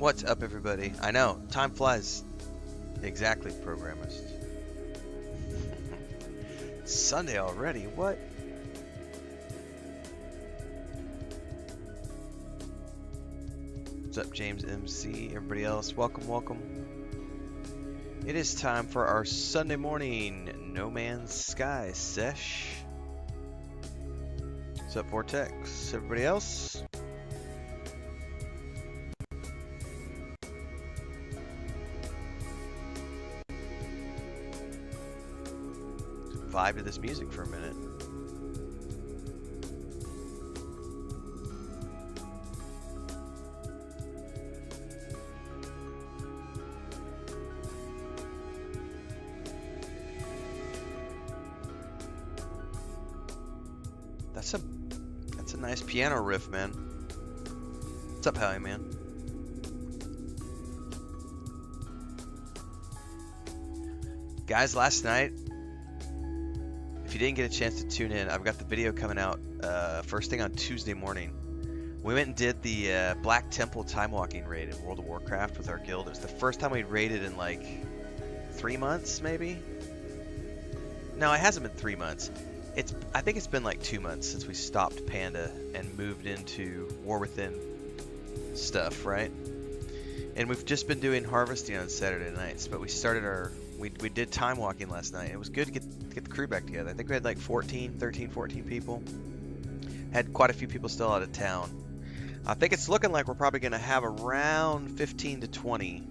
What's up, everybody? I know, time flies. Exactly, programmist. Sunday already, what? What's up, James MC? Everybody else, welcome, welcome. It is time for our Sunday morning No Man's Sky sesh. What's up, Vortex? Everybody else? Vibe to this music for a minute. That's a nice piano riff, man. What's up, Howie, man? Guys, last night, if you didn't get a chance to tune in, I've got the video coming out first thing on Tuesday morning. We went and did the Black Temple time walking raid in World of Warcraft with our guild. It was the first time we'd raided in like 3 months, maybe? No, it hasn't been 3 months. I think it's been like 2 months since we stopped Panda and moved into War Within stuff, right? And we've just been doing harvesting on Saturday nights, but we started we did time walking last night. It was good to get the crew back together. I think we had like 14 people. Had quite a few people still out of town. I think it's looking like we're probably going to have around 15 to 20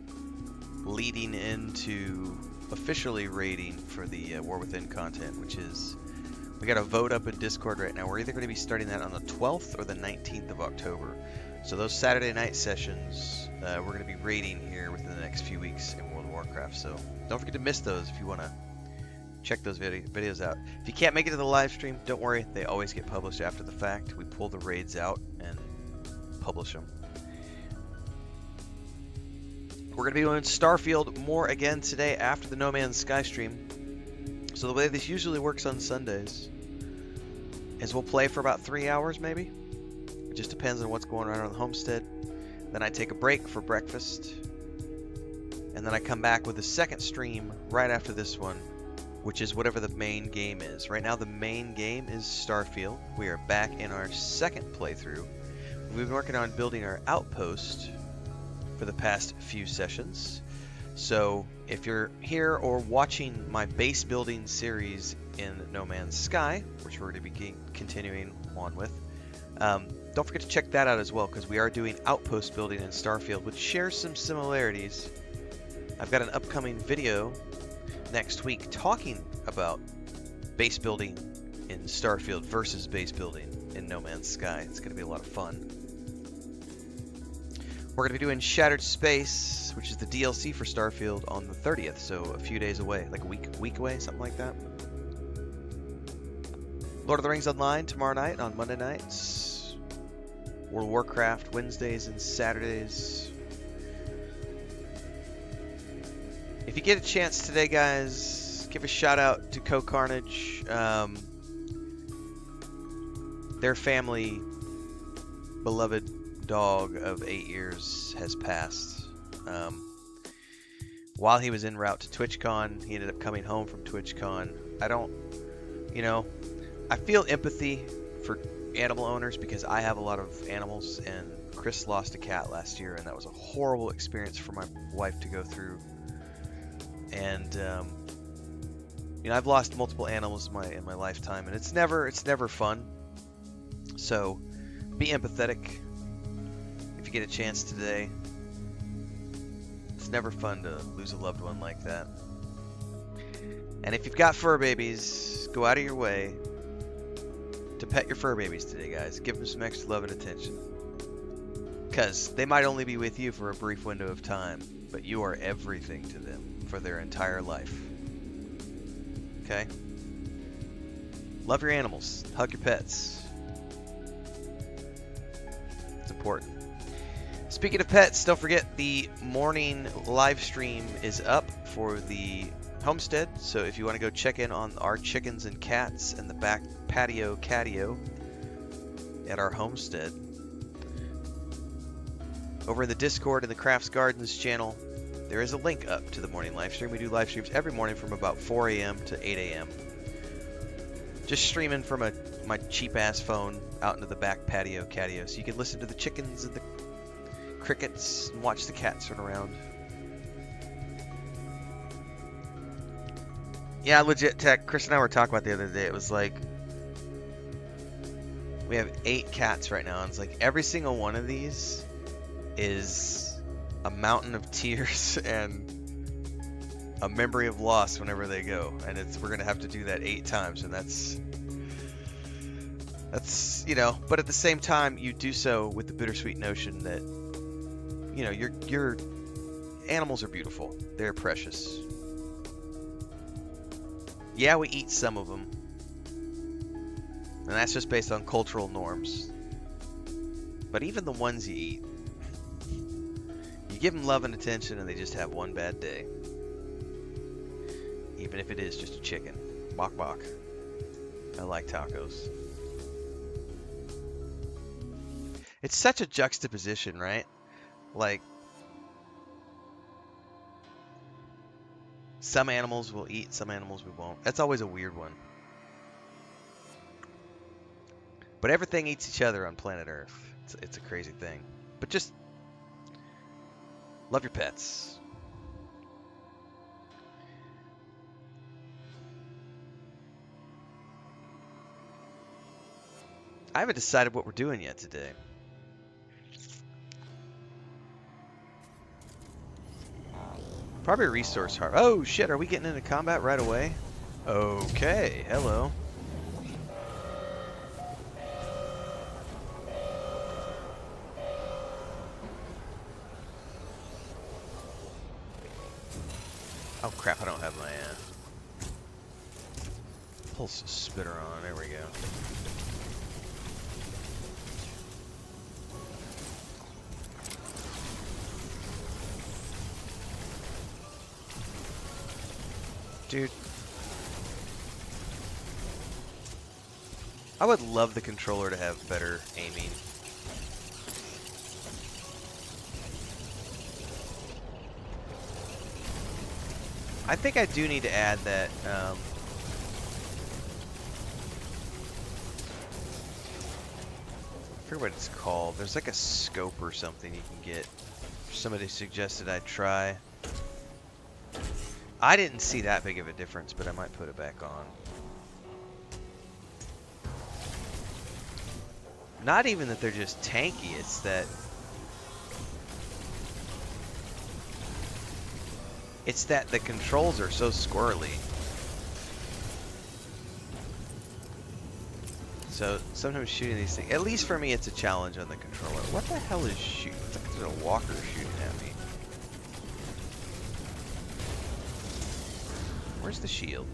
leading into officially raiding for the War Within content, which is, we got a vote up in Discord right now. We're either going to be starting that on the 12th or the 19th of October. So those Saturday night sessions, we're going to be raiding here within the next few weeks in World of Warcraft. So don't forget to miss those if you want to check those videos out. If you can't make it to the live stream, don't worry. They always get published after the fact. We pull the raids out and publish them. We're going to be doing Starfield more again today after the No Man's Sky stream. So the way this usually works on Sundays is we'll play for about 3 hours maybe. It just depends on what's going on the homestead. Then I take a break for breakfast. And then I come back with a second stream right after this one, which is whatever the main game is. Right now the main game is Starfield. We are back in our second playthrough. We've been working on building our outpost for the past few sessions. So if you're here or watching my base building series in No Man's Sky, which we're going to be continuing on with, don't forget to check that out as well, because we are doing outpost building in Starfield, which shares some similarities. I've got an upcoming video next week talking about base building in Starfield versus base building in No Man's Sky. It's going to be a lot of fun. We're going to be doing Shattered Space, which is the DLC for Starfield, on the 30th, so a few days away, like a week away, something like that. Lord of the Rings Online tomorrow night on Monday nights. World of Warcraft Wednesdays and Saturdays. If you get a chance today, guys, give a shout out to Co-Carnage. Their family, beloved dog of 8 years has passed. While he was en route to TwitchCon, he ended up coming home from TwitchCon. I feel empathy for animal owners because I have a lot of animals, and Chris lost a cat last year, and that was a horrible experience for my wife to go through. And I've lost multiple animals in my lifetime, and it's never fun. So be empathetic if you get a chance today. It's never fun to lose a loved one like that. And if you've got fur babies, go out of your way to pet your fur babies today, guys. Give them some extra love and attention, because they might only be with you for a brief window of time, but you are everything to them for their entire life. Okay? Love your animals. Hug your pets. It's important. Speaking of pets, don't forget the morning live stream is up for the homestead. So if you want to go check in on our chickens and cats and the back catio at our homestead, over in the Discord and the Crafts Gardens channel, there is a link up to the morning live stream. We do live streams every morning from about 4 a.m. to 8 a.m. Just streaming from my cheap-ass phone out into the back catio, so you can listen to the chickens and the crickets and watch the cats run around. Yeah, legit tech. Chris and I were talking about the other day. It was like, we have 8 cats right now, and it's like every single one of these is a mountain of tears and a memory of loss whenever they go. And we're gonna have to do that 8 times, and that's you know. But at the same time, you do so with the bittersweet notion that, you know, your animals are beautiful. They're precious. Yeah, we eat some of them, and that's just based on cultural norms. But even the ones you eat, you give them love and attention, and they just have one bad day. Even if it is just a chicken. Bok bok. I like tacos. It's such a juxtaposition, right? Like, some animals will eat, some animals we won't. That's always a weird one. But everything eats each other on planet Earth. It's a crazy thing. But just love your pets. I haven't decided what we're doing yet today. Probably a resource harvest. Oh shit, are we getting into combat right away? Okay, hello. Oh crap, I don't have my pulse spitter on. There we go. Dude, I would love the controller to have better aiming. I think I do need to add that, I forget what it's called. There's like a scope or something you can get. Somebody suggested I try. I didn't see that big of a difference, but I might put it back on. Not even that they're just tanky, it's that the controls are so squirrely. So sometimes shooting these things, at least for me, it's a challenge on the controller. What the hell is shooting? It's like there's a walker shooting at me. Where's the shield?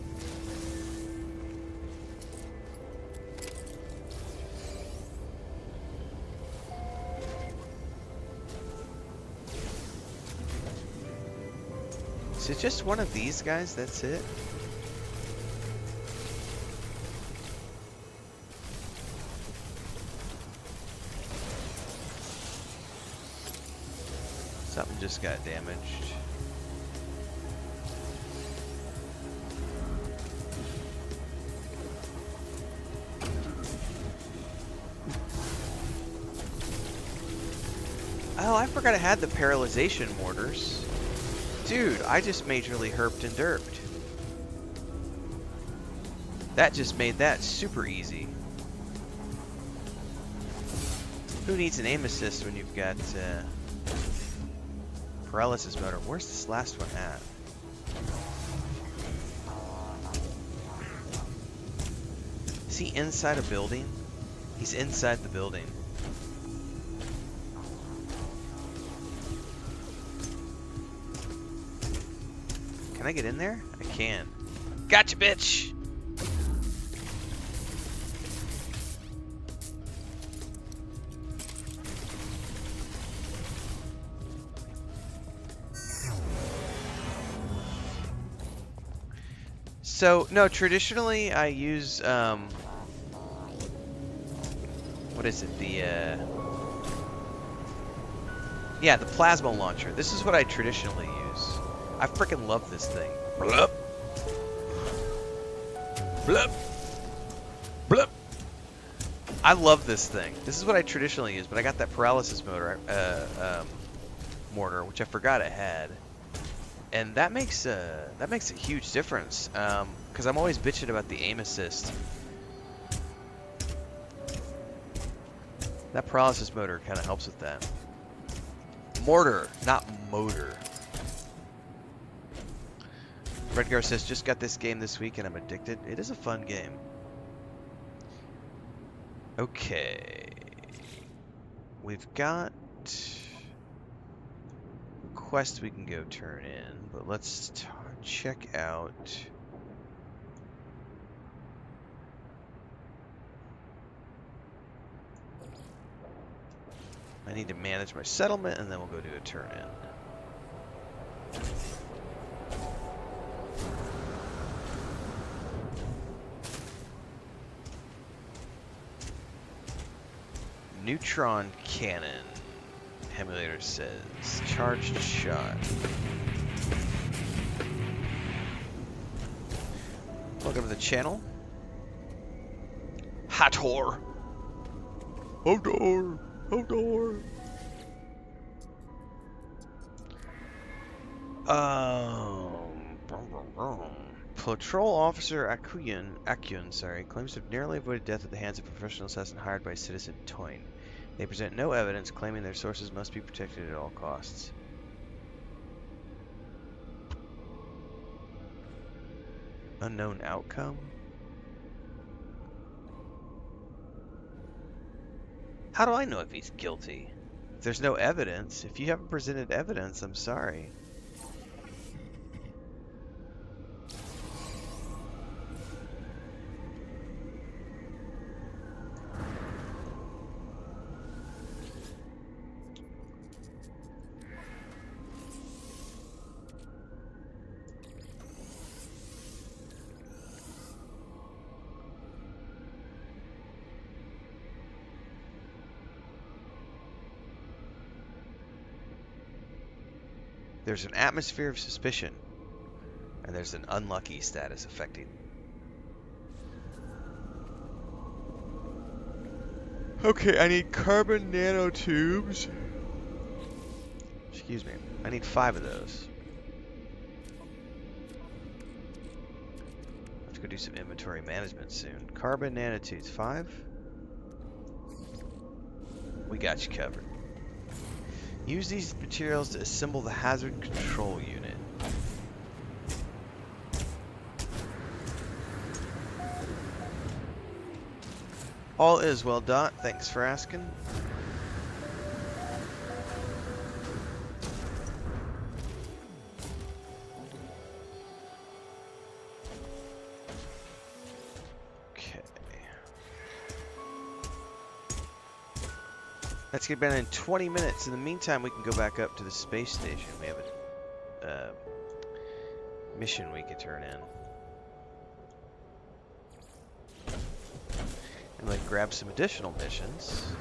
Is it just one of these guys? That's it? Something just got damaged. Oh, I forgot I had the paralyzation mortars. Dude, I just majorly herped and derped. That just made that super easy. Who needs an aim assist when you've got paralysis motor? Where's this last one at? Is he inside a building? He's inside the building. Can I get in there? I can. Gotcha, bitch! So, no, traditionally I use, what is it, Yeah, the plasma launcher. This is what I traditionally use. I freaking love this thing. Blup. Blup. Blup. I love this thing. This is what I traditionally use, but I got that paralysis mortar, which I forgot I had, and that makes a huge difference. Because I'm always bitching about the aim assist. That paralysis motor kind of helps with that. Mortar, not motor. Redgar says, just got this game this week and I'm addicted. It is a fun game. Okay. We've got a quest we can go turn in, but let's check out... I need to manage my settlement, and then we'll go do a turn-in. Neutron cannon, Hemulator says. Charged shot. Welcome to the channel. Hator. Hodor. Hodor. Patrol Officer Akyun, claims to have narrowly avoided death at the hands of a professional assassin hired by Citizen Toyn. They present no evidence, claiming their sources must be protected at all costs. Unknown outcome? How do I know if he's guilty? If there's no evidence. If you haven't presented evidence, I'm sorry. There's an atmosphere of suspicion, and there's an unlucky status affecting. Okay, I need carbon nanotubes. Excuse me. I need 5 of those. I have to go do some inventory management soon. Carbon nanotubes, 5. We got you covered. Use these materials to assemble the hazard control unit. All is well, Dot. Thanks for asking. Okay. Let's get back in 20 minutes. In the meantime, we can go back up to the space station. We have a mission we can turn in. And like grab some additional missions.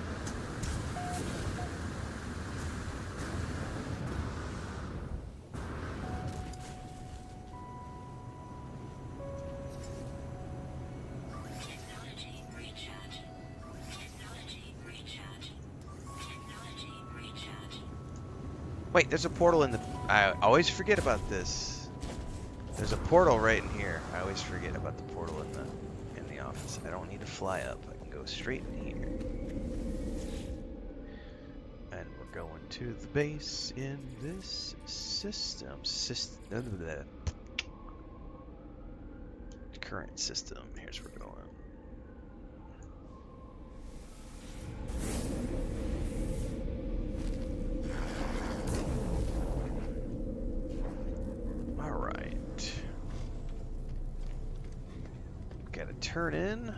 Wait, there's a portal in the... I always forget about this. There's a portal right in here. I always forget about the portal in the office. I don't need to fly up. I can go straight in here. And we're going to the base in this system. The current system. Here's where we're going. Turn in.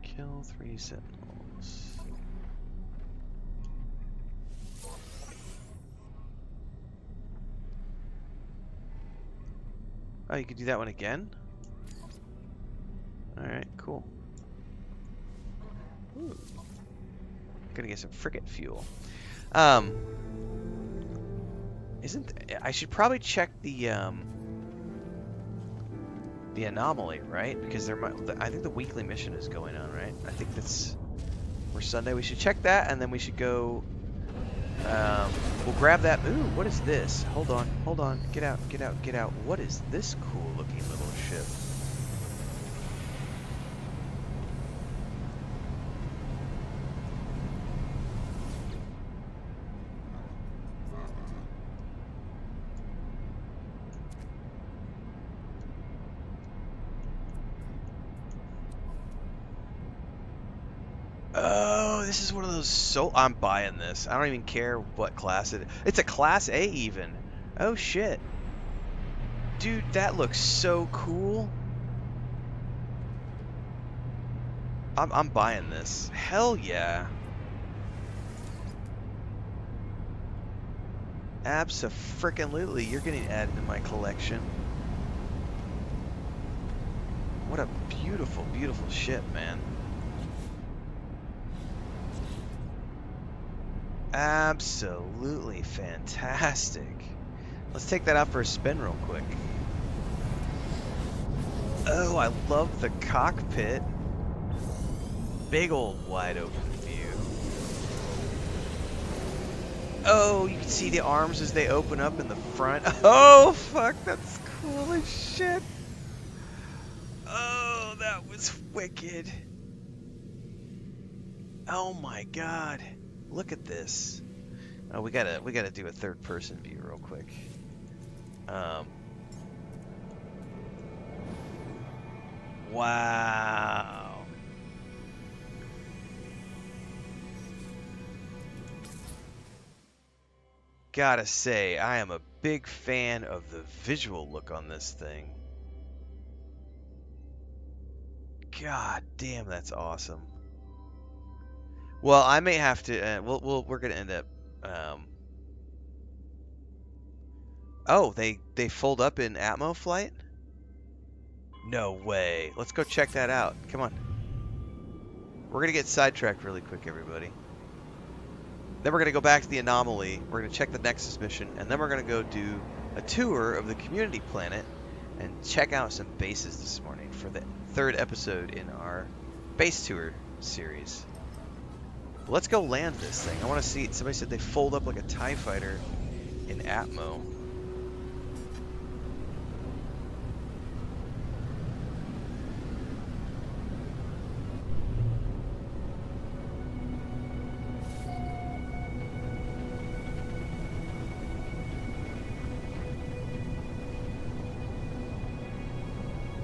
Kill 3 sentinels. Oh, you could do that one again? Alright, cool. Ooh. Gonna get some frigate fuel. I should probably check the anomaly, right? Because there might, I think the weekly mission is going on, right? I think we're Sunday. We should check that, and then we should go. We'll grab that. Ooh, what is this? Hold on. Get out. What is this cool looking little ship? Oh, this is one of those. I'm buying this. I don't even care what class it is. It's a class A even. Oh shit. Dude, that looks so cool. I'm buying this. Hell yeah. Abso-frickin-lutely, you're getting added to my collection. What a beautiful, beautiful ship, man. Absolutely fantastic. Let's take that out for a spin real quick. Oh, I love the cockpit. Big old wide open view. Oh, you can see the arms as they open up in the front. Oh, fuck, that's cool as shit. Oh, that was wicked. Oh my god. Look at this. Oh, we gotta do a third person view real quick. Wow. Gotta say, I am a big fan of the visual look on this thing. God damn, that's awesome. Well, I may have to. We're gonna end up. Oh, they fold up in Atmo flight? No way. Let's go check that out. Come on. We're gonna get sidetracked really quick, everybody. Then we're gonna go back to the anomaly. We're gonna check the Nexus mission, and then we're gonna go do a tour of the community planet and check out some bases this morning for the 3rd episode in our base tour series. Let's go land this thing. I want to see. Somebody said they fold up like a TIE fighter in Atmo.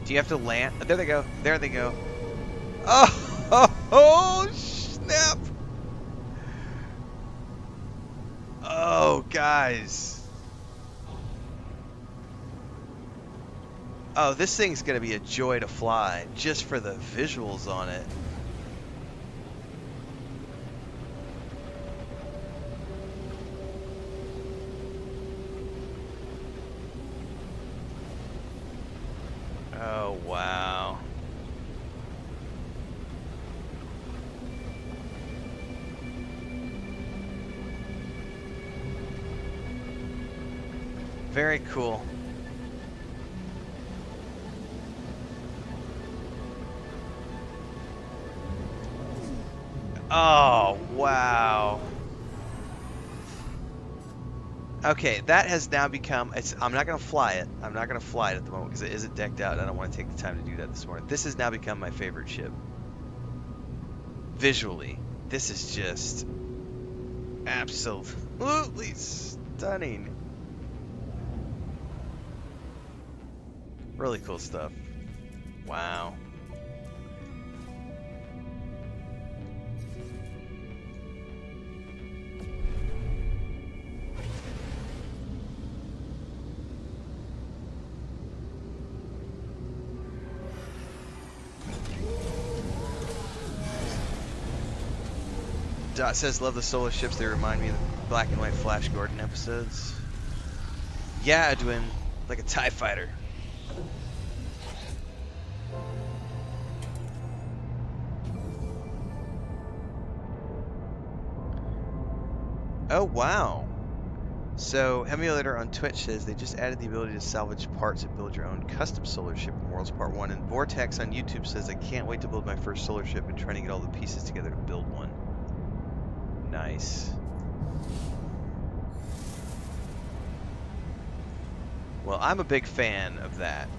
Do you have to land? There they go. There they go. Oh, snap. Oh, guys. Oh, this thing's going to be a joy to fly just for the visuals on it. Oh, wow. Very cool. Oh, wow. Okay, that has now become, I'm not going to fly it. I'm not going to fly it at the moment because it isn't decked out. I don't want to take the time to do that this morning. This has now become my favorite ship. Visually, this is just absolutely stunning. Really cool stuff. Wow. Dot says, love the solar ships. They remind me of the black and white Flash Gordon episodes. Yeah, Edwin. Like a TIE fighter. Oh, wow. So, Hemulator on Twitch says they just added the ability to salvage parts and build your own custom solar ship in Worlds Part 1. And Vortex on YouTube says, I can't wait to build my first solar ship and trying to get all the pieces together to build one. Nice. Well, I'm a big fan of that.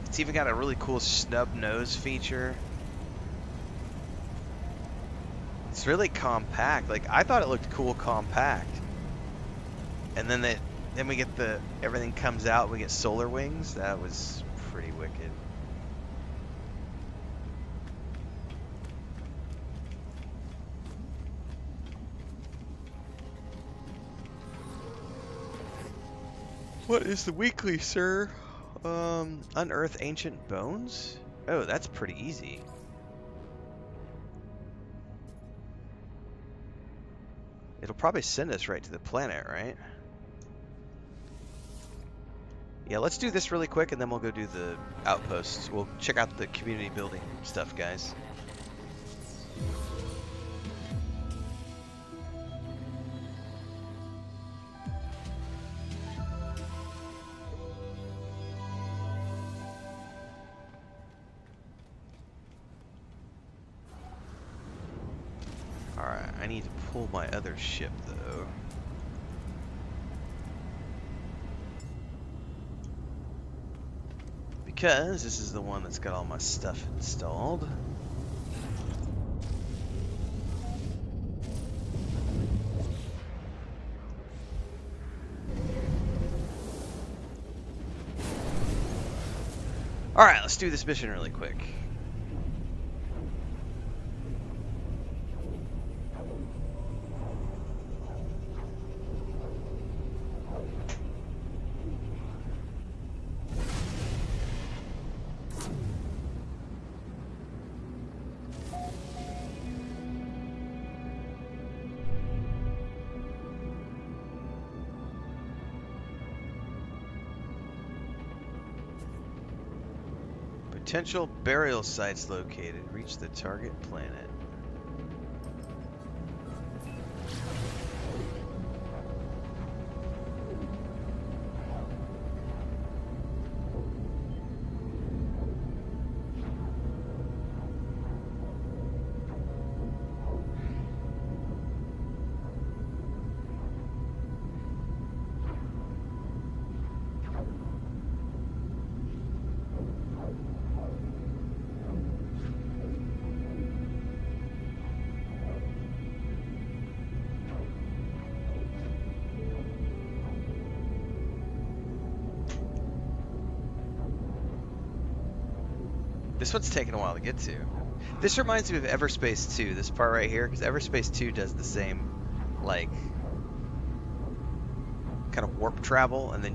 It's even got a really cool snub nose feature. It's really compact. Like, I thought it looked cool compact. And then we get everything comes out, we get solar wings. That was pretty wicked. What is the weekly, sir? Unearth ancient bones? Oh, that's pretty easy. It'll probably send us right to the planet, right? Yeah, let's do this really quick and then we'll go do the outposts. We'll check out the community building stuff, guys. Alright, I need to pull my other ship though. Because this is the one that's got all my stuff installed. Alright, let's do this mission really quick. Potential burial sites located. Reach the target planet. This one's taking a while to get to. This reminds me of Everspace 2, this part right here, because Everspace 2 does the same, like, kind of warp travel, and then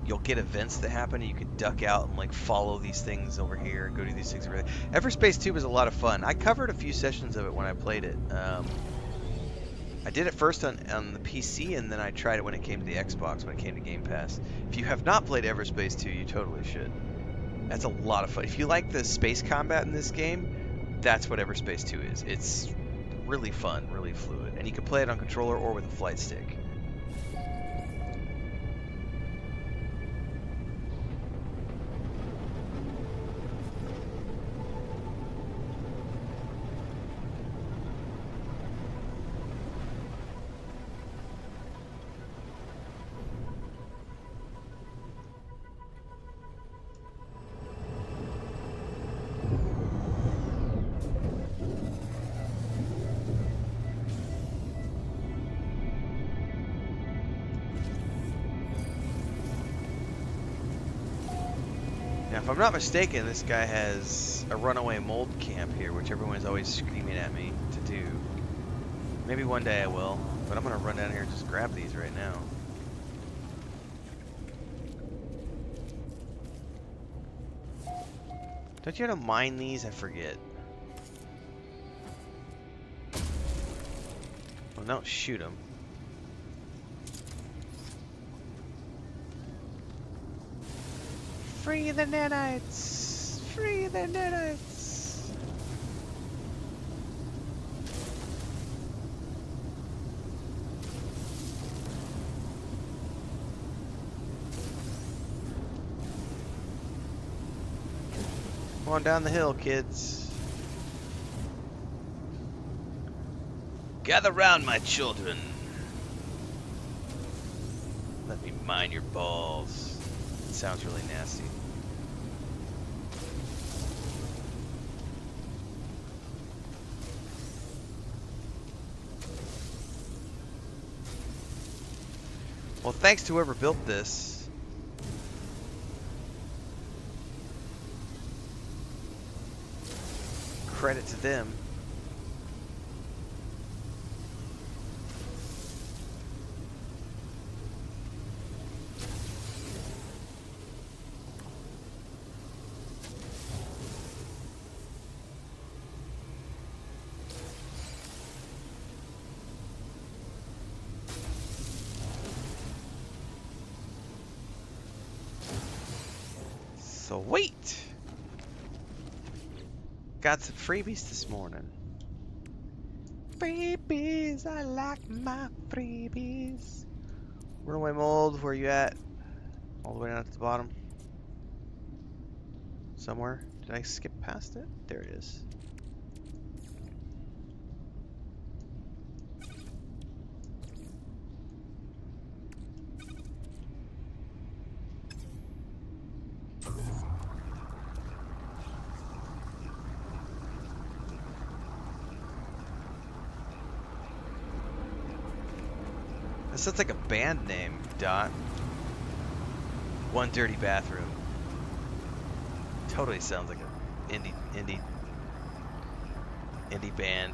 you'll get events that happen, and you can duck out and, like, follow these things over here, and go do these things over there. Everspace 2 was a lot of fun. I covered a few sessions of it when I played it. I did it first on the PC, and then I tried it when it came to the Xbox, when it came to Game Pass. If you have not played Everspace 2, you totally should. That's a lot of fun. If you like the space combat in this game, that's what Everspace 2 is. It's really fun, really fluid. And you can play it on controller or with a flight stick. Now, if I'm not mistaken, this guy has a runaway mold camp here, which everyone's always screaming at me to do. Maybe one day I will, but I'm going to run down here and just grab these right now. Don't you have to mine these? I forget. Well, don't shoot them. Free the nanites! Free the nanites! Come on down the hill, kids. Gather round, my children. Let me mine your balls. It sounds really nasty. Well, thanks to whoever built this. Credit to them. Sweet! Got some freebies this morning. Freebies, I like my freebies. Runaway mold, where you at? All the way down at the bottom. Somewhere. Did I skip past it? There it is. That sounds like a band name, Dot. One Dirty Bathroom. Totally sounds like a indie band.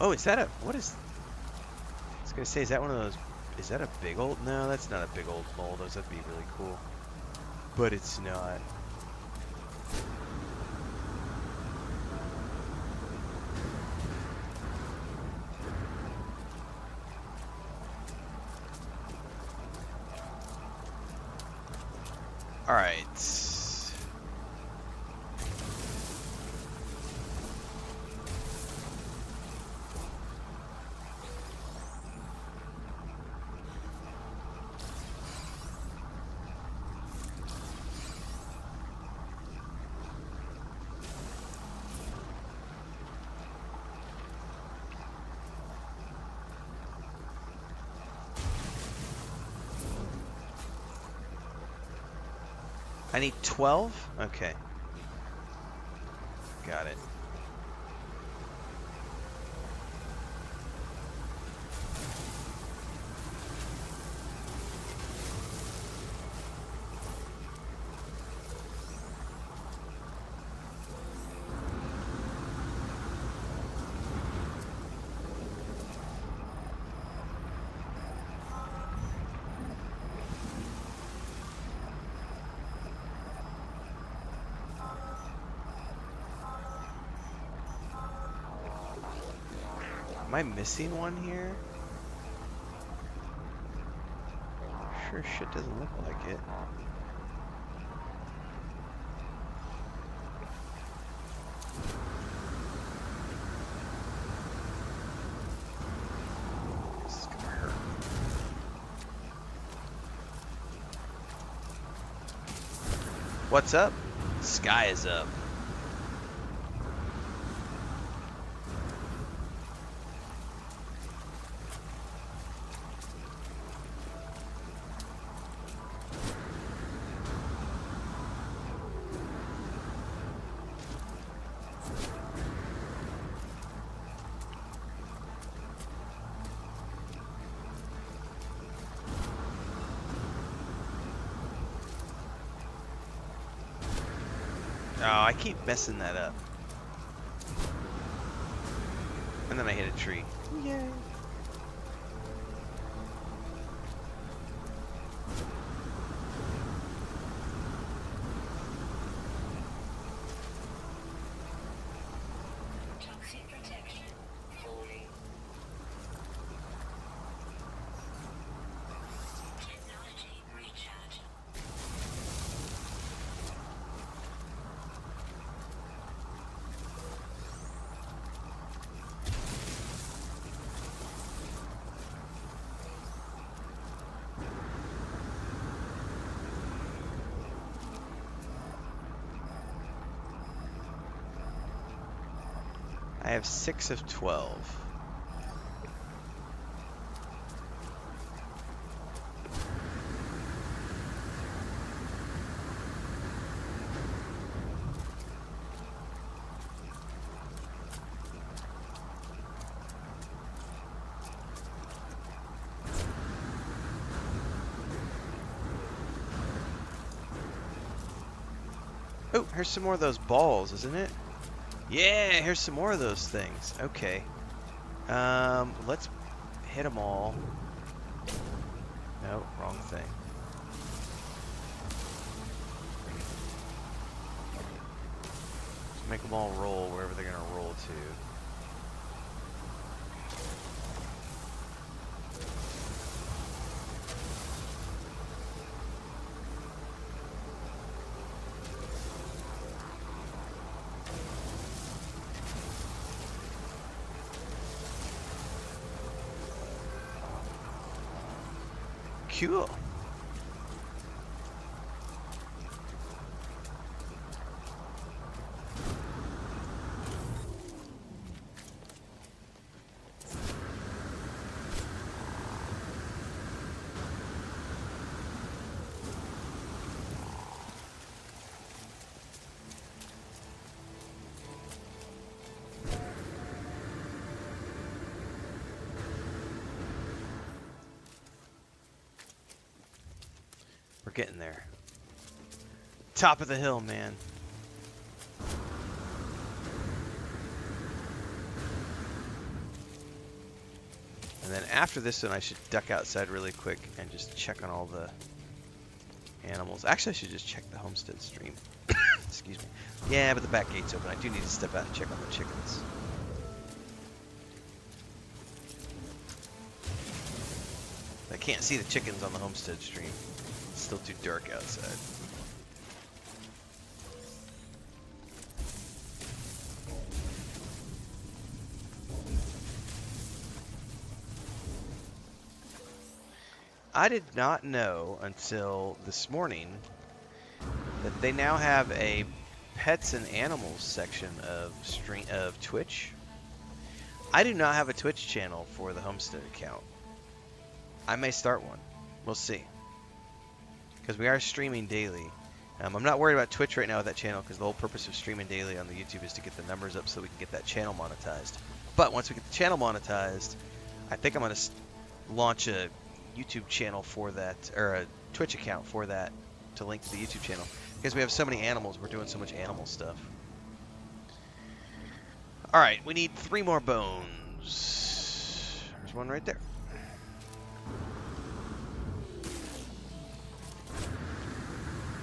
Oh, is that a, what is, I was gonna say, is that one of those, is that a big old, no, that's not a big old mold, those would be really cool. But it's not. All right. I need 12? Okay. Got it. Am I missing one here? Sure shit doesn't look like it. This is gonna hurt. What's up? Sky is up. Oh, I keep messing that up. And then I hit a tree. Yay. I have 6 of 12. Oh, here's some more of those balls, isn't it? Yeah, here's some more of those things. Okay. Let's hit them all. No, wrong thing. Let's make them all roll wherever they're gonna roll to. Cool. We're getting there. Top of the hill, man. And then after this one, I should duck outside really quick and just check on all the animals. Actually, I should just check the homestead stream. Excuse me. Yeah, but the back gate's open. I do need to step out and check on the chickens. I can't see the chickens on the homestead stream. It's still too dark outside. I did not know until this morning that they now have a pets and animals section of Twitch. I do not have a Twitch channel for the homestead account. I may start one. We'll see. Because we are streaming daily. I'm not worried about Twitch right now with that channel because the whole purpose of streaming daily on the YouTube is to get the numbers up so we can get that channel monetized. But once we get the channel monetized, I think I'm going to launch a YouTube channel for that, or a Twitch account for that, to link to the YouTube channel. Because we have so many animals, we're doing so much animal stuff. Alright, we need 3 more bones. There's one right there.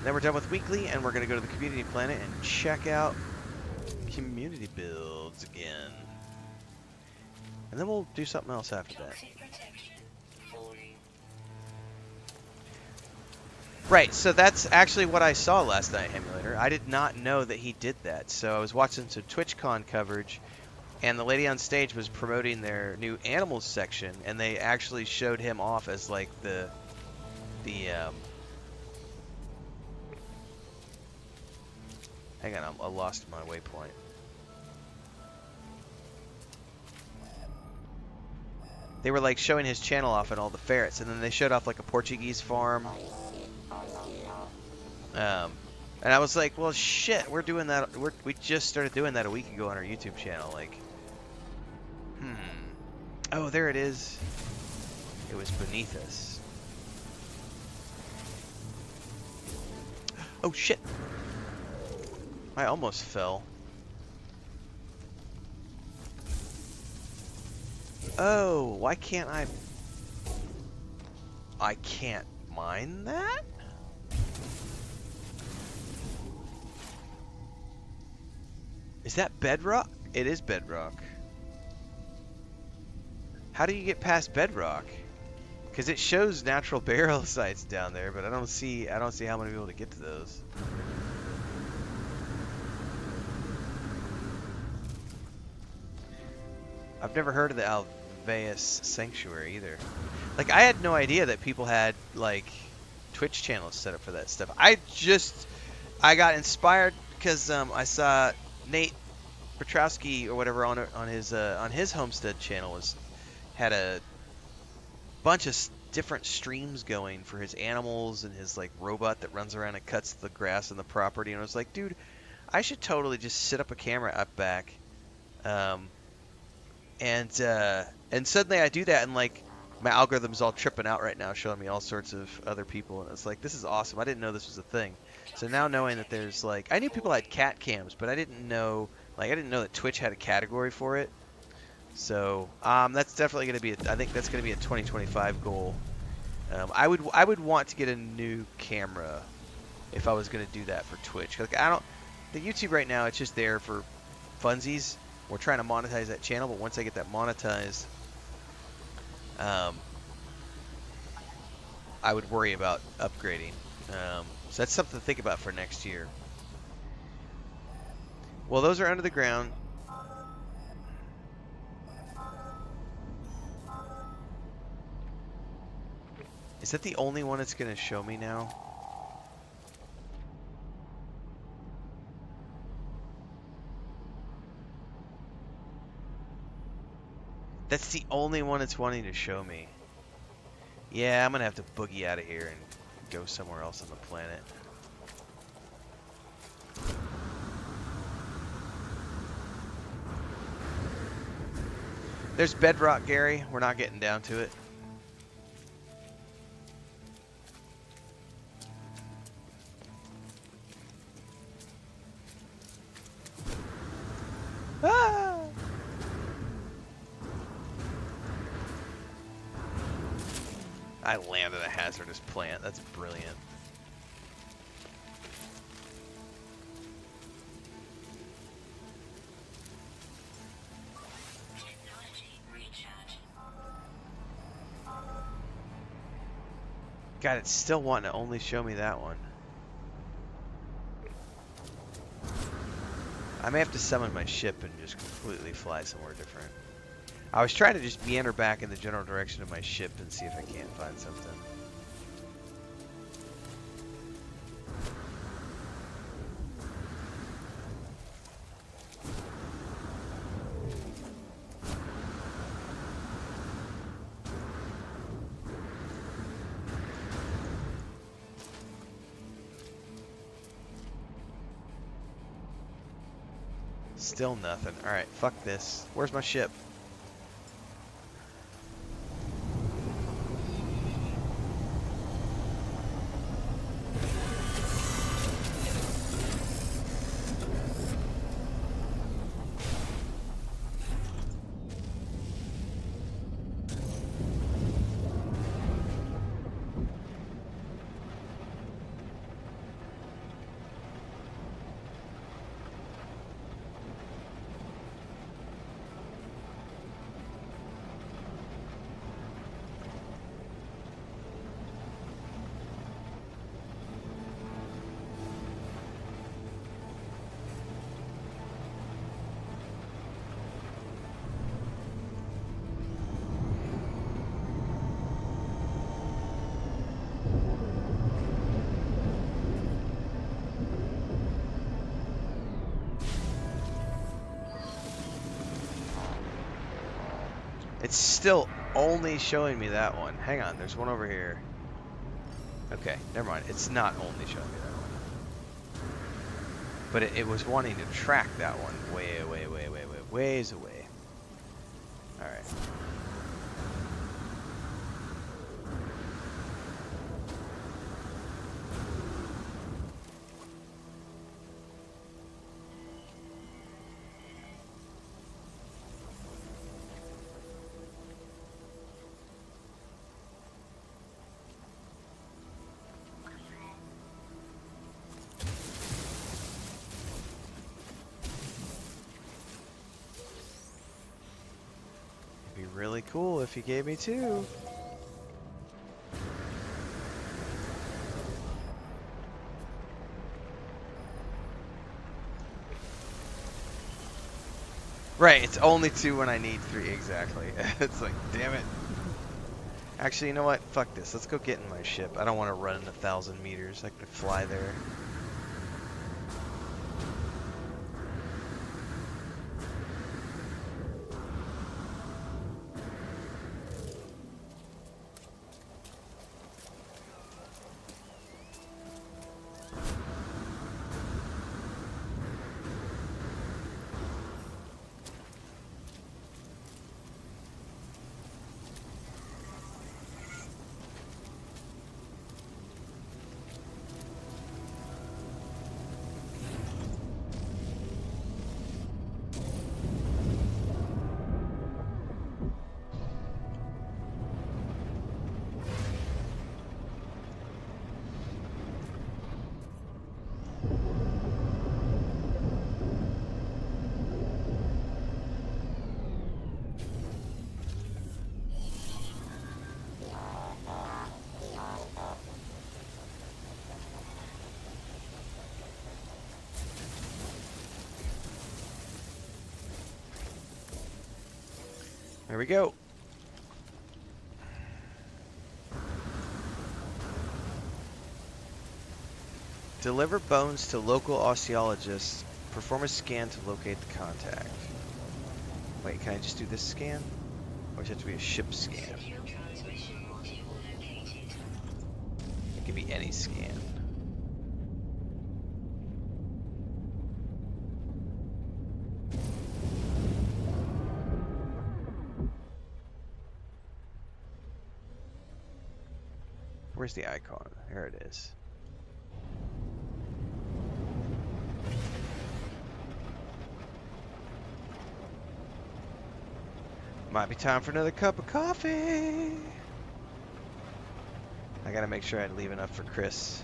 Then we're done with weekly, and we're going to go to the community planet and check out community builds again. And then we'll do something else after that. Right, so that's actually what I saw last night, Emulator. I did not know that he did that. So I was watching some TwitchCon coverage, and the lady on stage was promoting their new animals section, and they actually showed him off as like the hang on, I lost my waypoint. They were like showing his channel off and all the ferrets, and then they showed off like a Portuguese farm. And I was like, well, shit, we're doing that. We just started doing that a week ago on our YouTube channel. Like, oh, there it is. It was beneath us. Oh, shit. I almost fell. Oh, why can't I can't mine that? Is that bedrock? It is bedrock. How do you get past bedrock? Because it shows natural burial sites down there, but I don't see how I'm gonna be able to get to those. I've never heard of the Alveus Sanctuary either. Like, I had no idea that people had like Twitch channels set up for that stuff. I got inspired because I saw Nate Petrowski or whatever on his homestead channel had a bunch of different streams going for his animals and his like robot that runs around and cuts the grass on the property. And I was like, dude, I should totally just set up a camera up back. Um, and suddenly I do that, and like my algorithm's all tripping out right now, showing me all sorts of other people, and it's like, this is awesome. I didn't know this was a thing. So now knowing that there's like, I knew people had cat cams, but I didn't know that Twitch had a category for it. So that's definitely going to be I think that's going to be a 2025 goal. I would want to get a new camera if I was going to do that for Twitch. Like the YouTube right now, it's just there for funsies. We're trying to monetize that channel, but once I get that monetized, I would worry about upgrading. So that's something to think about for next year. Well, those are under the ground. Is that the only one it's going to show me now? That's the only one it's wanting to show me. Yeah, I'm going to have to boogie out of here and go somewhere else on the planet. There's bedrock, Gary. We're not getting down to it. Ah! I landed a hazardous plant. That's brilliant. God, it's still wanting to only show me that one. I may have to summon my ship and just completely fly somewhere different. I was trying to just meander back in the general direction of my ship and see if I can't find something. Still nothing. Alright, fuck this. Where's my ship? It's still only showing me that one. Hang on, there's one over here. Okay, never mind. It's not only showing me that one. But it was wanting to track that one ways away. Alright. Really cool if you gave me two. Right, it's only two when I need three, exactly. It's like, damn it. Actually, you know what? Fuck this. Let's go get in my ship. I don't want to run 1,000 meters. I could fly there. There we go. Deliver bones to local osteologists. Perform a scan to locate the contact. Wait, can I just do this scan? Or does it have to be a ship scan? It can be any scan. Where's the icon? There it is. Might be time for another cup of coffee. I gotta make sure I leave enough for Chris.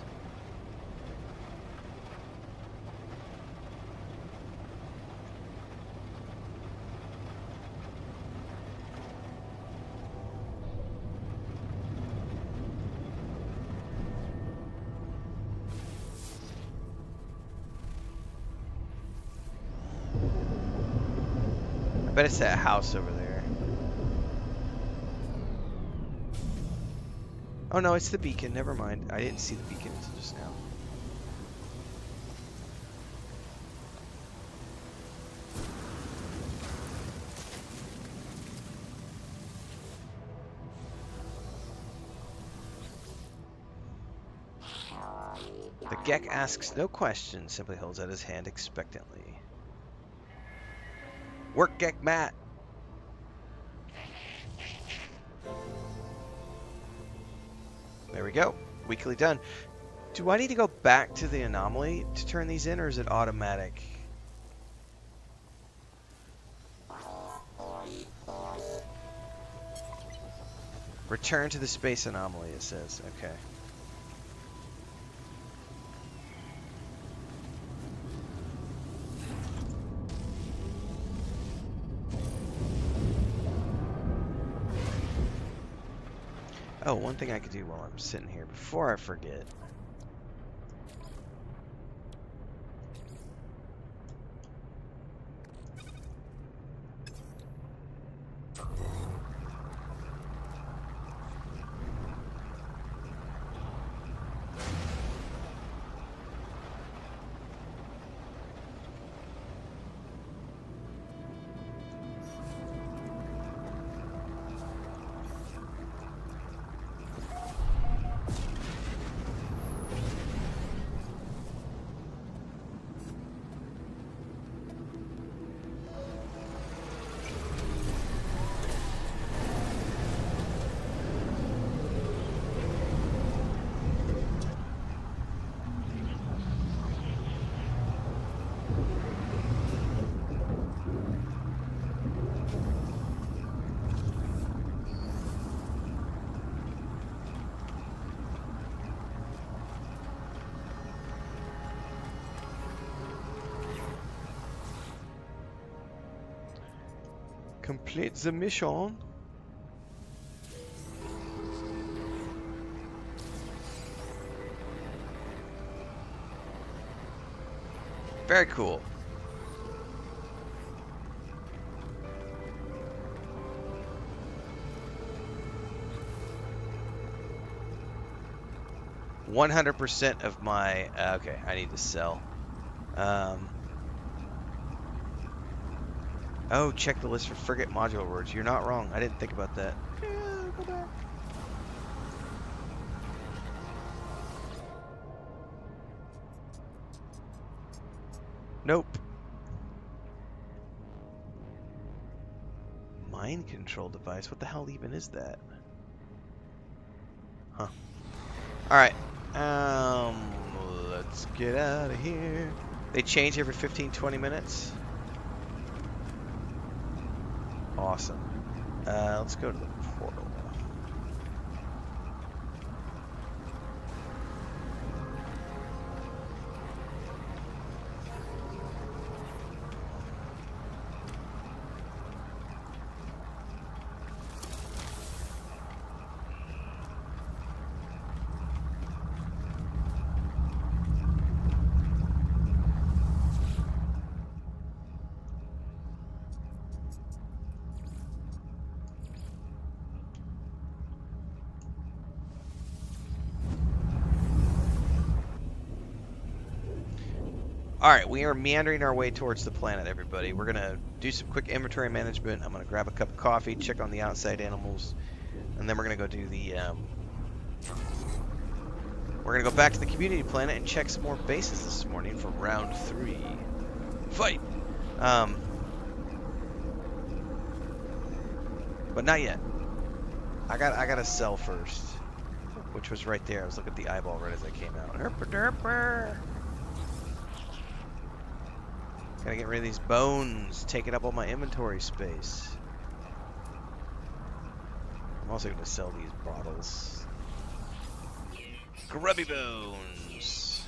I bet it's that house over there. Oh no, it's the beacon. Never mind. I didn't see the beacon until just now. The Gek asks no questions, simply holds out his hand expectantly. Work, Gek Matt! There we go. Weekly done. Do I need to go back to the anomaly to turn these in, or is it automatic? Return to the space anomaly, it says. Okay. Oh, one thing I could do while I'm sitting here before I forget. Complete the mission. Very cool. %100% of my okay, I need to sell. Oh, check the list for frigate module words. You're not wrong. I didn't think about that. Yeah, go back. Nope. Mind control device? What the hell even is that? Huh. Alright. Let's get out of here. They change every 15-20 minutes. Awesome. Let's go to the portal. Alright, we are meandering our way towards the planet, everybody. We're going to do some quick inventory management. I'm going to grab a cup of coffee, check on the outside animals, and then we're going to go do the... we're going to go back to the community planet and check some more bases this morning for round 3. Fight! But not yet. I gotta sell first, which was right there. I was looking at the eyeball right as I came out. Herper derper. Gotta get rid of these bones, taking up all my inventory space. I'm also gonna sell these bottles. Grubby bones.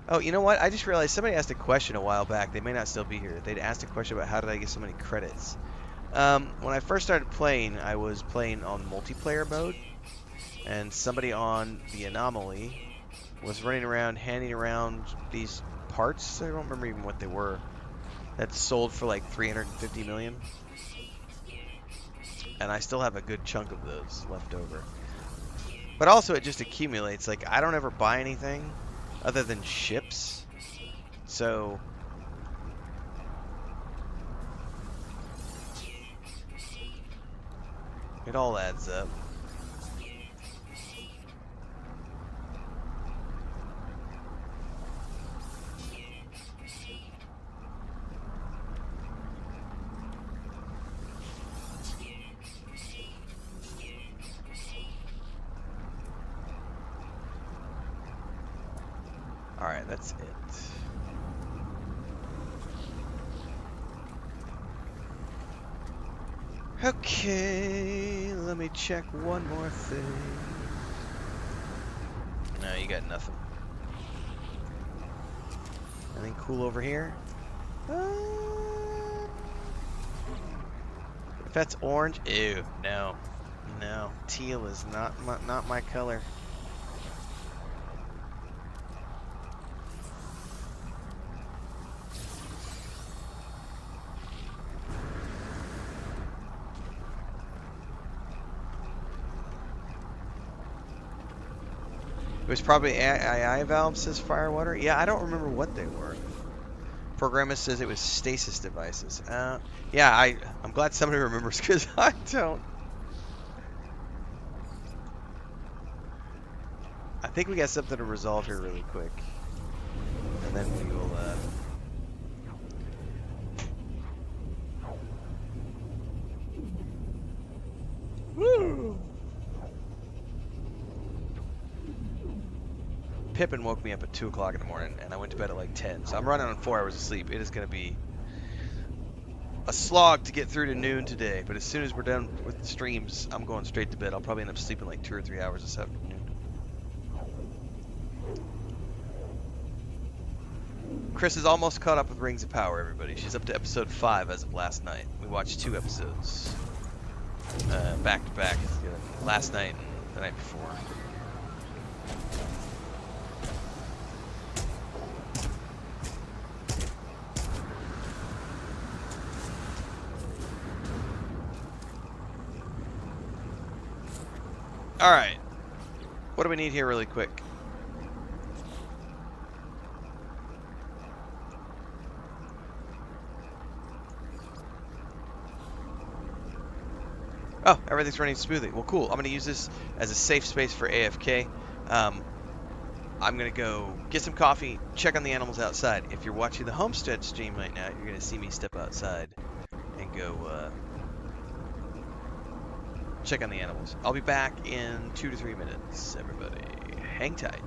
Oh, you know what? I just realized somebody asked a question a while back. They may not still be here. They'd asked a question about how did I get so many credits. When I first started playing, I was playing on multiplayer mode, and somebody on the Anomaly was running around handing around these parts. I don't remember even what they were. That sold for like 350 million. And I still have a good chunk of those left over. But also it just accumulates. Like, I don't ever buy anything other than ships. So... it all adds up. Alright, that's it. Okay, let me check one more thing. No, you got nothing. Anything cool over here? If that's orange, ew, no. No, teal is not my color. It was probably AI valve, says Firewater. Yeah, I don't remember what they were. Programmer says it was stasis devices. Yeah, I'm glad somebody remembers because I don't. I think we got something to resolve here really quick. And then we will, Woo! Pippin woke me up at 2 o'clock in the morning, and I went to bed at like 10. So I'm running on 4 hours of sleep. It is going to be a slog to get through to noon today. But as soon as we're done with the streams, I'm going straight to bed. I'll probably end up sleeping like 2 or 3 hours this afternoon. Chris is almost caught up with Rings of Power, everybody. She's up to episode 5 as of last night. We watched 2 episodes back to back last night and the night before. Alright, what do we need here really quick? Oh, everything's running smoothly. Well, cool. I'm going to use this as a safe space for AFK. I'm going to go get some coffee, check on the animals outside. If you're watching the homestead stream right now, you're going to see me step outside and go check on the animals. I'll be back in 2 to 3 minutes, everybody. Hang tight.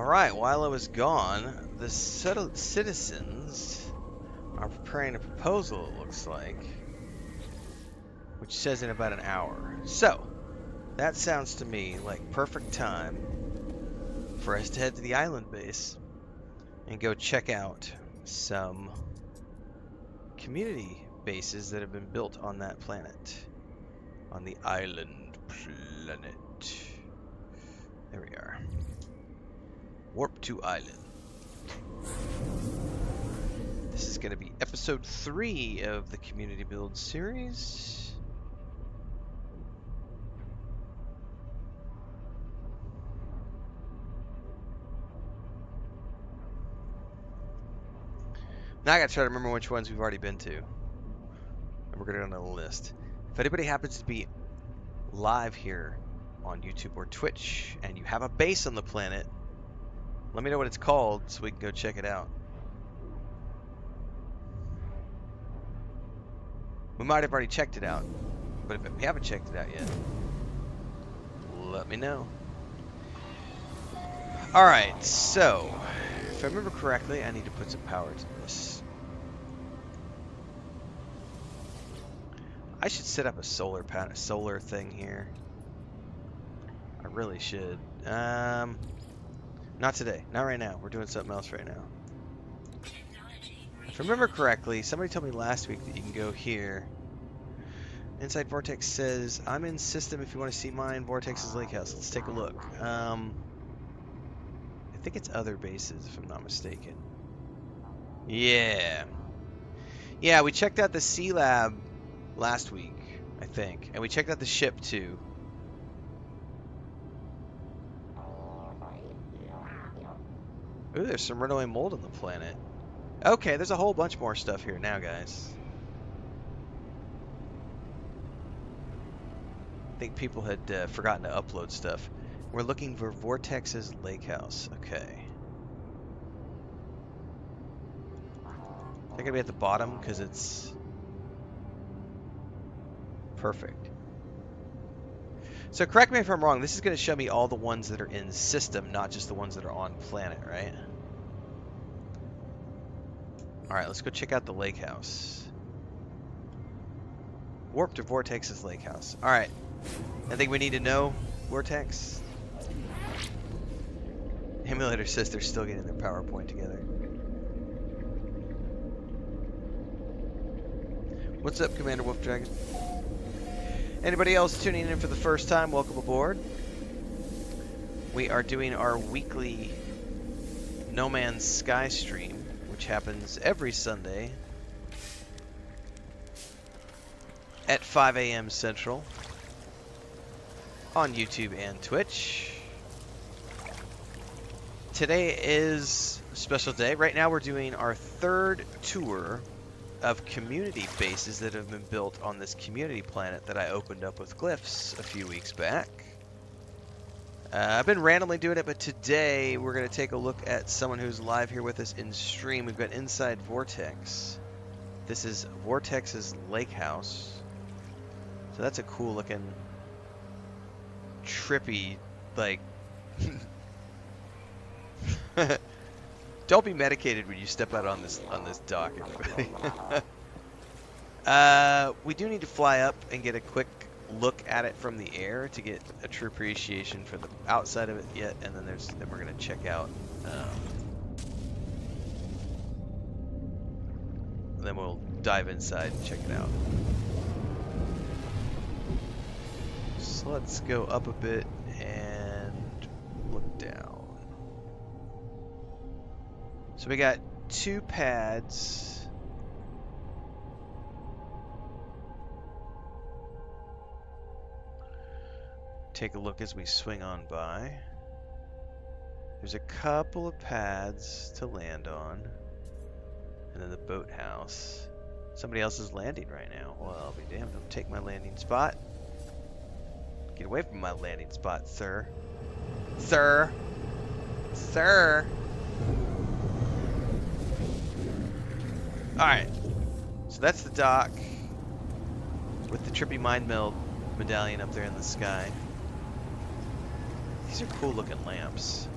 Alright, while I was gone, the citizens are preparing a proposal, it looks like, which says in about an hour. So, that sounds to me like perfect time for us to head to the island base and go check out some community bases that have been built on that planet. On the island planet. There we are. Warp to island. This is going to be episode 3 of the community build series. Now I gotta try to remember which ones we've already been to. And we're gonna go down the list. If anybody happens to be live here on YouTube or Twitch and you have a base on the planet, let me know what it's called so we can go check it out. We might have already checked it out, but if we haven't checked it out yet, let me know. Alright, so if I remember correctly, I need to put some power to this. I should set up a solar thing here. I really should. Not today. Not right now. We're doing something else right now. If I remember correctly, somebody told me last week that you can go here. Inside Vortex says, I'm in system if you want to see mine. Vortex's lake house. Let's take a look. I think it's other bases, if I'm not mistaken. Yeah. Yeah, we checked out the Sea Lab last week, I think. And we checked out the ship, too. Ooh, there's some runaway mold on the planet. Okay, there's a whole bunch more stuff here now, guys. I think people had forgotten to upload stuff. We're looking for Vortex's lake house. Okay. They're going to be at the bottom because it's perfect. So correct me if I'm wrong, this is going to show me all the ones that are in system, not just the ones that are on planet, right? Alright, let's go check out the lake house. Warp to Vortex's lake house. Alright. I think we need to know, Vortex. Emulator says they're still getting their PowerPoint together. What's up, Commander Wolf Dragon? Anybody else tuning in for the first time, welcome aboard. We are doing our weekly No Man's Sky stream, which happens every Sunday at 5 a.m. Central on YouTube and Twitch. Today is a special day. Right now we're doing our 3rd tour of community bases that have been built on this community planet that I opened up with glyphs a few weeks back. I've been randomly doing it, but today we're going to take a look at someone who's live here with us in stream. We've got Inside Vortex. This is Vortex's lake house. So that's a cool looking, trippy, like... Don't be medicated when you step out on this dock, everybody. We do need to fly up and get a quick look at it from the air to get a true appreciation for the outside of it yet, and then we're gonna check out. Then we'll dive inside and check it out. So let's go up a bit and look down. So we got 2 pads. Take a look as we swing on by. There's a couple of pads to land on. And then the boathouse. Somebody else is landing right now. Well, I'll be damned. Don't take my landing spot. Get away from my landing spot, sir. Sir. Sir. Alright, so that's the dock with the trippy mind meld medallion up there in the sky. These are cool looking lamps.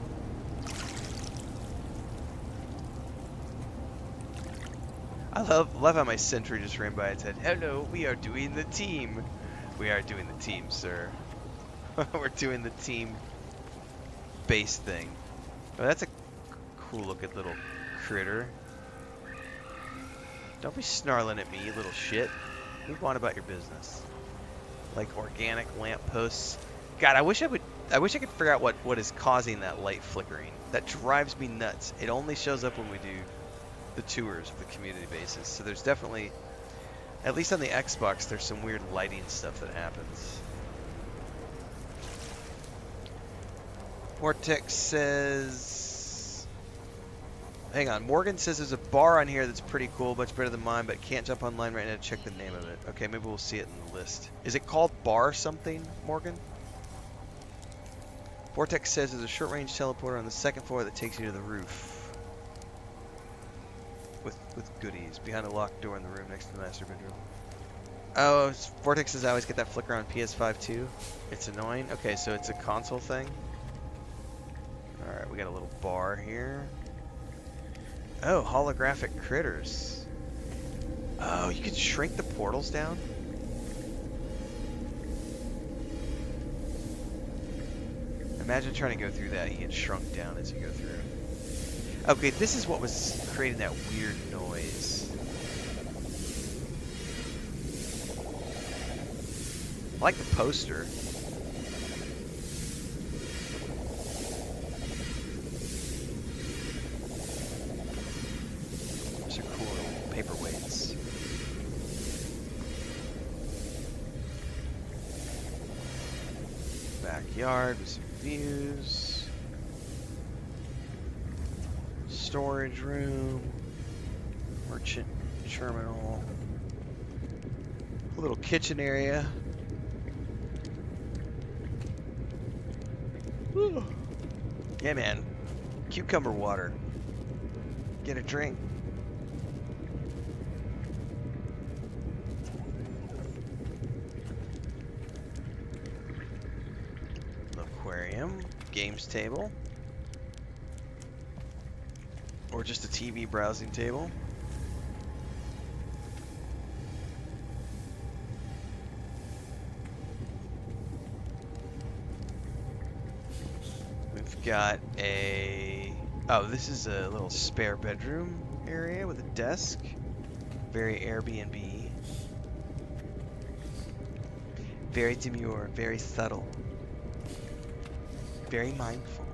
I love how my sentry just ran by and said, "Hello, we are doing the team. We are doing the team, sir. We're doing the team base thing." Oh, that's a cool looking little critter. Don't be snarling at me, you little shit. Move on about your business. Like organic lampposts. God, I wish I could figure out what is causing that light flickering. That drives me nuts. It only shows up when we do the tours of the community bases. So there's definitely, at least on the Xbox, there's some weird lighting stuff that happens. Vortex says, hang on, Morgan says there's a bar on here that's pretty cool, much better than mine, but can't jump online right now to check the name of it. Okay, maybe we'll see it in the list. Is it called bar something, Morgan? Vortex says there's a short-range teleporter on the second floor that takes you to the roof. With goodies, behind a locked door in the room next to the master bedroom. Oh, Vortex says I always get that flicker on PS5 too. It's annoying. Okay, so it's a console thing. Alright, we got a little bar here. Oh, holographic critters. Oh, you can shrink the portals down? Imagine trying to go through that. You get shrunk down as you go through. Okay, this is what was creating that weird noise. I like the poster. Those are cool little paperweights. Backyard with some views. Storage room, merchant terminal, a little kitchen area. Whew. Yeah, man, cucumber water. Get a drink. Aquarium, games table. Or just a TV browsing table. We've got a... Oh, this is a little spare bedroom area with a desk. Very Airbnb. Very demure, very subtle. Very mindful.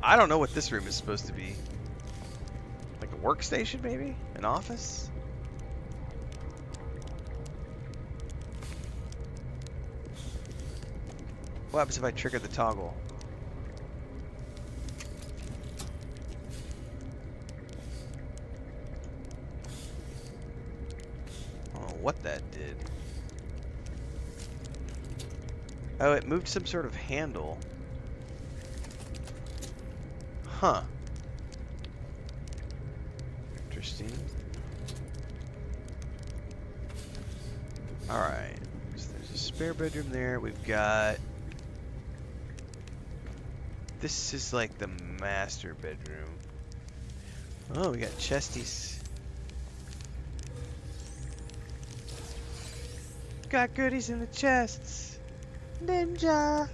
I don't know what this room is supposed to be. Like a workstation, maybe? An office? What happens if I trigger the toggle? I don't know what that did. Oh, it moved some sort of handle. Huh. Interesting. Alright. So there's a spare bedroom there. We've got... This is like the master bedroom. Oh, we got chesties. Got goodies in the chests. Ninja.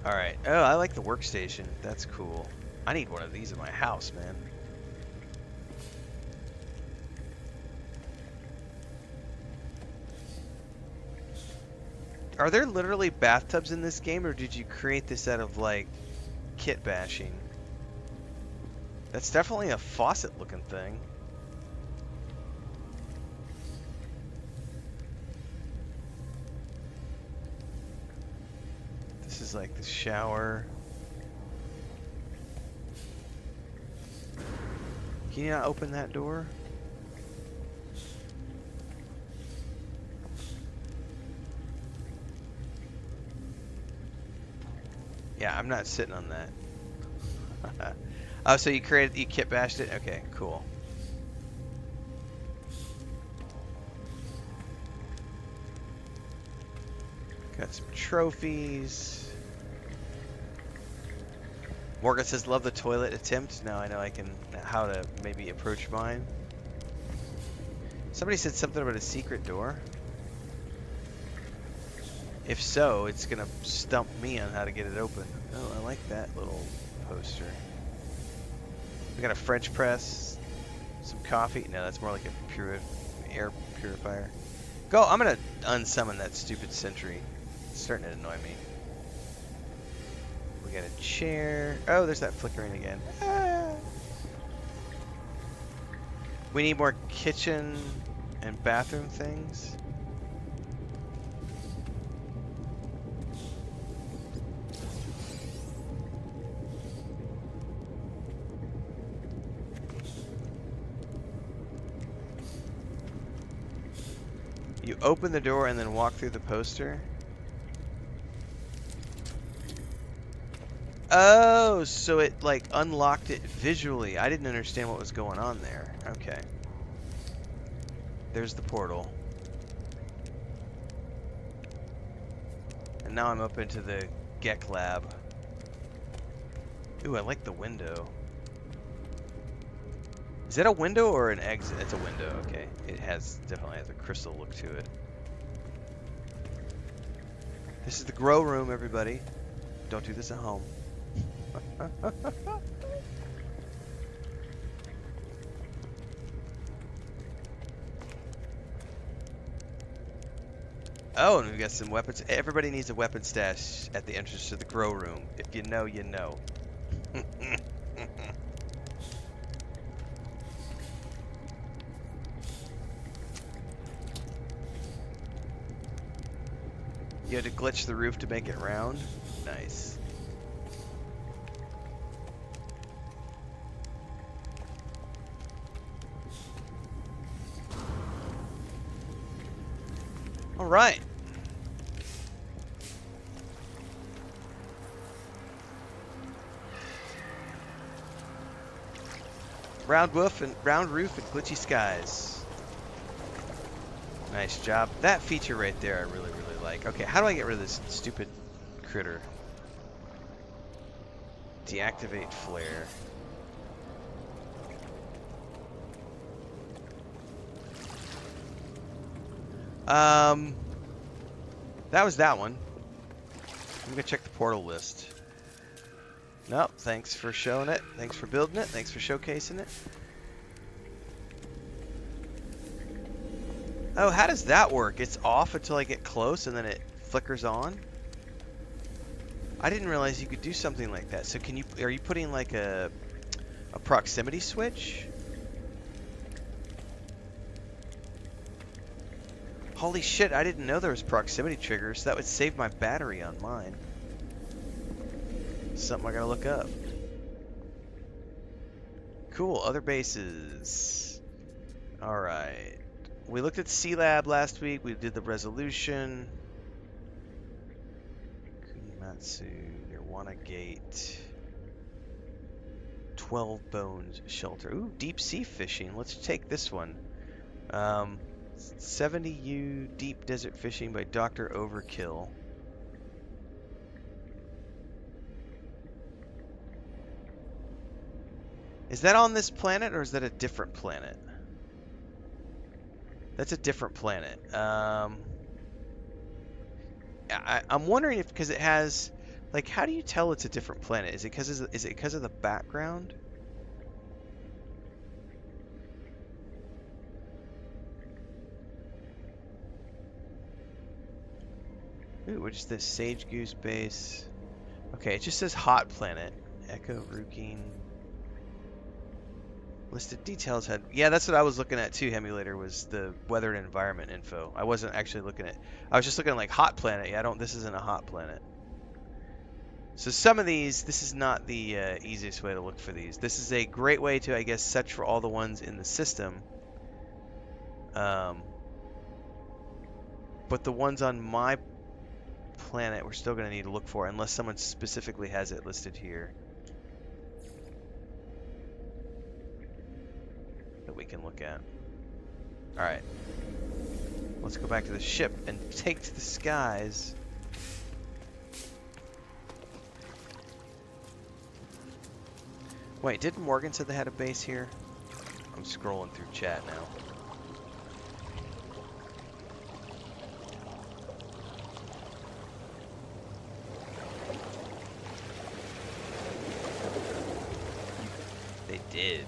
Alright. Oh, I like the workstation. That's cool. I need one of these in my house, man. Are there literally bathtubs in this game, or did you create this out of, like, kit bashing? That's definitely a faucet-looking thing. This is like the shower. Can you not open that door? Yeah, I'm not sitting on that. Oh, so you kit bashed it? Okay, cool. Got some trophies. Morgan says, love the toilet attempt. Now I know how to maybe approach mine. Somebody said something about a secret door. If so, it's gonna stump me on how to get it open. Oh, I like that little poster. We got a French press, some coffee. No, that's more like a air purifier. Go, I'm gonna unsummon that stupid sentry. It's starting to annoy me. We got a chair. Oh, there's that flickering again. Ah. We need more kitchen and bathroom things. You open the door and then walk through the poster. Oh, so it like unlocked it visually. I didn't understand what was going on there. Okay. There's the portal. And now I'm up into the Gek lab. Ooh, I like the window. Is that a window or an exit? It's a window, okay. It definitely has a crystal look to it. This is the grow room, everybody. Don't do this at home. Oh, and we've got some weapons. Everybody needs a weapon stash at the entrance to the grow room. If you know, you know. You had to glitch the roof to make it round? Nice. All right. Round roof and glitchy skies. Nice job. That feature right there I really like. Okay, how do I get rid of this stupid critter? Deactivate flare. That was that one. I'm gonna check the portal list. Nope, thanks for showing it. Thanks for building it. Thanks for showcasing it. Oh, how does that work? It's off until I get close and then it flickers on? I didn't realize you could do something like that. So are you putting like a proximity switch? Holy shit, I didn't know there was proximity triggers. That would save my battery on mine. Something I gotta look up. Cool, other bases. Alright. We looked at C-Lab last week. We did the resolution. Kunimatsu, Nirwana Gate. 12 Bones Shelter. Ooh, deep sea fishing. Let's take this one. 70U Deep Desert Fishing by Dr. Overkill. Is that on this planet or is that a different planet? That's a different planet. I'm wondering if because it has, like, how do you tell it's a different planet? Is it because of the background? Ooh, what is this? Sage Goose Base. Okay, it just says hot planet. Echo Rooking. Listed details had... Yeah, that's what I was looking at too, Hemulator, was the weather and environment info. I wasn't actually looking at... I was just looking at, like, hot planet. Yeah, this isn't a hot planet. So some of these, this is not the easiest way to look for these. This is a great way to, I guess, search for all the ones in the system. But the ones on my planet, we're still going to need to look for, unless someone specifically has it listed here. That we can look at. Alright. Let's go back to the ship and take to the skies. Wait, didn't Morgan say they had a base here? I'm scrolling through chat now. They did.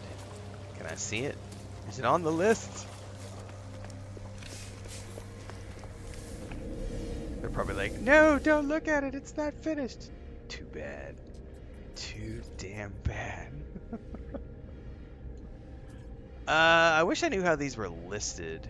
Can I see it? Is it on the list? They're probably like, no, don't look at it. It's not finished. Too bad. Too damn bad. I wish I knew how these were listed.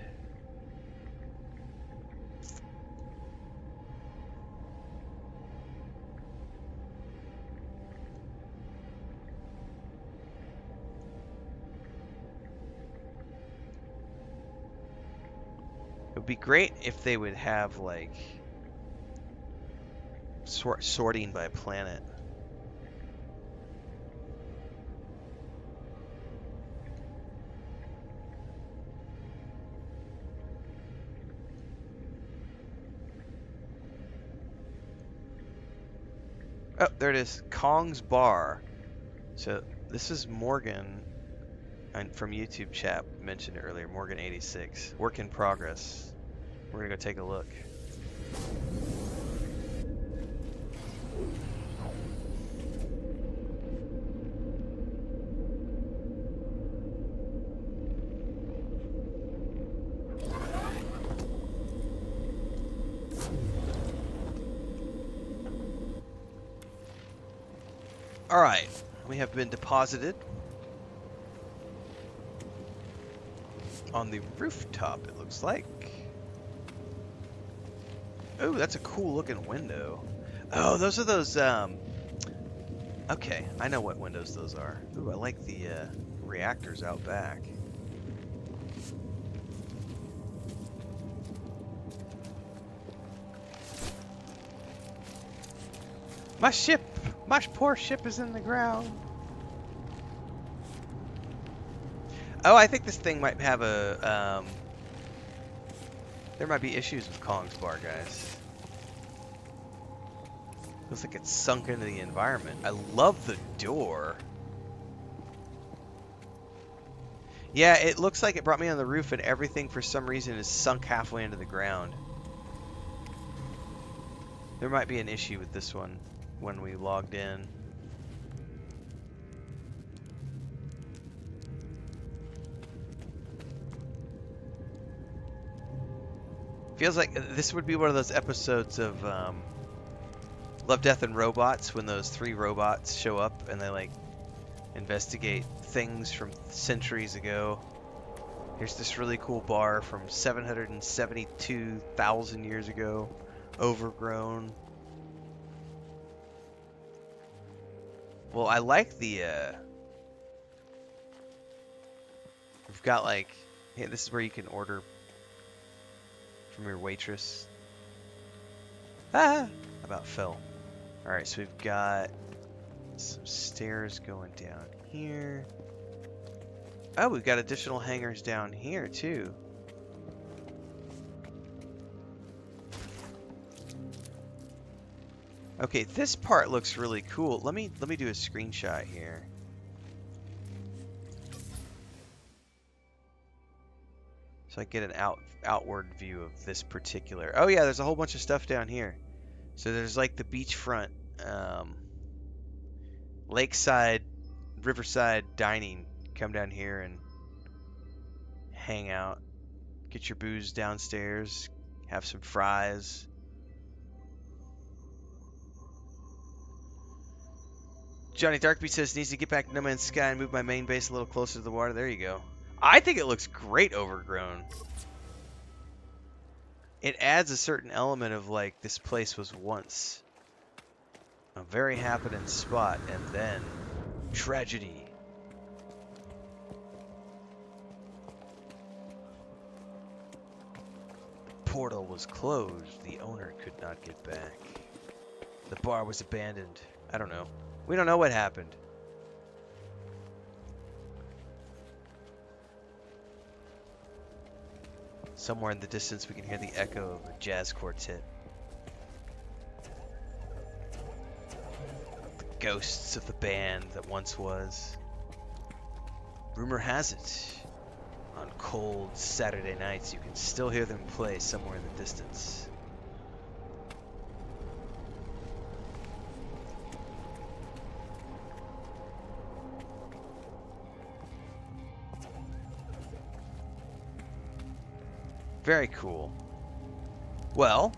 It would be great if they would have like sorting by planet. Oh, there it is. Kong's Bar. So this is Morgan, and from YouTube chat mentioned earlier. Morgan86. Work in progress. We're gonna go take a look. Alright, we have been deposited on the rooftop, it looks like. Oh, that's a cool looking window. Oh, those are those, okay, I know what windows those are. Ooh, I like the reactors out back. My ship! My poor ship is in the ground. Oh, I think this thing might have a, there might be issues with Kong's Bar, guys. Looks like it's sunk into the environment. I love the door. Yeah, it looks like it brought me on the roof and everything for some reason is sunk halfway into the ground. There might be an issue with this one when we logged in. Feels like this would be one of those episodes of Love, Death, and Robots when those 3 robots show up and they like investigate things from centuries ago. Here's this really cool bar from 772,000 years ago, overgrown. Well, I like the, we've got like, hey, this is where you can order from your waitress. Ah! About fell. Alright, so we've got some stairs going down here. Oh, we've got additional hangars down here, too. Okay, this part looks really cool. Let me do a screenshot here. So I get an outward view of this particular. Oh yeah, there's a whole bunch of stuff down here. So there's like the beachfront, lakeside, riverside dining. Come down here and hang out, get your booze downstairs, have some fries. Johnny Darkbeat says needs to get back to No Man's Sky and move my main base a little closer to the water. There you go. I think it looks great overgrown. It adds a certain element of like this place was once a very happening spot and then tragedy. Portal was closed. The owner could not get back. The bar was abandoned. I don't know. We don't know what happened. Somewhere in the distance we can hear the echo of a jazz quartet. The ghosts of the band that once was. Rumor has it, on cold Saturday nights, you can still hear them play somewhere in the distance. Very cool. Well,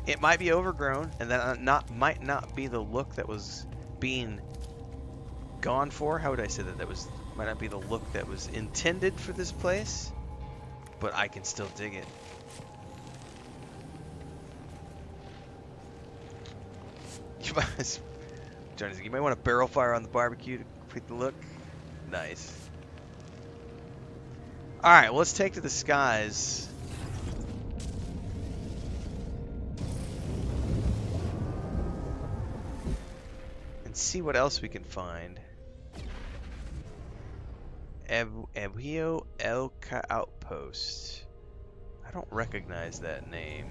it might be overgrown, and that might not be the look that was being gone for. How would I say that? Might not be the look that was intended for this place, but I can still dig it. You might want a barrel fire on the barbecue to complete the look. Nice. All right, well, let's take to the skies. And see what else we can find. Ebio Elka Outpost. I don't recognize that name.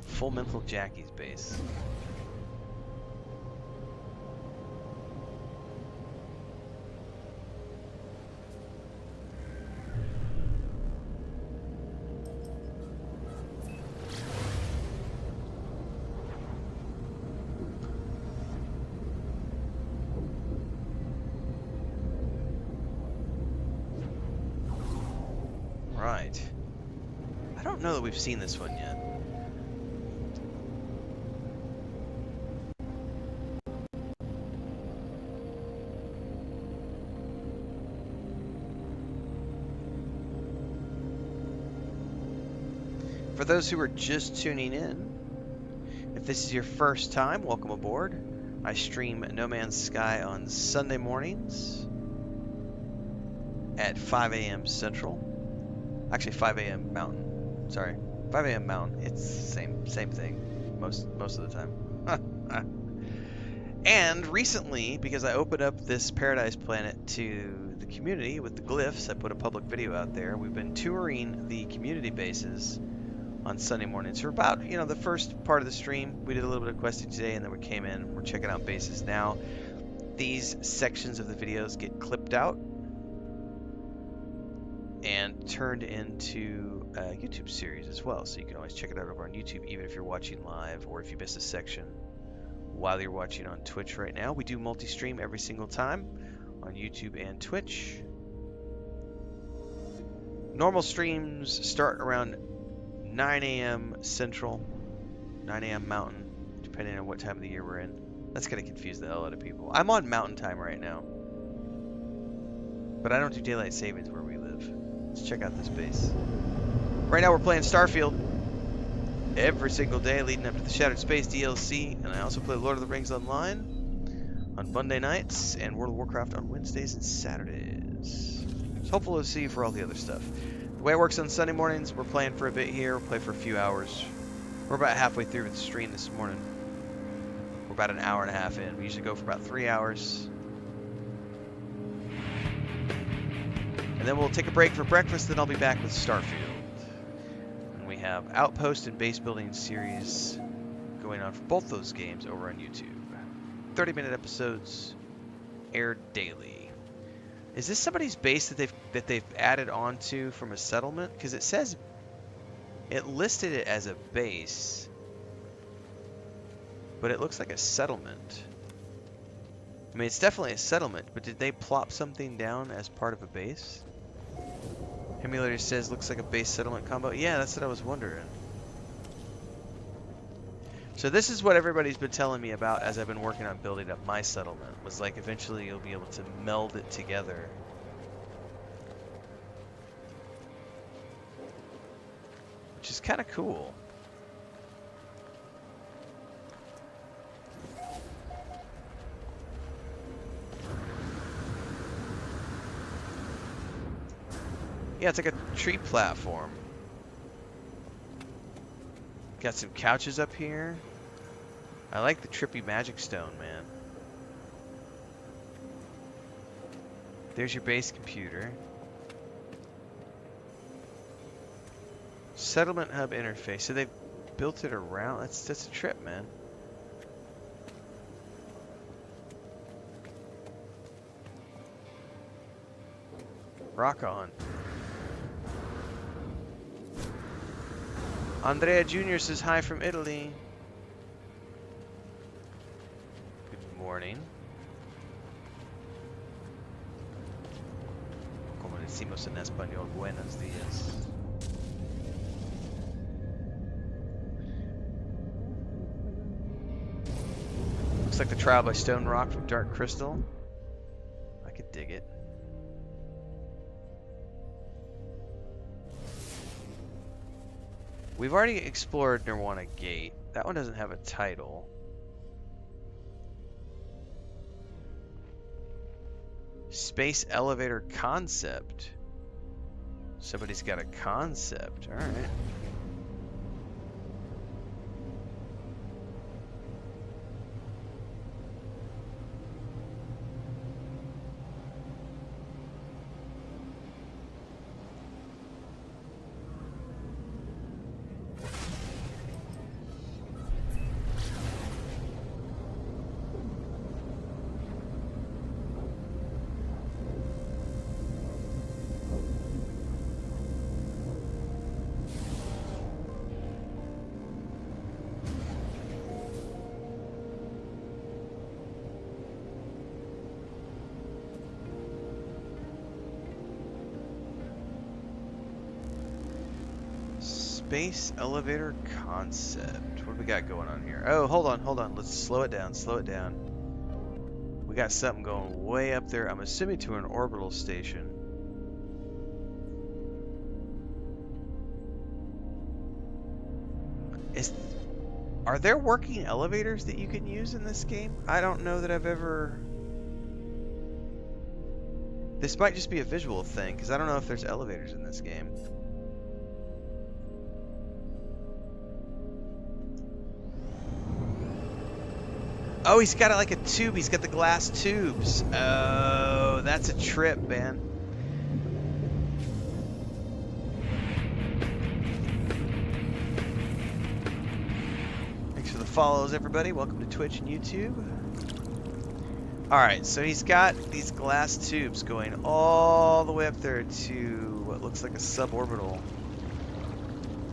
Full Mental Jackie's base. Right. I don't know that we've seen this one yet. For those who are just tuning in, if this is your first time, welcome aboard. I stream No Man's Sky on Sunday mornings at 5 a.m. Central. Actually, 5 a.m. Mountain. Sorry, 5 a.m. Mountain. It's the same thing most of the time. And recently, because I opened up this Paradise Planet to the community with the glyphs, I put a public video out there. We've been touring the community bases on Sunday mornings. For about, the first part of the stream, we did a little bit of questing today, and then we came in. We're checking out bases now. These sections of the videos get clipped out and turned into a YouTube series as well. So you can always check it out over on YouTube, even if you're watching live or if you miss a section while you're watching on Twitch right now. We do multi-stream every single time on YouTube and Twitch. Normal streams start around 9 a.m. Central, 9 a.m. Mountain, depending on what time of the year we're in. That's going to confuse the hell out of people. I'm on Mountain Time right now, but I don't do Daylight Savings where we live. Let's check out this base. Right now we're playing Starfield every single day leading up to the Shattered Space DLC, and I also play Lord of the Rings Online on Monday nights and World of Warcraft on Wednesdays and Saturdays. So hopefully we'll see you for all the other stuff. The way it works on Sunday mornings, we're playing for a bit here. We'll play for a few hours. We're about halfway through with the stream this morning. We're about an hour and a half in. We usually go for about 3 hours. And then we'll take a break for breakfast, then I'll be back with Starfield. And we have Outpost and Base Building series going on for both those games over on YouTube. 30-minute episodes aired daily. Is this somebody's base that they've added onto from a settlement? Because it says it listed it as a base, but it looks like a settlement. I mean, it's definitely a settlement, but did they plop something down as part of a base? Emulator says looks like a base settlement combo. Yeah, that's what I was wondering. So this is what everybody's been telling me about as I've been working on building up my settlement. Was like eventually you'll be able to meld it together. Which is kind of cool. Yeah, it's like a tree platform. Got some couches up here. I like the trippy magic stone, man. There's your base computer. Settlement hub interface. So they've built it around. That's a trip, man. Rock on. Andrea Jr. says hi from Italy. Good morning. Como decimos en español, buenos días. Looks like the trial by stone rock from dark crystal. I could dig it. We've already explored Nirwana Gate. That one doesn't have a title. Space elevator concept. Somebody's got a concept. All right. Space elevator concept. What do we got going on here? Oh, hold on. Let's slow it down, We got something going way up there. I'm assuming to an orbital station. Are there working elevators that you can use in this game? I don't know that I've ever... This might just be a visual thing, because I don't know if there's elevators in this game. Oh, he's got it like a tube. He's got the glass tubes. Oh, that's a trip, man. Thanks for the follows, everybody. Welcome to Twitch and YouTube. Alright, so he's got these glass tubes going all the way up there to what looks like a suborbital.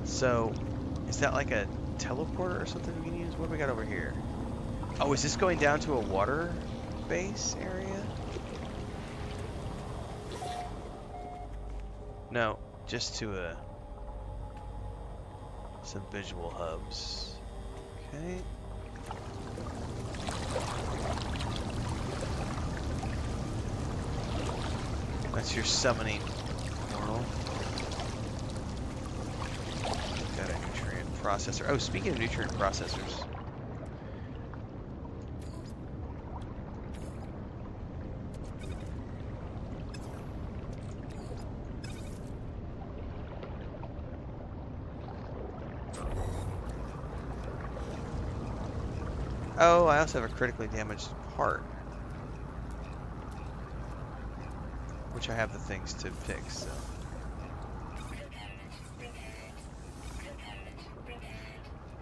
So, is that like a teleporter or something we can use? What do we got over here? Oh, is this going down to a water base area? No, just to some visual hubs. Okay. That's your summoning portal. Got a nutrient processor. Oh, speaking of nutrient processors. Oh, I also have a critically damaged part, which I have the things to fix, so.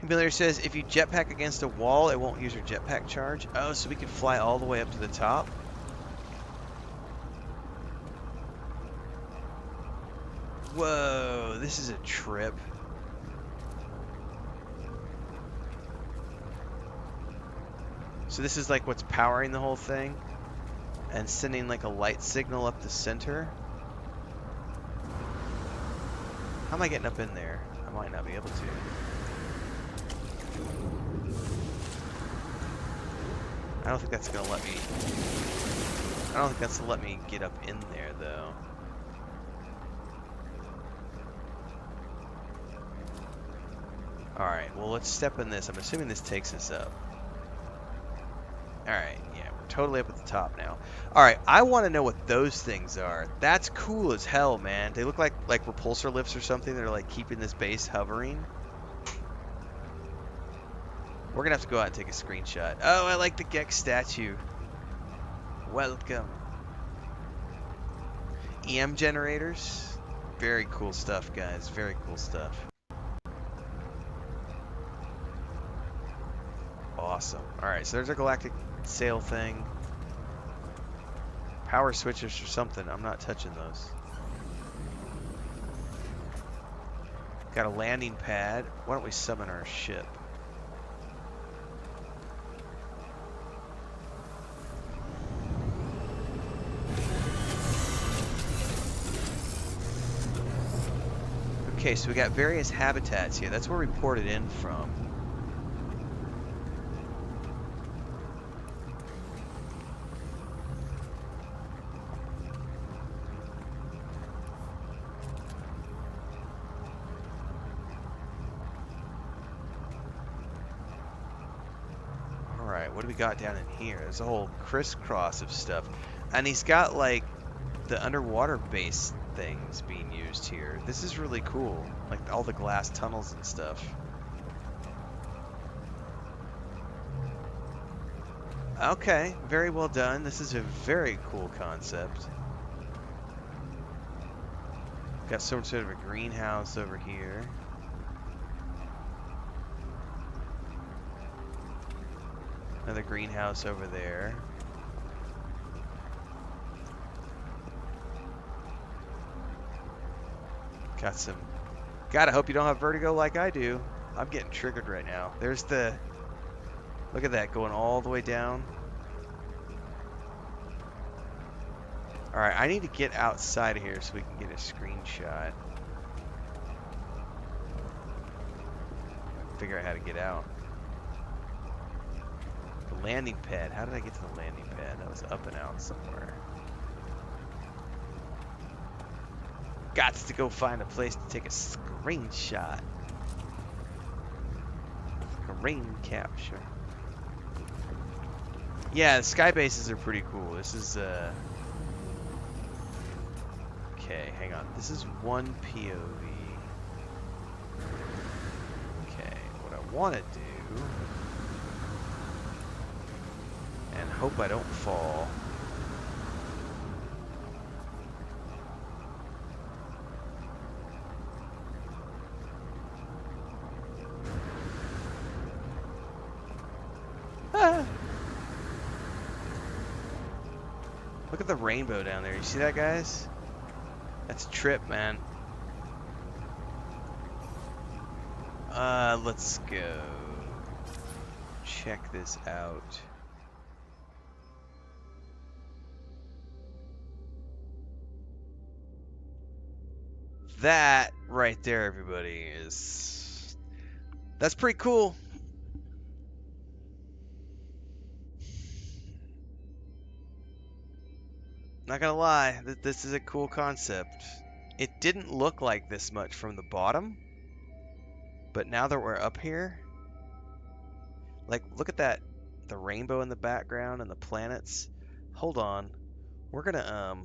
Miller says, if you jetpack against a wall, it won't use your jetpack charge. Oh, so we can fly all the way up to the top? Whoa, this is a trip. So this is like what's powering the whole thing and sending like a light signal up the center. How am I getting up in there? I might not be able to. I don't think that's gonna let me. I don't think that's gonna let me get up in there though. Alright, well let's step in this. I'm assuming this takes us up. Alright, yeah, we're totally up at the top now. Alright, I want to know what those things are. That's cool as hell, man. They look like repulsor lifts or something that are like keeping this base hovering. We're gonna have to go out and take a screenshot. Oh, I like the Gex statue. Welcome. EM generators. Very cool stuff, guys. Very cool stuff. Awesome. Alright, so there's a galactic sail thing. Power switches or something. I'm not touching those. Got a landing pad. Why don't we summon our ship? Okay, so we got various habitats here. That's where we ported in from. Alright, what do we got down in here? There's a whole crisscross of stuff. And he's got, like, the underwater base things being used here. This is really cool. Like, all the glass tunnels and stuff. Okay, very well done. This is a very cool concept. Got some sort of a greenhouse over here. Another greenhouse over there. Got some... God, I hope you don't have vertigo like I do. I'm getting triggered right now. There's the... Look at that, going all the way down. Alright, I need to get outside of here so we can get a screenshot. Figure out how to get out. The landing pad. How did I get to the landing pad? That was up and out somewhere. Got to go find a place to take a screenshot. Screen capture. Yeah, the sky bases are pretty cool. This is okay, hang on. This is one POV. Okay, what I want to do, and hope I don't fall. Ah. Look at the rainbow down there. You see that, guys? That's a trip, man. Let's go check this out. That right there, everybody, that's pretty cool. Not gonna lie, this is a cool concept. It didn't look like this much from the bottom, but now that we're up here, like, look at that, the rainbow in the background and the planets. Hold on, we're gonna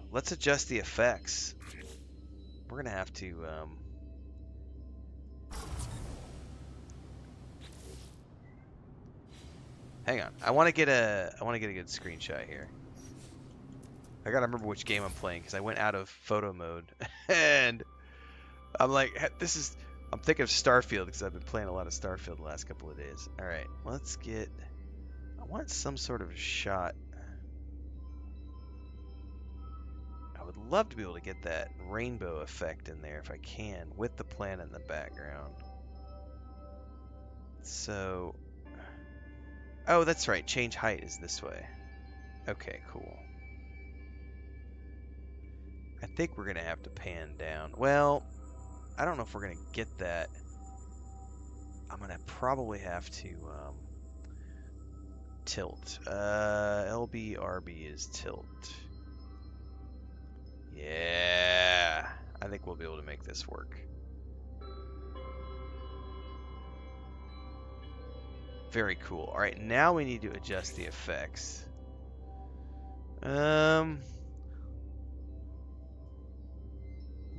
let's adjust the effects. We're gonna have to hang on. I want to get a good screenshot here. I gotta remember which game I'm playing because I went out of photo mode and I'm like, I'm thinking of Starfield because I've been playing a lot of Starfield the last couple of days. All right, let's get. I want some sort of shot. I would love to be able to get that rainbow effect in there if I can with the planet in the background. So, oh, that's right. Change height is this way. Okay, cool. I think we're going to have to pan down. Well, I don't know if we're going to get that. I'm going to probably have to tilt. LB, RB is tilt. Yeah. I think we'll be able to make this work. Very cool. All right, now we need to adjust the effects.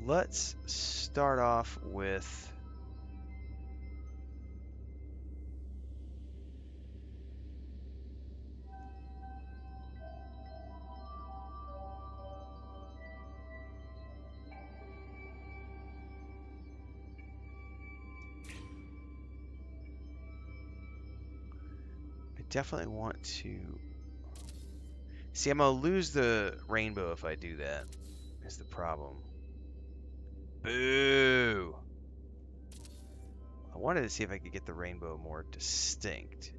Let's start off with definitely want to see. I'm gonna lose the rainbow if I do that. is the problem. Boo! I wanted to see if I could get the rainbow more distinct.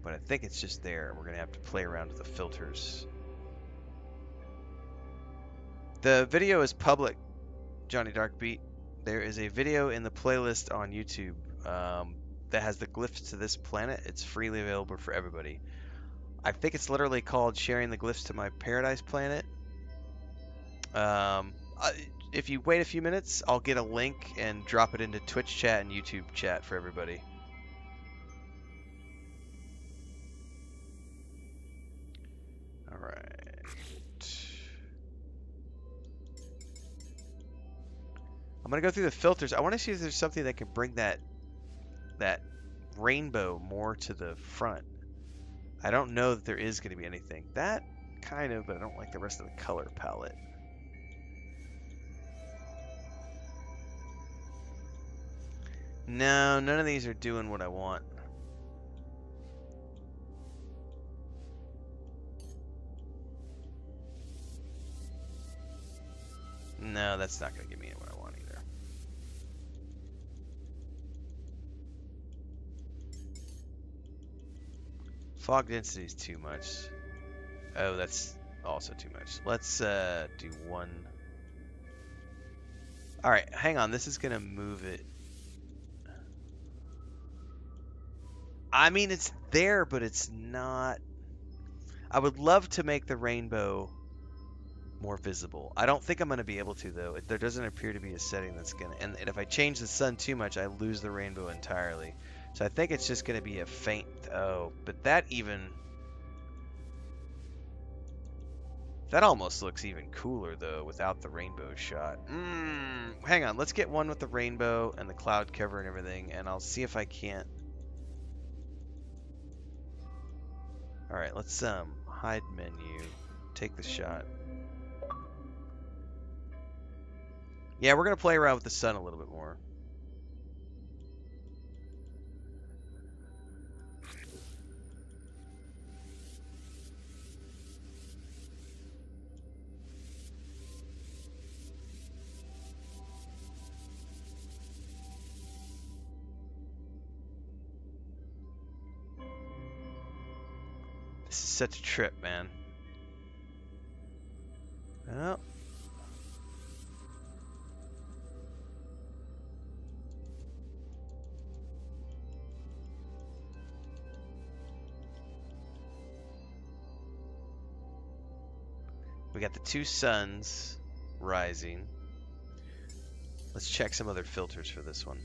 But I think it's just there. We're going to have to play around with the filters. The video is public, Johnny Darkbeat. There is a video in the playlist on YouTube that has the glyphs to this planet. It's freely available for everybody. I think it's literally called Sharing the Glyphs to My Paradise Planet. If you wait a few minutes, I'll get a link and drop it into Twitch chat and YouTube chat for everybody. All right. I'm gonna go through the filters. I want to see if there's something that can bring that rainbow more to the front. I don't know that there is going to be anything. That kind of, but I don't like the rest of the color palette. No, none of these are doing what I want. No, that's not going to give me what I want either. Fog density is too much. Oh, that's also too much. Let's do one. All right, hang on. This is going to move it. I mean, it's there, but it's not. I would love to make the rainbow more visible. I don't think I'm going to be able to, though. There doesn't appear to be a setting that's going to... And if I change the sun too much, I lose the rainbow entirely. So I think it's just going to be a faint... Oh, but that even... That almost looks even cooler, though, without the rainbow shot. Hang on. Let's get one with the rainbow and the cloud cover and everything, and I'll see if I can't... Alright, let's hide menu. Take the shot. Yeah, we're going to play around with the sun a little bit more. This is such a trip, man. Oh. We got the two suns rising. Let's check some other filters for this one.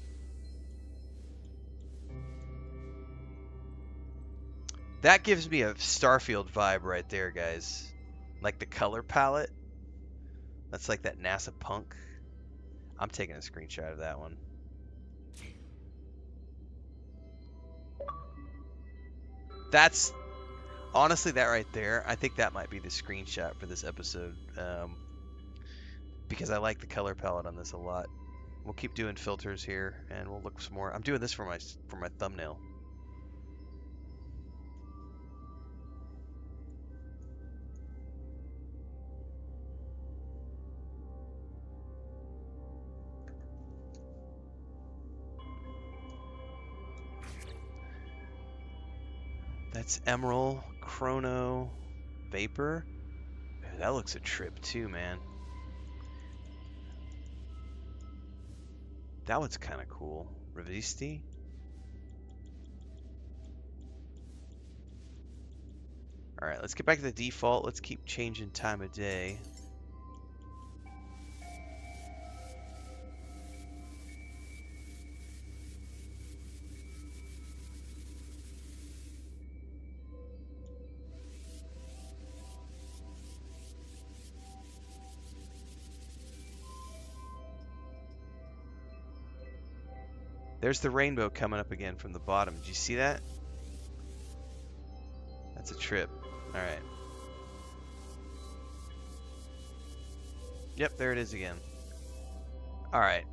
That gives me a Starfield vibe right there, guys. Like the color palette. That's like that NASA punk. I'm taking a screenshot of that one. That's... Honestly, that right there, I think that might be the screenshot for this episode. Because I like the color palette on this a lot. We'll keep doing filters here, and we'll look some more. I'm doing this for my thumbnail. That's Emerald, Chrono, Vapor. That looks a trip too, man. That one's kind of cool. Revisti. Alright, let's get back to the default. Let's keep changing time of day. There's the rainbow coming up again from the bottom. Did you see that? That's a trip. Alright. Yep, there it is again. Alright.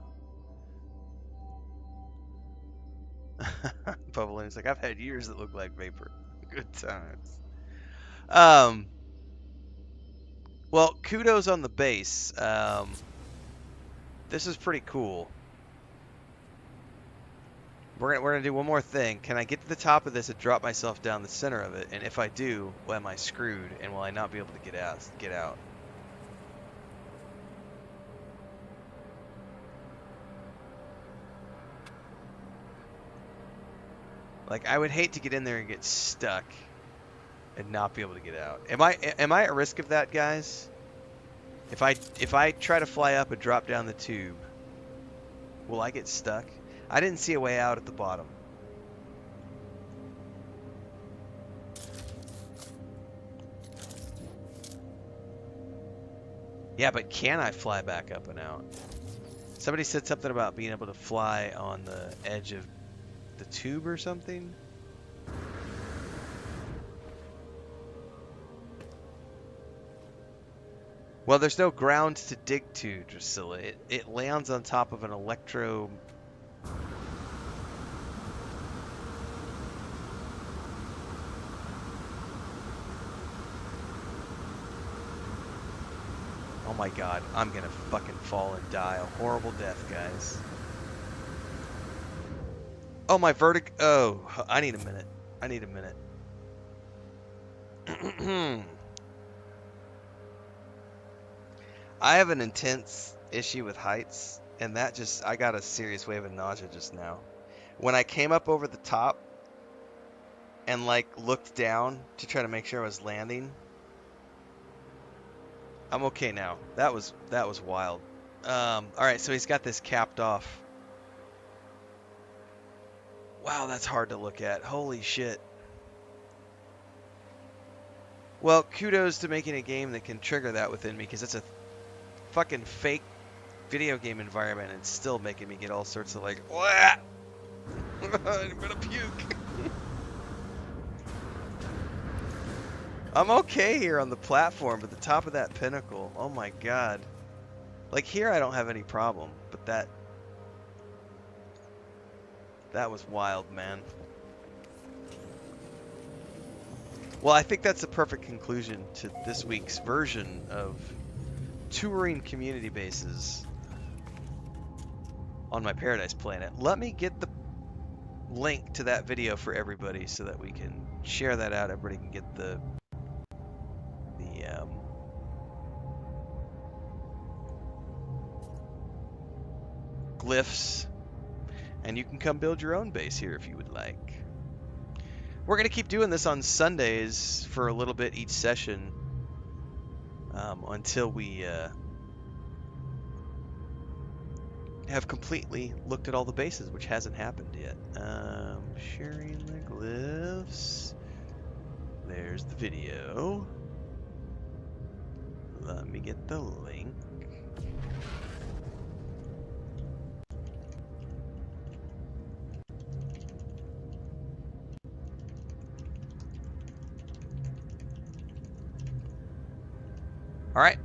Bubbling. It's like, I've had years that look like vapor. Good times. Well, Well, kudos on the base. This is pretty cool. We're gonna do one more thing. Can I get to the top of this and drop myself down the center of it? And if I do, well, am I screwed? And will I not be able to get out? Like, I would hate to get in there and get stuck and not be able to get out. Am I at risk of that, guys? If I try to fly up and drop down the tube, will I get stuck? I didn't see a way out at the bottom. Yeah, but can I fly back up and out? Somebody said something about being able to fly on the edge of the tube or something. Well, there's no ground to dig to, Drusilla. It lands on top of an electro... Oh my god, I'm gonna fucking fall and die a horrible death, guys. Oh, my vertic... Oh, I need a minute. I need a minute. I have an intense issue with heights, and that just... I got a serious wave of nausea just now. When I came up over the top and, like, looked down to try to make sure I was landing... I'm okay now. That was wild. Alright, so he's got this capped off. Wow, that's hard to look at. Holy shit. Well, kudos to making a game that can trigger that within me, because it's a fucking fake video game environment and it's still making me get all sorts of like, wah! I'm gonna puke. I'm okay here on the platform, but the top of that pinnacle, oh my god. Like here I don't have any problem, but that was wild, man. Well, I think that's a perfect conclusion to this week's version of touring community bases on my Paradise Planet. Let me get the link to that video for everybody so that we can share that out. Everybody can get the glyphs, and you can come build your own base here if you would like. We're going to keep doing this on Sundays for a little bit each session until we have completely looked at all the bases, which hasn't happened yet. Sharing the glyphs. There's the video. Let me get the link. All right,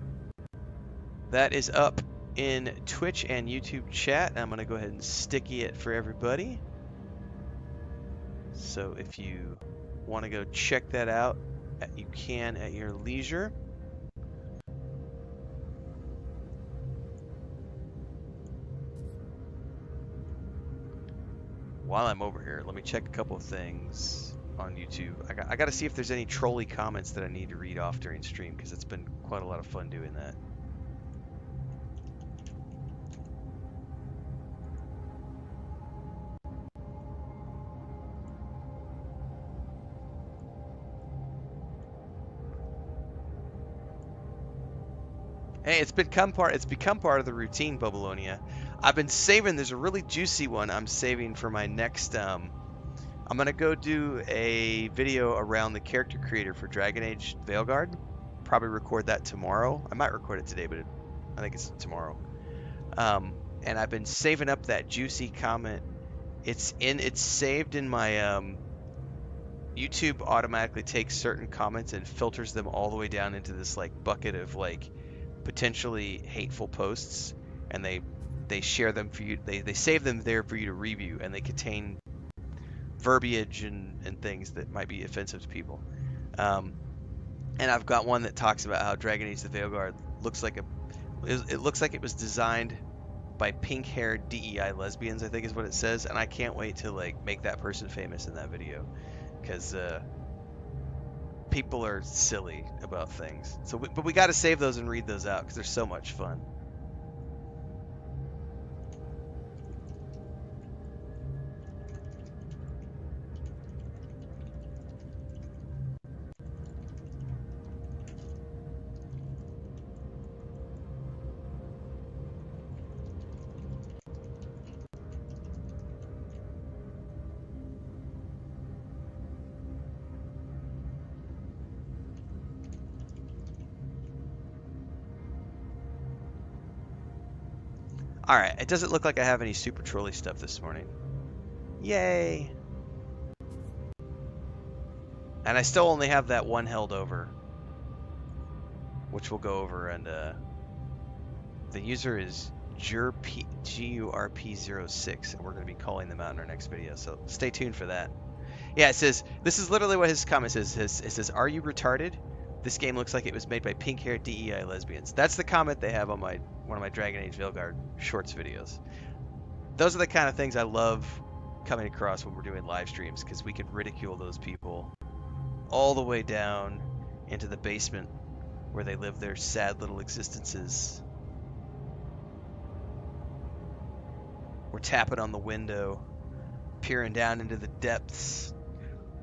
that is up in Twitch and YouTube chat. I'm gonna go ahead and sticky it for everybody. So if you want to go check that out, you can at your leisure. While I'm over here, let me check a couple of things on YouTube. I got to see if there's any trolly comments that I need to read off during stream, because it's been quite a lot of fun doing that. Hey, it's become part of the routine, Bubalonia. I've been saving, there's a really juicy one I'm saving for my next I'm gonna go do a video around the character creator for Dragon Age Veilguard. Probably record that tomorrow. I might record it today, but I think it's tomorrow. And I've been saving up that juicy comment. It's saved in my YouTube automatically takes certain comments and filters them all the way down into this like bucket of like potentially hateful posts, and they share them for you. They save them there for you to review, and they contain verbiage and things that might be offensive to people. And I've got one that talks about how Dragon Age: The Veilguard looks like it looks like it was designed by pink-haired DEI lesbians, I think is what it says, and I can't wait to like make that person famous in that video, because people are silly about things. So, but we got to save those and read those out because they're so much fun. All right, it doesn't look like I have any super trolley stuff this morning. Yay! And I still only have that one held over, which we'll go over. And the user is GURP06, and we're going to be calling them out in our next video. So stay tuned for that. Yeah, it says, this is literally what his comment says. It says, "Are you retarded? This game looks like it was made by pink-haired DEI lesbians." That's the comment they have on one of my Dragon Age Veilguard shorts videos. Those are the kind of things I love coming across when we're doing live streams, because we can ridicule those people all the way down into the basement where they live their sad little existences. We're tapping on the window, peering down into the depths.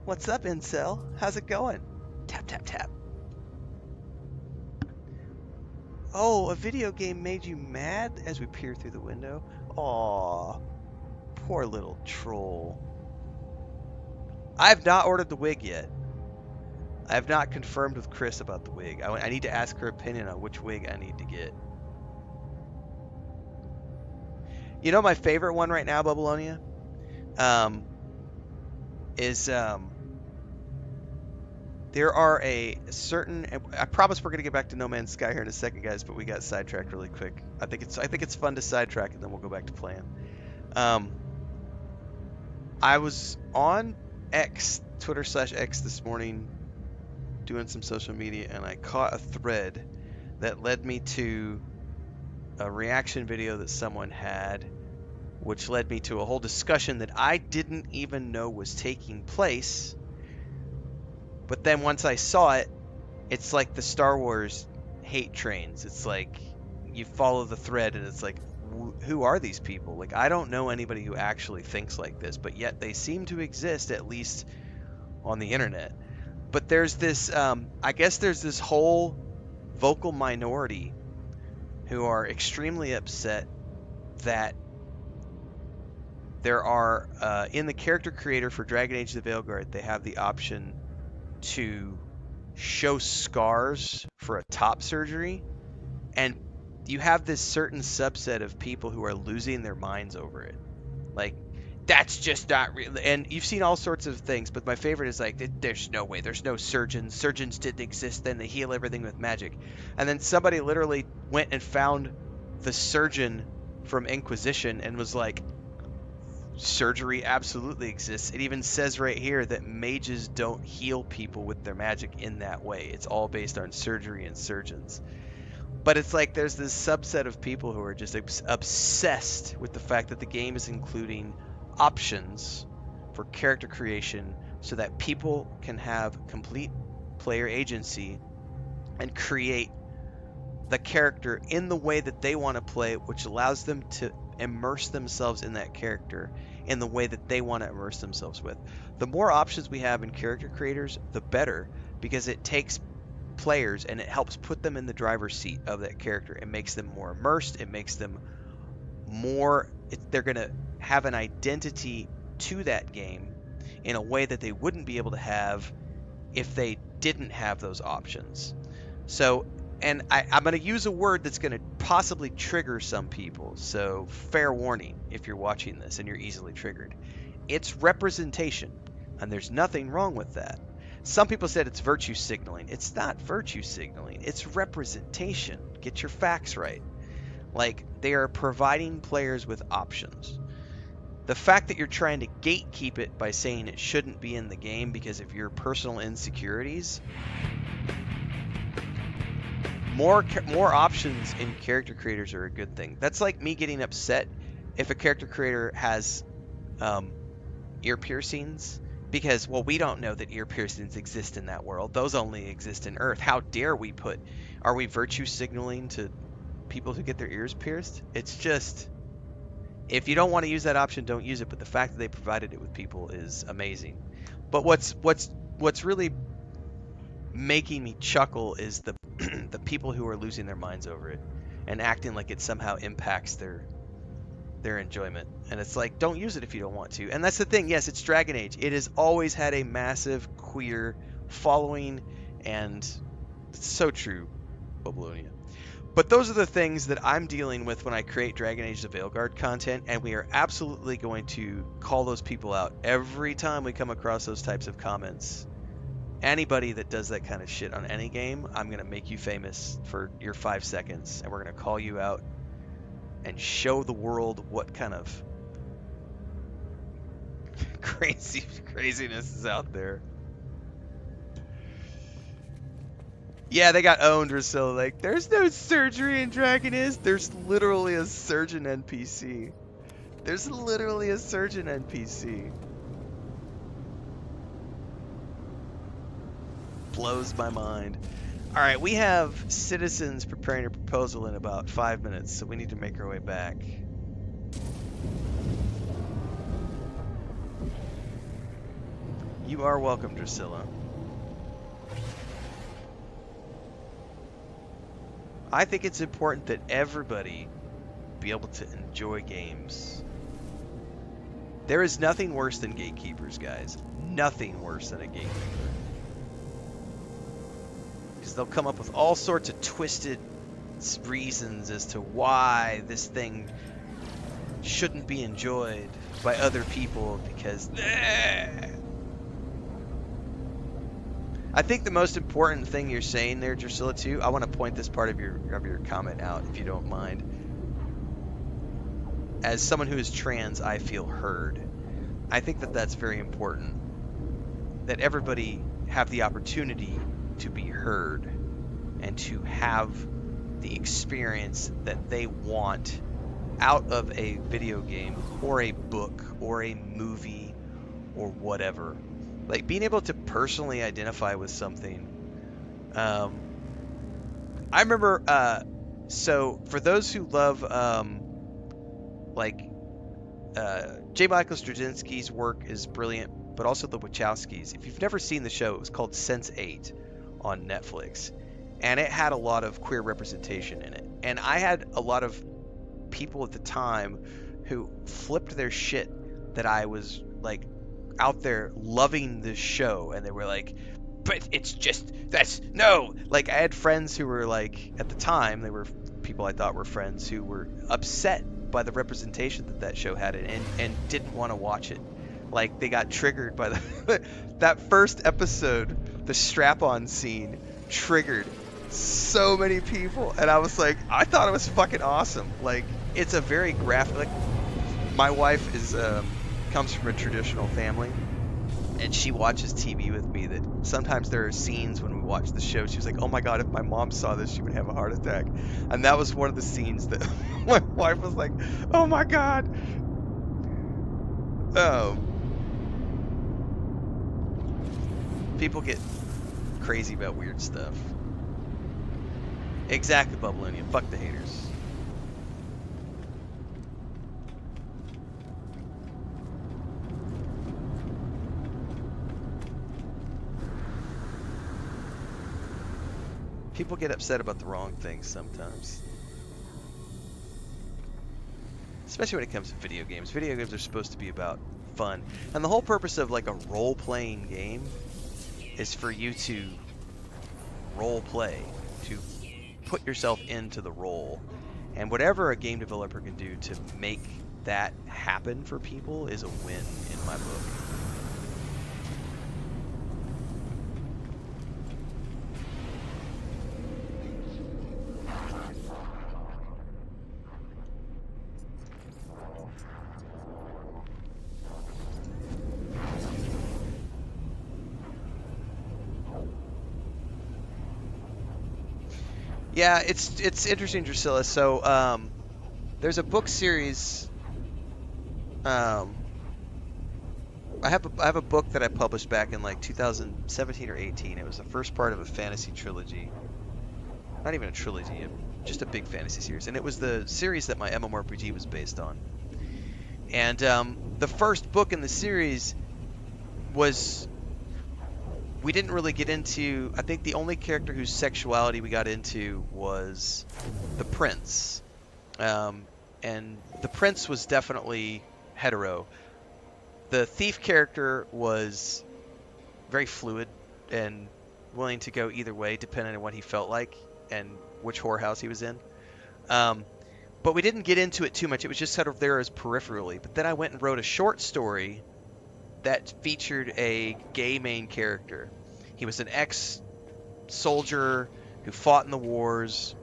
"What's up, incel? How's it going?" Tap, tap, tap. "Oh, a video game made you mad?" as we peer through the window. Aw, poor little troll. I have not ordered the wig yet. I have not confirmed with Chris about the wig. I need to ask her opinion on which wig I need to get. You know my favorite one right now, Babylonia? There are a certain, I promise we're gonna get back to No Man's Sky here in a second, guys, but we got sidetracked really quick. I think it's fun to sidetrack, and then we'll go back to playing. I was on X, Twitter/X this morning, doing some social media, and I caught a thread that led me to a reaction video that someone had, which led me to a whole discussion that I didn't even know was taking place. But then once I saw it, it's like the Star Wars hate trains. It's like you follow the thread and it's like, who are these people? Like, I don't know anybody who actually thinks like this, but yet they seem to exist, at least on the internet. But there's this, I guess there's this whole vocal minority who are extremely upset that there are, in the character creator for Dragon Age: The Veilguard, they have the option to show scars for a top surgery, and you have this certain subset of people who are losing their minds over it. Like, that's just not real. And you've seen all sorts of things, but my favorite is like, there's no way, there's no surgeons. Surgeons didn't exist then. They heal everything with magic. And then somebody literally went and found the surgeon from Inquisition and was like, surgery absolutely exists. It even says right here that mages don't heal people with their magic in that way. It's all based on surgery and surgeons. But it's like there's this subset of people who are just obsessed with the fact that the game is including options for character creation so that people can have complete player agency and create the character in the way that they want to play it, which allows them to immerse themselves in that character in the way that they want to immerse themselves with. The more options we have in character creators, the better, because it takes players and it helps put them in the driver's seat of that character. It makes them more immersed. It makes them more, they're going to have an identity to that game in a way that they wouldn't be able to have if they didn't have those options. So, and I'm going to use a word that's going to possibly trigger some people. So fair warning if you're watching this and you're easily triggered. It's representation, and there's nothing wrong with that. Some people said it's virtue signaling. It's not virtue signaling. It's representation. Get your facts right. Like, they are providing players with options. The fact that you're trying to gatekeep it by saying it shouldn't be in the game because of your personal insecurities, more options in character creators are a good thing. That's like me getting upset if a character creator has ear piercings because, well, we don't know that ear piercings exist in that world. Those only exist in Earth. How dare we put? Are we virtue signaling to people who get their ears pierced? It's just, if you don't want to use that option, don't use it. But the fact that they provided it with people is amazing. But what's really making me chuckle is the the people who are losing their minds over it and acting like it somehow impacts their enjoyment. And it's like, don't use it if you don't want to. And that's the thing. Yes, it's Dragon Age. It has always had a massive queer following, and it's so true, Babylonia. But those are the things that I'm dealing with when I create Dragon Age the Veilguard content, and we are absolutely going to call those people out every time we come across those types of comments. Anybody that does that kind of shit on any game, I'm going to make you famous for your 5 seconds, and we're going to call you out and show the world what kind of craziness is out there. Yeah, they got owned, Drusilla. Like, there's no surgery in Dragonist. There's literally a surgeon NPC. There's literally a surgeon NPC. Blows my mind. All right, we have citizens preparing a proposal in about 5 minutes, so we need to make our way back. You are welcome, Drusilla. I think it's important that everybody be able to enjoy games. There is nothing worse than gatekeepers, guys. Nothing worse than a gatekeeper. Because they'll come up with all sorts of twisted reasons as to why this thing shouldn't be enjoyed by other people because... I think the most important thing you're saying there, Drusilla, too, I want to point this part of your comment out, if you don't mind. As someone who is trans, I feel heard. I think that that's very important. That everybody have the opportunity to be heard and to have the experience that they want out of a video game or a book or a movie or whatever. Like, being able to personally identify with something. I remember, so for those who love, J. Michael Straczynski's work is brilliant, but also the Wachowskis. If you've never seen the show, it was called Sense8 on Netflix. And it had a lot of queer representation in it. And I had a lot of people at the time who flipped their shit that I was, like, out there loving this show, and they were like, but it's just, that's, no, like, I had friends who were like, at the time, they were people I thought were friends who were upset by the representation that that show had and didn't want to watch it. Like, they got triggered by the that first episode, the strap-on scene triggered so many people, and I was like, I thought it was fucking awesome. Like, it's a very graphic, like, my wife is comes from a traditional family, and she watches TV with me, that sometimes there are scenes when we watch the show, she's like, oh my god, if my mom saw this, she would have a heart attack. And that was one of the scenes that my wife was like, oh my god. People get crazy about weird stuff. Exactly, Bubbleonian. Fuck the haters. People get upset about the wrong things sometimes. Especially when it comes to video games. Video games are supposed to be about fun. And the whole purpose of, like, a role-playing game is for you to role-play, to put yourself into the role. And whatever a game developer can do to make that happen for people is a win in my book. Yeah, it's interesting, Drusilla. So there's a book series. Um, I have a book that I published back in like 2017 or 18. It was the first part of a fantasy trilogy. Not even a trilogy, just a big fantasy series. And it was the series that my MMORPG was based on. And the first book in the series was, we didn't really get into, I think the only character whose sexuality we got into was the prince. And the prince was definitely hetero. The thief character was very fluid and willing to go either way depending on what he felt like and which whorehouse he was in. But we didn't get into it too much. It was just sort of there as peripherally. But then I went and wrote a short story that featured a gay main character. He was an ex-soldier who fought in the wars.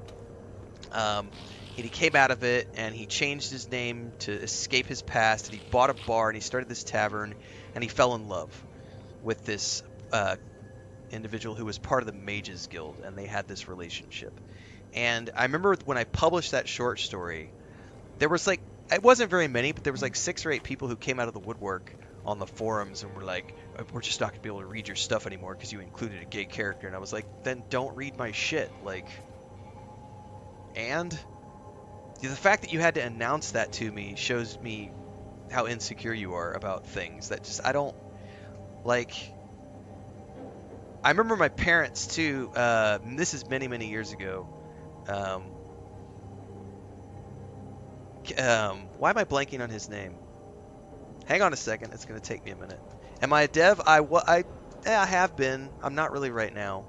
And he came out of it, and he changed his name to escape his past, and he bought a bar, and he started this tavern, and he fell in love with this individual who was part of the Mages Guild, and they had this relationship. And I remember when I published that short story, there was like, it wasn't very many, but there was like 6 or 8 people who came out of the woodwork on the forums and were like, we're just not going to be able to read your stuff anymore because you included a gay character. And I was like, then don't read my shit. Like, and the fact that you had to announce that to me shows me how insecure you are about things that just, I don't, like, I remember my parents too, this is many, many years ago. Why am I blanking on his name? Hang on a second, it's going to take me a minute. Am I a dev? I have been. I'm not really right now.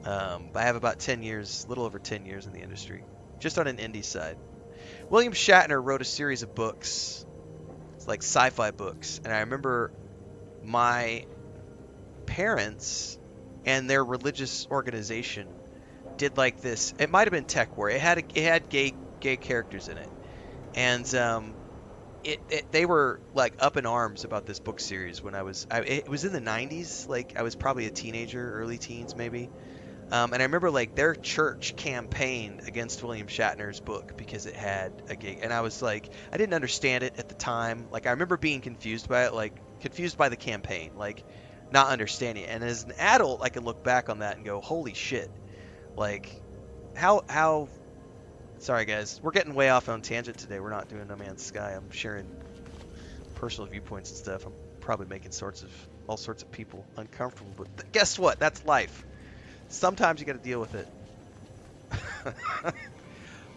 I have about 10 years, a little over 10 years in the industry, just on an indie side. William Shatner wrote a series of books, it's like sci-fi books, and I remember my parents and their religious organization did like this. It might have been Tech War. It had gay characters in it, and they were like up in arms about this book series when it was in the 90s. Like, I was probably a teenager, early teens maybe. And I remember like their church campaigned against William Shatner's book because it had a gay, and I was like, I didn't understand it at the time. Like, I remember being confused by it, like confused by the campaign, like not understanding it. And as an adult, I can look back on that and go, holy shit. Like, how sorry guys, we're getting way off on tangent today. We're not doing No Man's Sky. I'm sharing personal viewpoints and stuff. I'm probably making all sorts of people uncomfortable, but guess what? That's life. Sometimes you got to deal with it.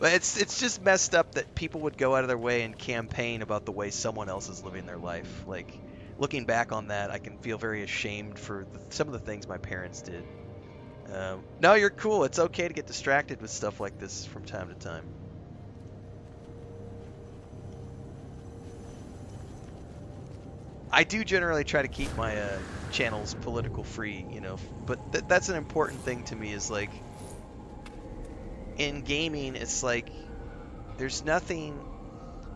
But it's just messed up that people would go out of their way and campaign about the way someone else is living their life. Like, looking back on that, I can feel very ashamed for some of the things my parents did. No, you're cool. It's okay to get distracted with stuff like this from time to time. I do generally try to keep my channels political free, you know, but that's an important thing to me, is like, in gaming, it's like, there's nothing,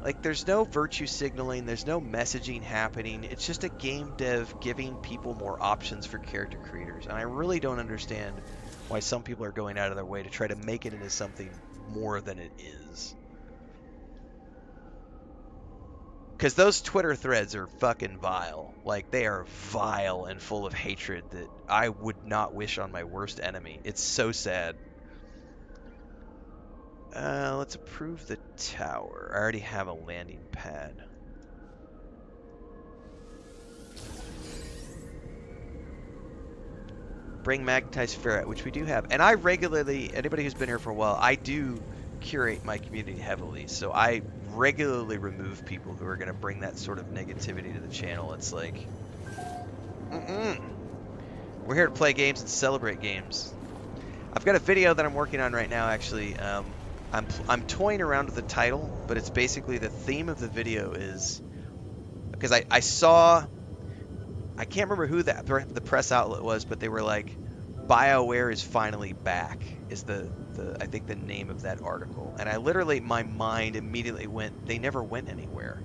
like, there's no virtue signaling, there's no messaging happening. It's just a game dev giving people more options for character creators, and I really don't understand why some people are going out of their way to try to make it into something more than it is. Because those Twitter threads are fucking vile. Like, they are vile and full of hatred that I would not wish on my worst enemy. It's so sad. Let's approve the tower. I already have a landing pad. Bring magnetized ferrite, which we do have. And I regularly, anybody who's been here for a while, I do curate my community heavily. So I regularly remove people who are going to bring that sort of negativity to the channel. It's like, we're here to play games and celebrate games. I've got a video that I'm working on right now, actually. I'm toying around with the title, but it's basically, the theme of the video is, because I saw, I can't remember who the press outlet was, but they were like, BioWare is finally back, is I think the name of that article. And I literally, my mind immediately went, they never went anywhere.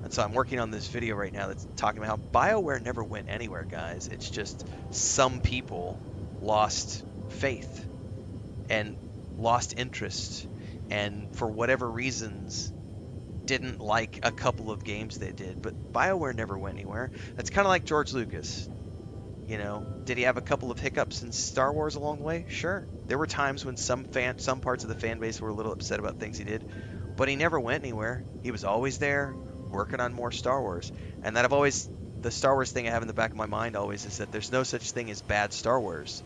And so I'm working on this video right now that's talking about how BioWare never went anywhere, guys. It's just some people lost faith. And lost interest, and for whatever reasons didn't like a couple of games they did. But BioWare never went anywhere. That's kind of like George Lucas. You know, did he have a couple of hiccups in Star Wars along the way? Sure. There were times when some parts of the fan base were a little upset about things he did, but he never went anywhere. He was always there working on more Star Wars. And that the Star Wars thing I have in the back of my mind always is that there's no such thing as bad Star Wars.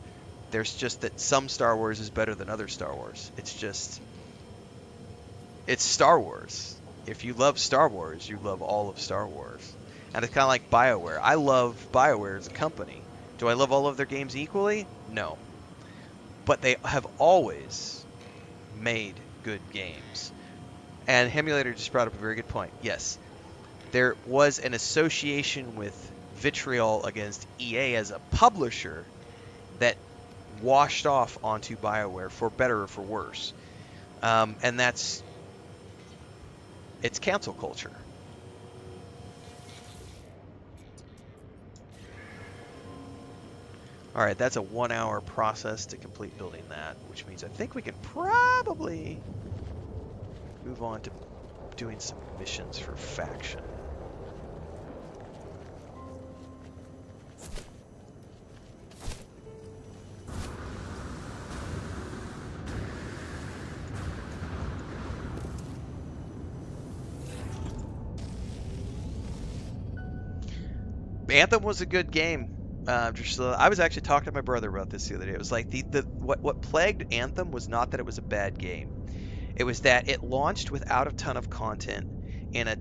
There's just that some Star Wars is better than other Star Wars. It's Star Wars. If you love Star Wars, you love all of Star Wars. And it's kind of like BioWare. I love BioWare as a company. Do I love all of their games equally? No. But they have always made good games. And Hemulator just brought up a very good point. Yes, there was an association with vitriol against EA as a publisher that washed off onto BioWare for better or for worse. And it's cancel culture. All right, that's a 1 hour process to complete building that, which means I think we can probably move on to doing some missions for faction. Anthem was a good game. I was actually talking to my brother about this the other day. It was like what plagued Anthem was not that it was a bad game. It was that it launched without a ton of content in a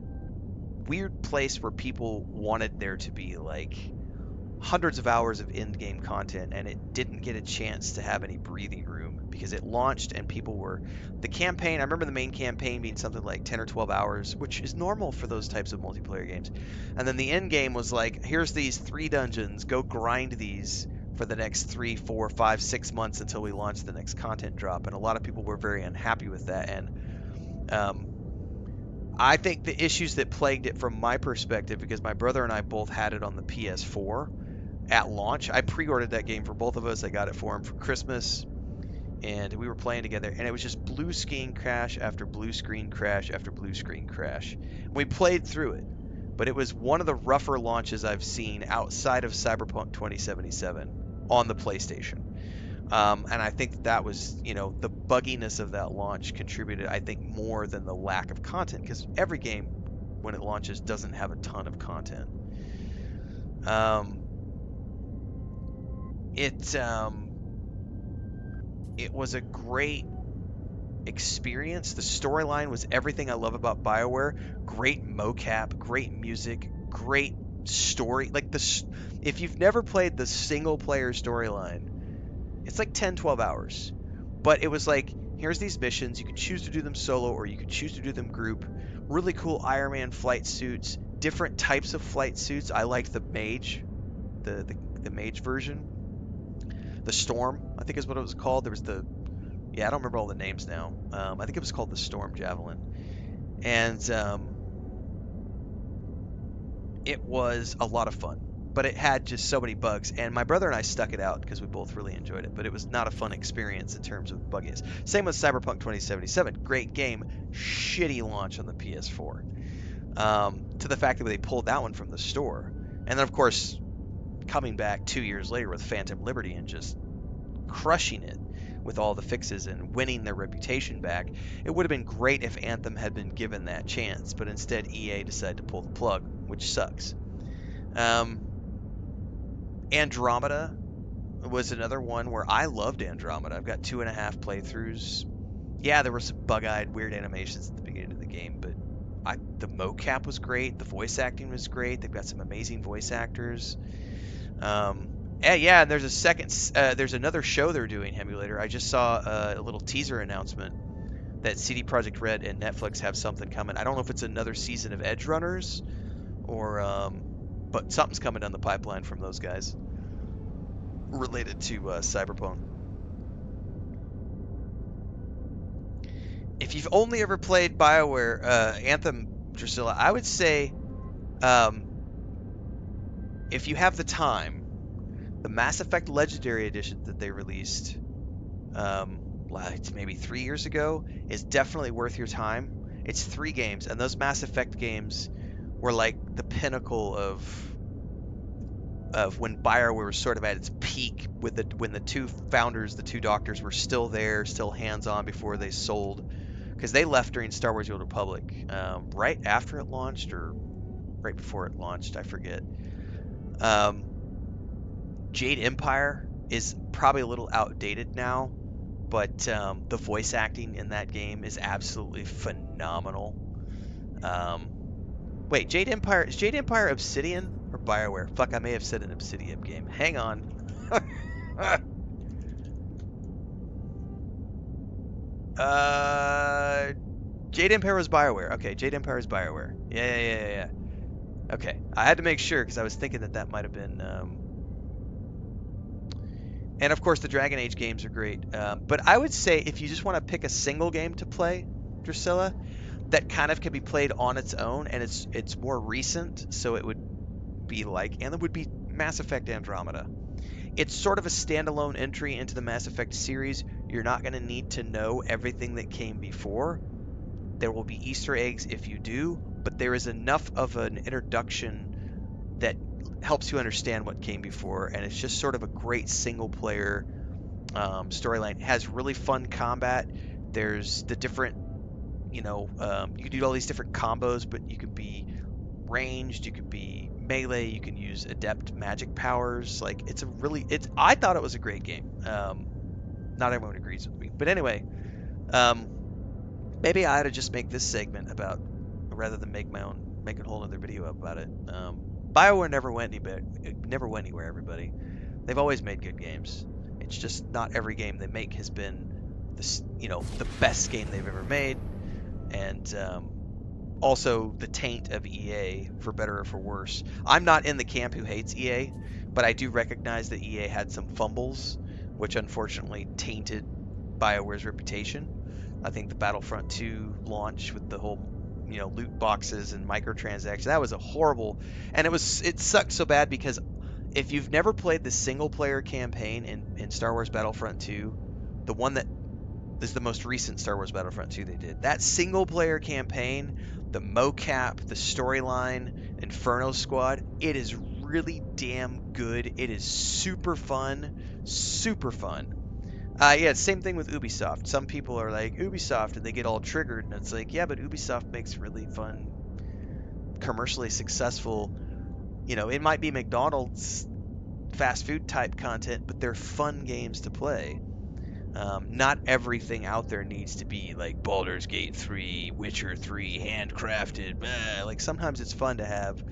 weird place where people wanted there to be like hundreds of hours of in-game content, and it didn't get a chance to have any breathing room because it launched and the campaign, I remember the main campaign being something like 10 or 12 hours, which is normal for those types of multiplayer games. And then the end game was like, here's these 3 dungeons, go grind these for the next 3, 4, 5, 6 months until we launch the next content drop. And a lot of people were very unhappy with that. And I think the issues that plagued it from my perspective, because my brother and I both had it on the PS4 at launch. I pre-ordered that game for both of us. I got it for him for Christmas, and we were playing together, and it was just blue screen crash after blue screen crash after blue screen crash. We played through it, but it was one of the rougher launches I've seen outside of Cyberpunk 2077 on the PlayStation. And I think that was, the bugginess of that launch contributed, I think, more than the lack of content, because every game, when it launches, doesn't have a ton of content. It was a great experience. The storyline was everything I love about BioWare. Great mocap, great music, great story. Like if you've never played the single player storyline, it's like 10, 12 hours. But it was like, here's these missions. You can choose to do them solo or you can choose to do them group. Really cool Iron Man flight suits, different types of flight suits. I liked the mage, the mage version. The Storm, I think is what it was called. There was I don't remember all the names now. I think it was called the Storm Javelin. And it was a lot of fun. But it had just so many bugs. And my brother and I stuck it out because we both really enjoyed it. But it was not a fun experience in terms of bugginess. Same with Cyberpunk 2077. Great game. Shitty launch on the PS4. To the fact that they pulled that one from the store. And then, of course, coming back 2 years later with Phantom Liberty and just crushing it with all the fixes and winning their reputation back. It would have been great if Anthem had been given that chance, but instead EA decided to pull the plug, which sucks. Andromeda was another one where I loved Andromeda. I've got 2.5 playthroughs. Yeah, there were some bug-eyed, weird animations at the beginning of the game, but the mocap was great. The voice acting was great. They've got some amazing voice actors. And there's another show they're doing, Hemulator. I just saw a little teaser announcement that CD Projekt Red and Netflix have something coming. I don't know if it's another season of Edge Runners but something's coming down the pipeline from those guys related to Cyberpunk. If you've only ever played BioWare Anthem, Drusilla, I would say if you have the time, the Mass Effect Legendary Edition that they released like maybe 3 years ago, is definitely worth your time. It's 3 games, and those Mass Effect games were like the pinnacle of when BioWare was sort of at its peak with when the two founders, the two doctors, were still there, still hands-on before they sold, because they left during Star Wars: The Old Republic, right after it launched or right before it launched, I forget. Um, Jade Empire is probably a little outdated now, but the voice acting in that game is absolutely phenomenal. Um, Wait, Jade Empire, is Jade Empire Obsidian or BioWare? Fuck, I may have said an Obsidian game. Hang on. uh, Jade Empire was BioWare. Okay, Jade Empire is BioWare. Yeah. Okay, I had to make sure because I was thinking that that might have been. And of course, the Dragon Age games are great. But I would say if you just want to pick a single game to play, Drusilla, that kind of can be played on its own, and it's more recent, so it would be like, and it would be Mass Effect Andromeda. It's sort of a standalone entry into the Mass Effect series. You're not going to need to know everything that came before. There will be Easter eggs if you do, but there is enough of an introduction that helps you understand what came before, and it's just sort of a great single player storyline. It has really fun combat. There's the different, you can do all these different combos, but you can be ranged, you can be melee, you can use adept magic powers. Like I thought it was a great game. Not everyone agrees with me, but anyway, um, maybe I ought to just make this segment about, rather than make a whole other video about it. BioWare never went anywhere. Everybody, they've always made good games. It's just not every game they make has been the best game they've ever made, and also the taint of EA, for better or for worse. I'm not in the camp who hates EA, but I do recognize that EA had some fumbles, which unfortunately tainted BioWare's reputation. I think the Battlefront 2 launch with the whole, loot boxes and microtransactions, that was a horrible, and it sucked so bad because if you've never played the single player campaign in Star Wars Battlefront 2, the one that is the most recent Star Wars Battlefront 2 they did, that single player campaign, the mocap, the storyline, Inferno Squad, it is really damn good. It is super fun, super fun. Yeah, same thing with Ubisoft. Some people are like, Ubisoft, and they get all triggered, and it's like, yeah, but Ubisoft makes really fun, commercially successful, it might be McDonald's fast food type content, but they're fun games to play. Not everything out there needs to be like Baldur's Gate 3, Witcher 3, handcrafted. Like sometimes it's fun to have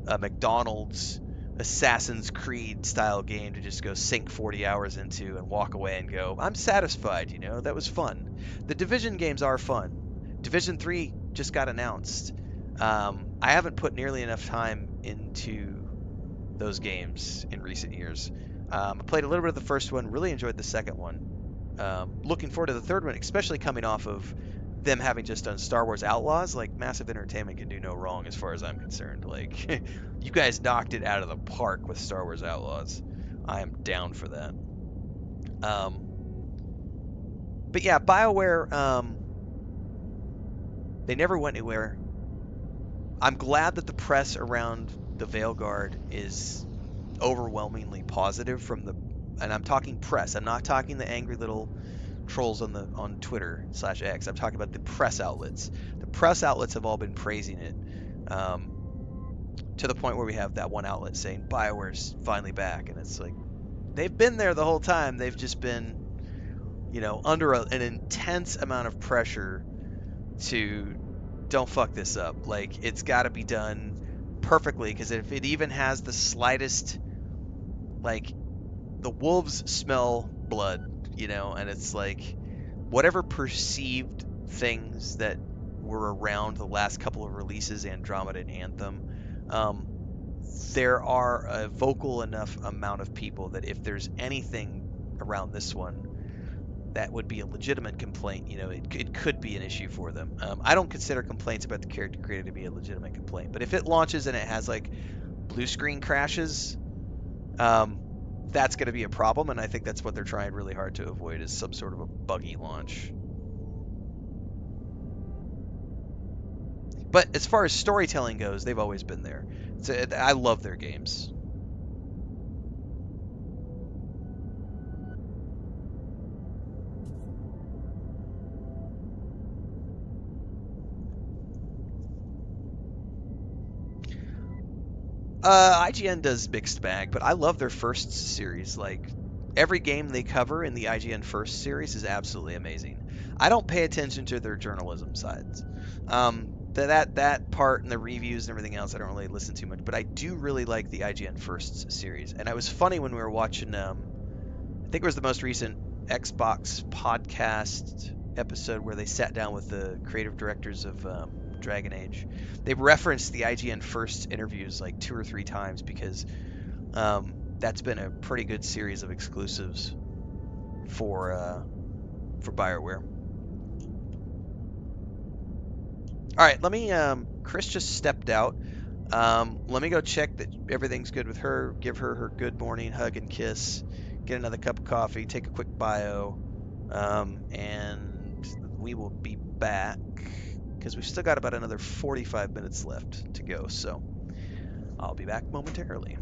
a McDonald's Assassin's Creed style game to just go sink 40 hours into and walk away and go, I'm satisfied, that was fun. The Division games are fun. Division 3 just got announced. I haven't put nearly enough time into those games in recent years. I played a little bit of the first one, really enjoyed the second one. Looking forward to the third one, especially coming off of them having just done Star Wars Outlaws. Like, Massive Entertainment can do no wrong as far as I'm concerned. Like, you guys knocked it out of the park with Star Wars Outlaws. I am down for that. But yeah, BioWare, they never went anywhere. I'm glad that the press around the Veilguard is overwhelmingly positive and I'm talking press. I'm not talking the angry little trolls on Twitter/X. I'm talking about the press outlets. The press outlets have all been praising it, to the point where we have that one outlet saying BioWare's finally back, and it's like they've been there the whole time. They've just been, under an intense amount of pressure to don't fuck this up. Like, it's got to be done perfectly, because if it even has the slightest, like, the wolves smell blood, and it's like whatever perceived things that were around the last couple of releases, Andromeda and Anthem, there are a vocal enough amount of people that if there's anything around this one that would be a legitimate complaint, it could be an issue for them. I don't consider complaints about the character creator to be a legitimate complaint, but if it launches and it has like blue screen crashes, that's going to be a problem, and I think that's what they're trying really hard to avoid is some sort of a buggy launch. But as far as storytelling goes, they've always been there. I love their games. IGN does mixed bag, but I love their first series. Like every game they cover in the IGN first series is absolutely amazing. I don't pay attention to their journalism sides. That part and the reviews and everything else, I don't really listen too much. But I do really like the IGN first series. And I was funny when we were watching. I think it was the most recent Xbox podcast episode where they sat down with the creative directors of Dragon Age. They referenced the IGN first interviews like 2 or 3 times because that's been a pretty good series of exclusives for BioWare. All right, let me. Chris just stepped out. Let me go check that everything's good with her. Give her her good morning hug and kiss. Get another cup of coffee. Take a quick bio, and we will be back because we've still got about another 45 minutes left to go. So I'll be back momentarily.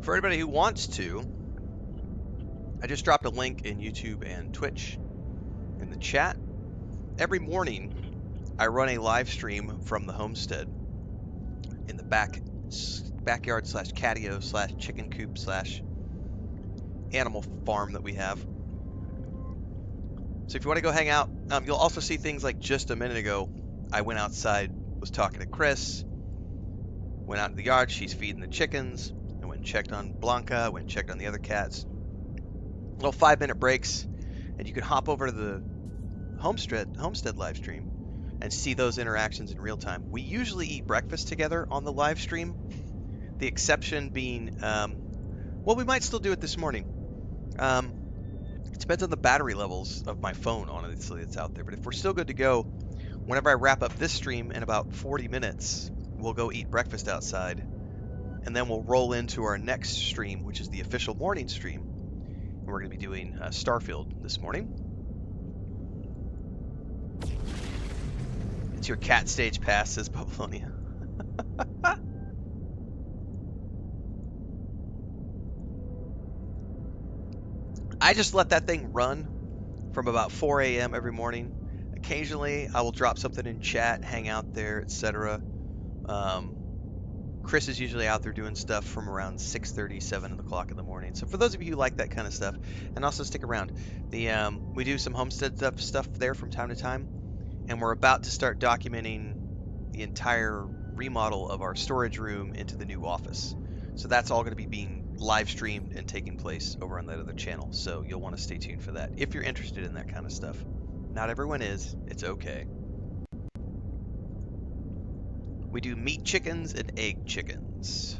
For anybody who wants to, I just dropped a link in YouTube and Twitch in the chat. Every morning, I run a live stream from the homestead in the backyard slash catio slash chicken coop slash animal farm that we have. So if you want to go hang out, you'll also see things like just a minute ago, I went outside, was talking to Chris, went out in the yard, she's feeding the chickens. I went and checked on Blanca, went and checked on the other cats. Little 5-minute breaks, and you can hop over to the homestead live stream and see those interactions in real time. We usually eat breakfast together on the live stream. The exception being, well, we might still do it this morning. It depends on the battery levels of my phone, honestly, that's out there. But if we're still good to go, whenever I wrap up this stream in about 40 minutes, we'll go eat breakfast outside. And then we'll roll into our next stream, which is the official morning stream. And we're going to be doing Starfield this morning. It's your cat stage pass, says Babylonia. I just let that thing run from about 4 a.m. every morning. Occasionally, I will drop something in chat, hang out there, etc. Chris is usually out there doing stuff from around 6:30, 7 o'clock in the morning. So for those of you who like that kind of stuff, and also stick around, we do some homestead stuff there from time to time, and we're about to start documenting the entire remodel of our storage room into the new office. So that's all going to be being live streamed and taking place over on that other channel. So you'll want to stay tuned for that if you're interested in that kind of stuff. Not everyone is. It's okay. We do meat chickens and egg chickens.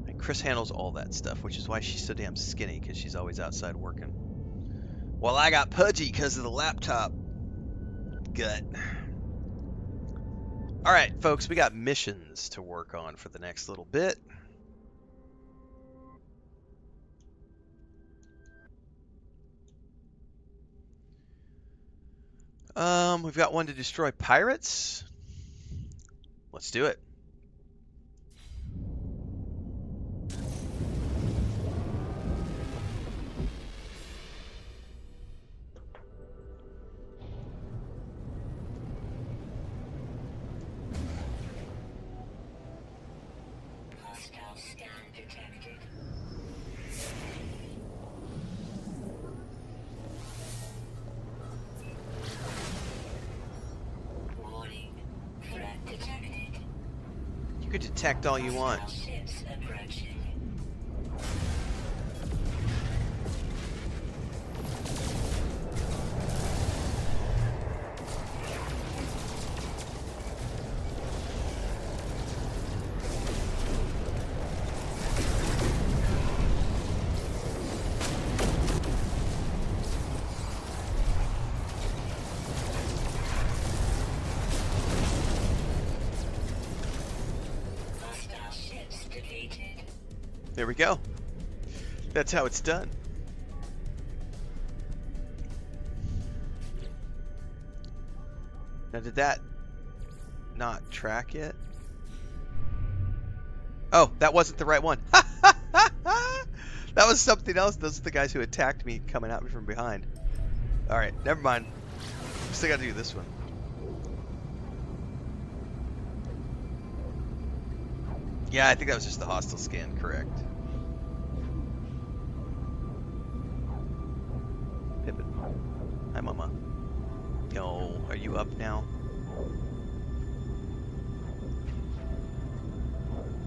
And Chris handles all that stuff, which is why she's so damn skinny, because she's always outside working. Well, I got pudgy because of the laptop. Gut. All right, folks, we got missions to work on for the next little bit. We've got one to destroy pirates. Let's do it. You could detect all you want. There we go. That's how it's done. Now, did that not track yet? Oh, that wasn't the right one. That was something else. Those are the guys who attacked me coming at me from behind. All right, never mind. Still got to do this one. Yeah, I think that was just the hostile scan, correct. Pippin. Hi, Mama. Yo, are you up now?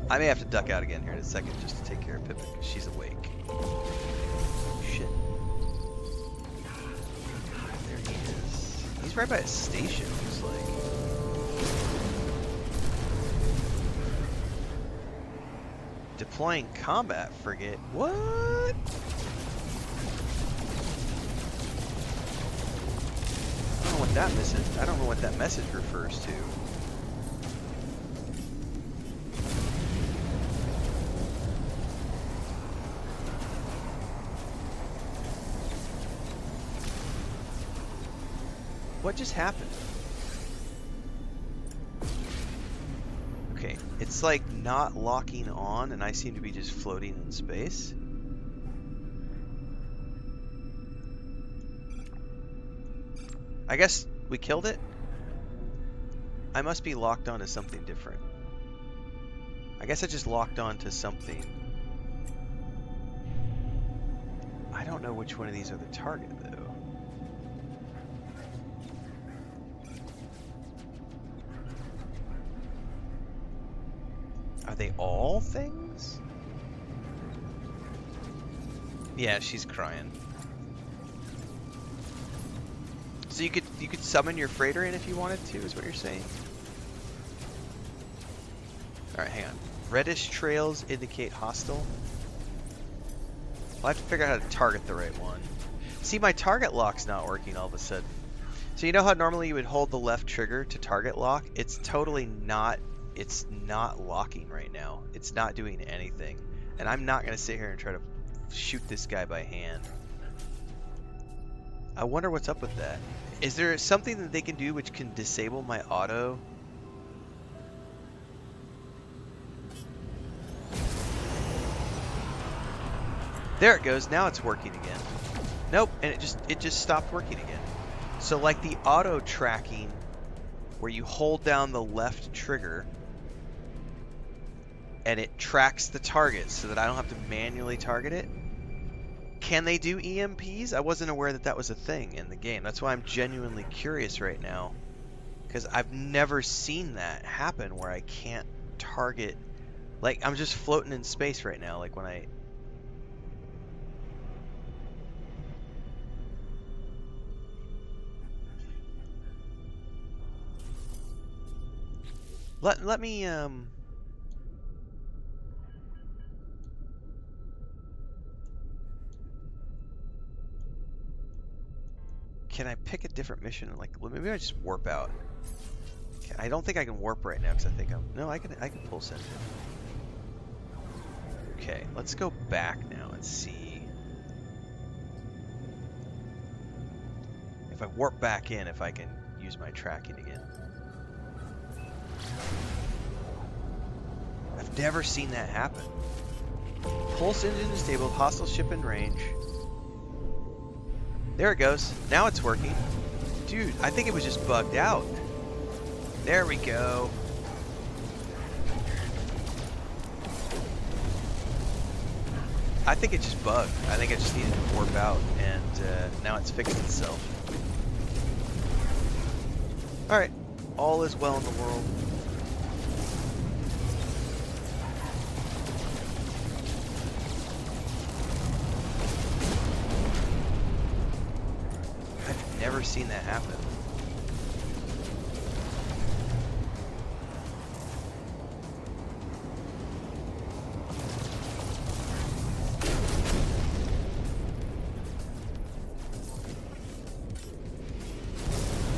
I may have to duck out again here in a second just to take care of Pippin, because she's awake. Shit. There he is. He's right by a station, looks like. Deploying combat frigate? What? I don't know what that message. I don't know what that message refers to. What just happened? Okay, it's like not locking on, and I seem to be just floating in space. I guess we killed it? I must be locked onto something different. I guess I just locked onto something. I don't know which one of these are the target, though. Are they all things? Yeah, she's crying. So you could summon your freighter in if you wanted to, is what you're saying? Alright, hang on. Reddish trails indicate hostile. I'll have to figure out how to target the right one. See, my target lock's not working all of a sudden. So you know how normally you would hold the left trigger to target lock? It's totally not, it's not locking right now. It's not doing anything. And I'm not going to sit here and try to shoot this guy by hand. I wonder what's up with that. Is there something that they can do which can disable my auto? There it goes. Now it's working again. Nope, and it just stopped working again. So like the auto tracking where you hold down the left trigger and it tracks the target so that I don't have to manually target it. Can they do EMPs? I wasn't aware that that was a thing in the game. That's why I'm genuinely curious right now, because I've never seen that happen where I can't target. Like, I'm just floating in space right now, like when I... Let me, can I pick a different mission? Like, maybe I just warp out. Okay, I don't think I can warp right now because I think I'm... No, I can pull send. Okay, let's go back now and see if I warp back in, if I can use my tracking again. I've never seen that happen. Pulse engine disabled, hostile ship in range. There it goes. Now it's working. Dude, I think it was just bugged out. There we go. I think it just bugged. I think I just needed to warp out, and now it's fixed itself. Alright. All is well in the world. I've never seen that happen.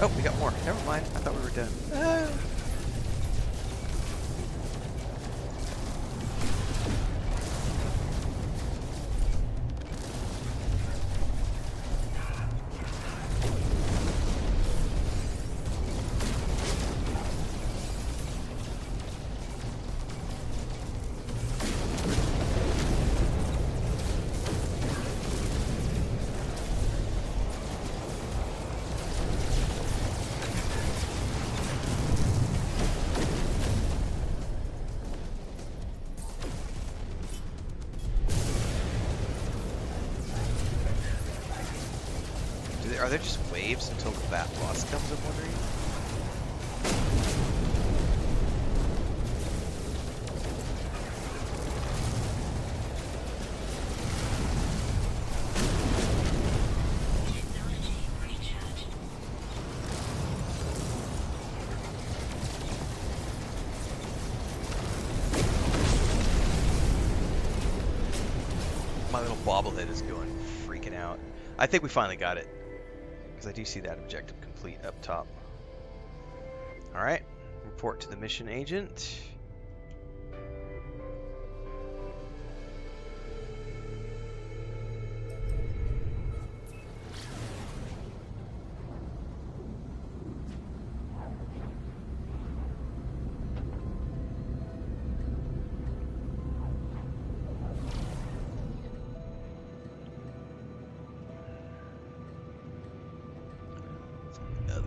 Oh, we got more. Never mind. I thought we were done. Ah. Are there just waves until the bat boss comes, I'm wondering? My little bobblehead is going freaking out. I think we finally got it. I do see that objective complete up top. Alright, report to the mission agent.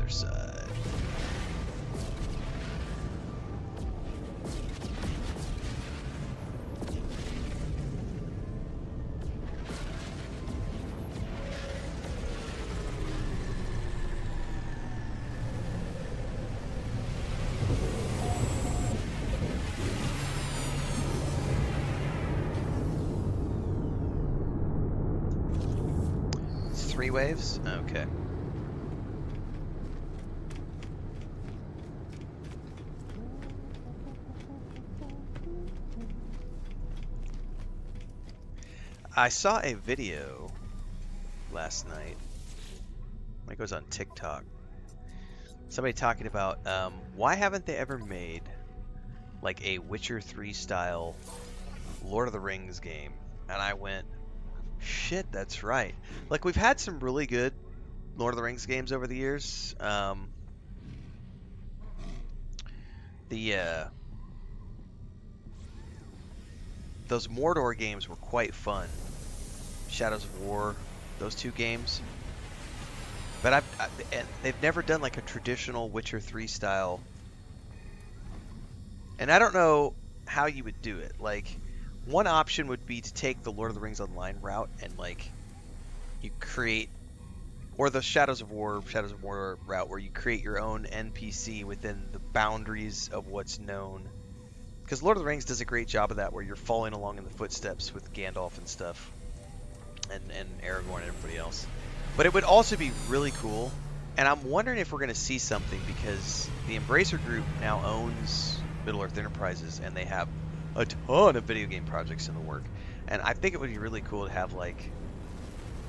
other side. It's 3 waves? Okay. I saw a video last night. I think it was on TikTok. Somebody talking about why haven't they ever made like a Witcher 3 style Lord of the Rings game? And I went, shit, that's right. Like, we've had some really good Lord of the Rings games over the years. Those Mordor games were quite fun. Shadows of War, those 2 games. But they've never done like a traditional Witcher 3 style. And I don't know how you would do it. Like, one option would be to take the Lord of the Rings Online route and like you create, or the Shadows of War route, where you create your own NPC within the boundaries of what's known. Because Lord of the Rings does a great job of that, where you're following along in the footsteps with Gandalf and stuff, and Aragorn and everybody else. But it would also be really cool, and I'm wondering if we're going to see something, because the Embracer Group now owns Middle-earth Enterprises, and they have a ton of video game projects in the work. And I think it would be really cool to have like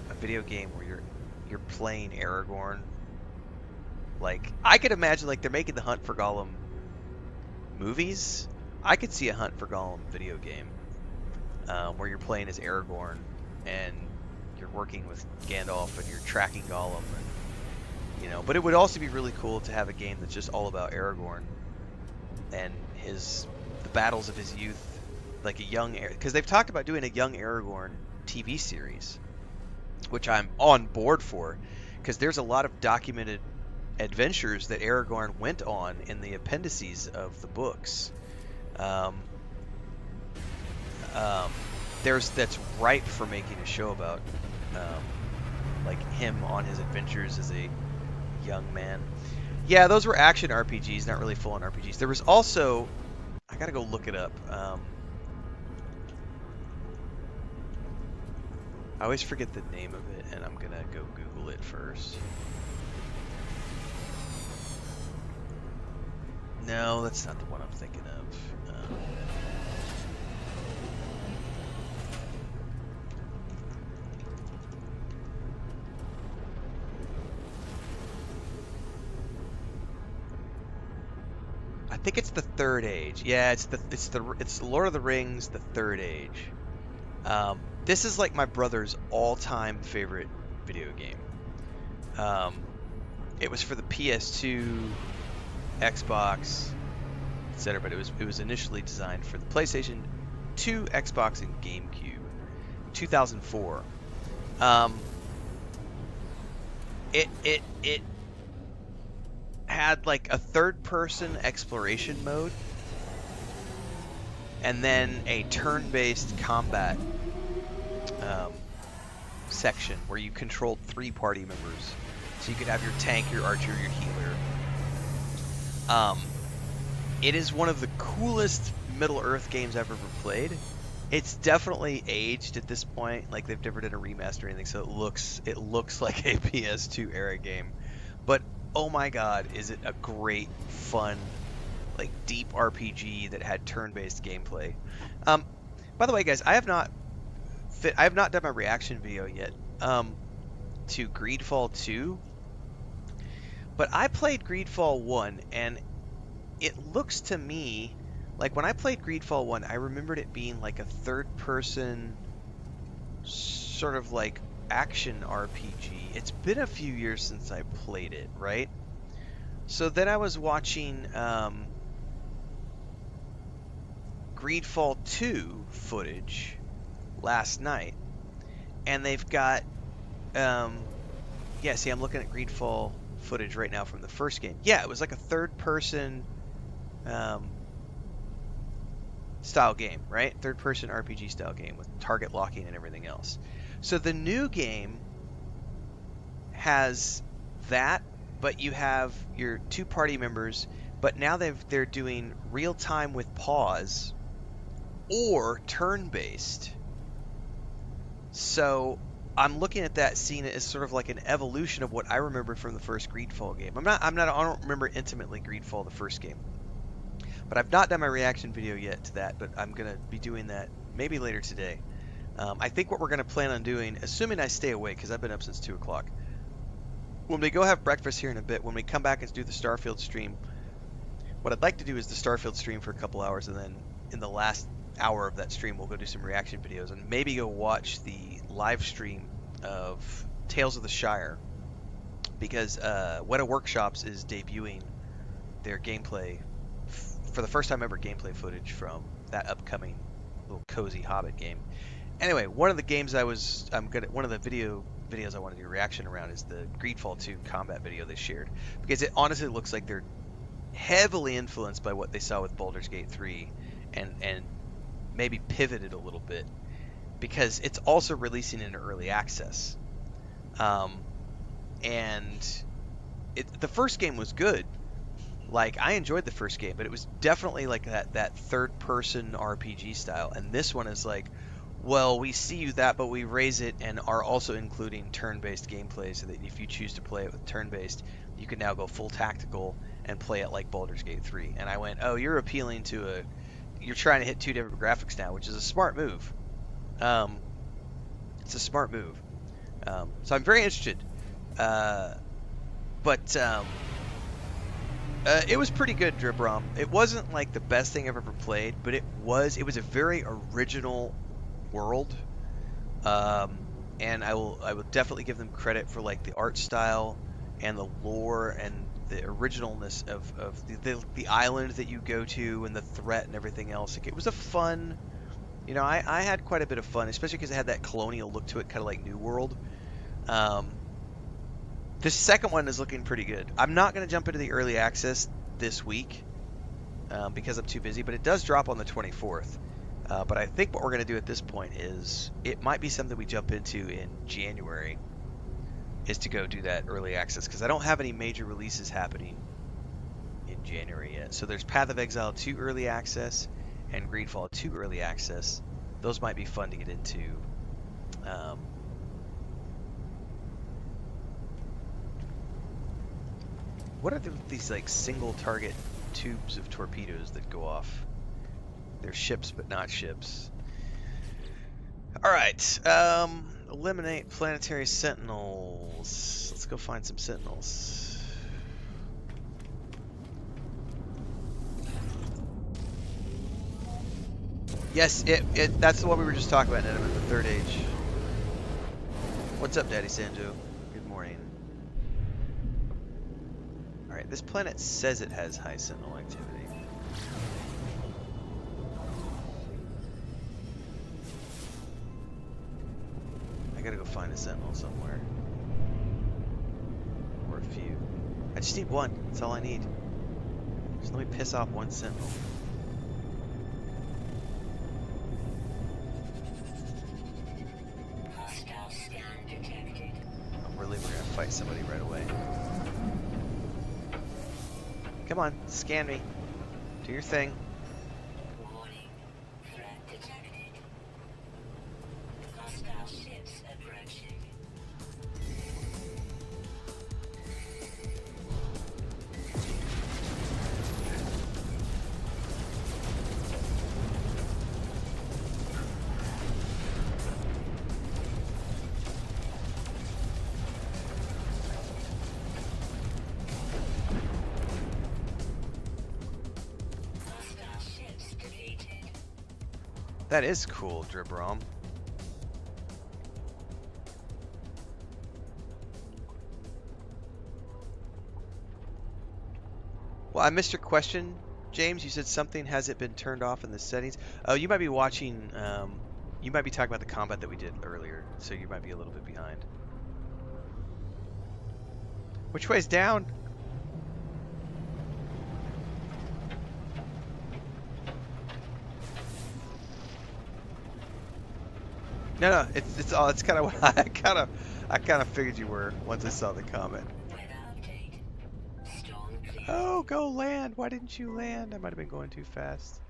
a video game where you're playing Aragorn. Like, I could imagine like they're making the Hunt for Gollum movies. I could see a Hunt for Gollum video game where you're playing as Aragorn and you're working with Gandalf and you're tracking Gollum, and, you know. But it would also be really cool to have a game that's just all about Aragorn and the battles of his youth, like a young, because they've talked about doing a young Aragorn TV series, which I'm on board for, because there's a lot of documented adventures that Aragorn went on in the appendices of the books. That's ripe for making a show about, like him on his adventures as a young man. Yeah, those were action RPGs, not really full-on RPGs. There was also, I gotta go look it up. I always forget the name of it, and I'm gonna go Google it first. No, that's not the one I'm thinking of. I think it's the Third Age. Yeah, it's Lord of the Rings, the Third Age. This is like my brother's all-time favorite video game. It was for the PS2, Xbox, etc. But it was initially designed for the PlayStation 2, Xbox, and GameCube. 2004. It had like a third-person exploration mode, and then a turn-based combat section where you controlled 3 party members. So you could have your tank, your archer, your healer. It is one of the coolest Middle-earth games I've ever played. It's definitely aged at this point. Like, they've never done a remaster or anything, so it looks like a PS2 era game. But oh my god, is it a great, fun, like deep RPG that had turn-based gameplay. By the way, guys, I have not done my reaction video yet to Greedfall 2, but I played Greedfall 1, and it looks to me like when I played Greedfall 1, I remembered it being like a third-person sort of like action RPG. It's been a few years since I played it, right? So then I was watching Greedfall 2 footage last night, and they've got yeah, see, I'm looking at Greedfall footage right now from the first game. Yeah, it was like a third-person style game, right? Third-person RPG style game with target locking and everything else. So the new game has that, but you have your 2 party members, but now they're doing real-time with pause or turn-based. So I'm looking at that, seeing it as sort of like an evolution of what I remember from the first Greedfall game. I don't remember intimately Greedfall, the first game, but I've not done my reaction video yet to that. But I'm gonna be doing that maybe later today. I think what we're gonna plan on doing, assuming I stay awake because I've been up since 2 o'clock. When we go have breakfast here in a bit, when we come back and do the Starfield stream, what I'd like to do is the Starfield stream for a couple hours, and then in the last hour of that stream, we'll go do some reaction videos and maybe go watch the live stream of Tales of the Shire, because Weta Workshops is debuting their gameplay for the first time ever, gameplay footage from that upcoming little cozy Hobbit game. Anyway, one of the games one of the videos I want to do reaction around is the Greedfall 2 combat video they shared, because it honestly looks like they're heavily influenced by what they saw with Baldur's Gate 3 and maybe pivoted a little bit, because it's also releasing in early access. And the first game was good. Like, I enjoyed the first game, but it was definitely like that third-person RPG style. And this one is like, well, we see you that, but we raise it and are also including turn-based gameplay, so that if you choose to play it with turn-based, you can now go full tactical and play it like Baldur's Gate 3. And I went, oh, you're appealing to you're trying to hit 2 different graphics now, which is a smart move. It's a smart move. So I'm very interested. But it was pretty good, Dribrom. It wasn't like the best thing I've ever played, but it was a very original world. And I will definitely give them credit for like the art style and the lore and the originalness of the island that you go to and the threat and everything else. Like, it was a fun, I had quite a bit of fun, especially because it had that colonial look to it, kind of like New World. The second one is looking pretty good. I'm not going to jump into the early access this week because I'm too busy, but it does drop on the 24th. But I think what we're going to do at this point is, it might be something we jump into in January, is to go do that early access, because I don't have any major releases happening in January yet. So there's Path of Exile 2 early access and Greedfall 2 early access. Those might be fun to get into. What are these like single target tubes of torpedoes that go off? They're ships, but not ships. All right. Eliminate planetary sentinels. Let's go find some sentinels. Yes, that's the one we were just talking about, Nedham, in the Third Age. What's up, Daddy Sanjo? Good morning. Alright, this planet says it has high sentinel activity. I gotta go find a sentinel somewhere. Or a few. I just need one. That's all I need. Just let me piss off one sentinel. Really, we're gonna fight somebody right away. Come on, scan me. Do your thing. Warning. Threat detected. Hostile ships approaching. That is cool, Dribrom. Well, I missed your question, James. You said something hasn't been turned off in the settings. Oh, you might be watching, you might be talking about the combat that we did earlier, so you might be a little bit behind. Which way's down? No, it's kind of what I kind of figured you were once I saw the comment. Weather update. Storm clear. Oh, go land. Why didn't you land? I might have been going too fast.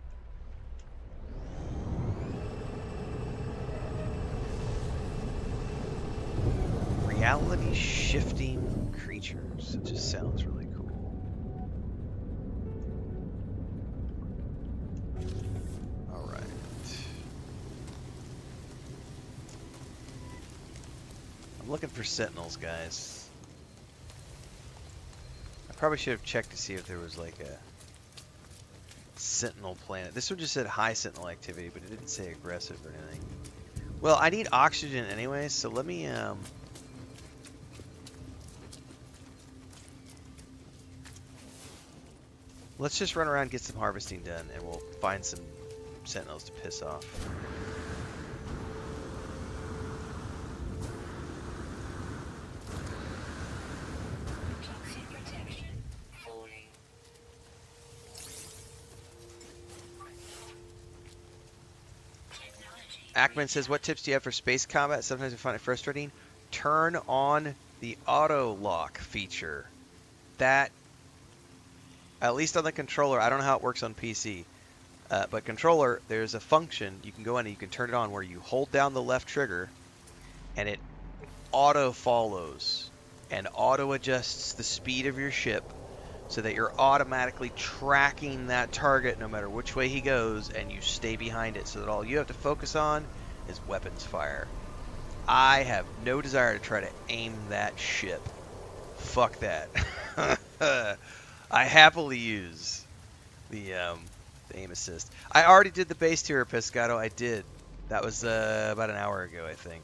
Reality shifting creatures. It just sounds really cool. All right. I'm looking for sentinels, guys. I probably should have checked to see if there was like a sentinel planet. This one just said high sentinel activity, but it didn't say aggressive or anything. Well, I need oxygen anyway, so let me let's just run around and get some harvesting done, and we'll find some sentinels to piss off. Toxic protection. Falling. Technology. Ackman says, what tips do you have for space combat? Sometimes I find it frustrating. Turn on the auto lock feature. That, at least on the controller, I don't know how it works on PC, but controller, there's a function you can go in and you can turn it on where you hold down the left trigger and it auto follows and auto adjusts the speed of your ship so that you're automatically tracking that target no matter which way he goes, and you stay behind it so that all you have to focus on is weapons fire. I have no desire to try to aim that ship. Fuck that. I happily use the aim assist. I already did the base tour, Pescado. I did. That was about an hour ago, I think.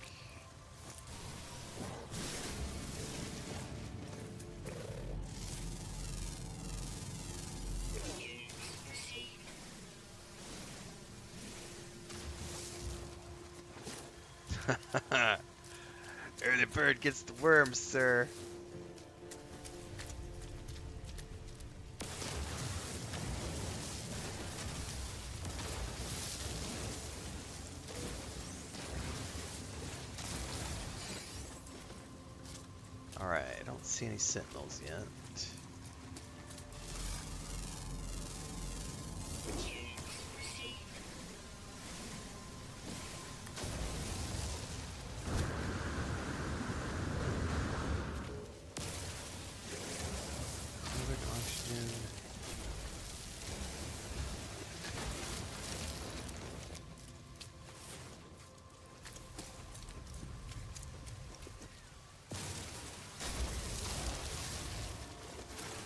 Early bird gets the worm, sir. Alright, I don't see any sentinels yet. Oxygen.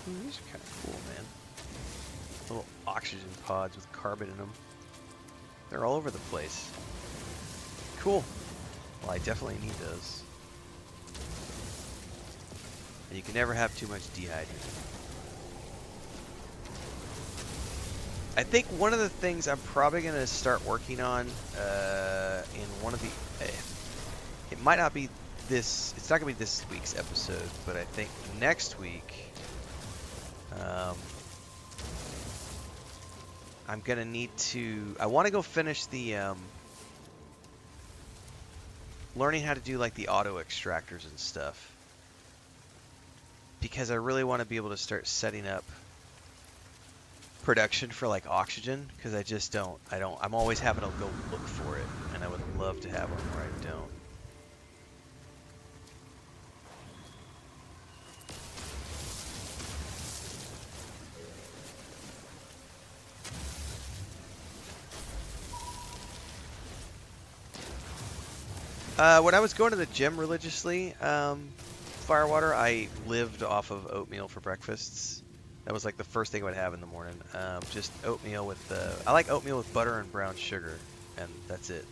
Ooh, these are kind of cool, man. Little oxygen pods with carbon in them. They're all over the place. Cool. Well, I definitely need those. And you can never have too much dehydrated. I think one of the things I'm probably going to start working on in one of the... it might not be this... It's not going to be this week's episode, but I think next week... I'm going to need to... I want to go finish the... learning how to do like the auto extractors and stuff. Because I really want to be able to start setting up production for like oxygen, because I just don't, I'm always having to go look for it, and I would love to have one where I don't. When I was going to the gym religiously, Firewater, I lived off of oatmeal for breakfasts. That was like the first thing I would have in the morning. Just oatmeal with, I like oatmeal with butter and brown sugar, and that's it.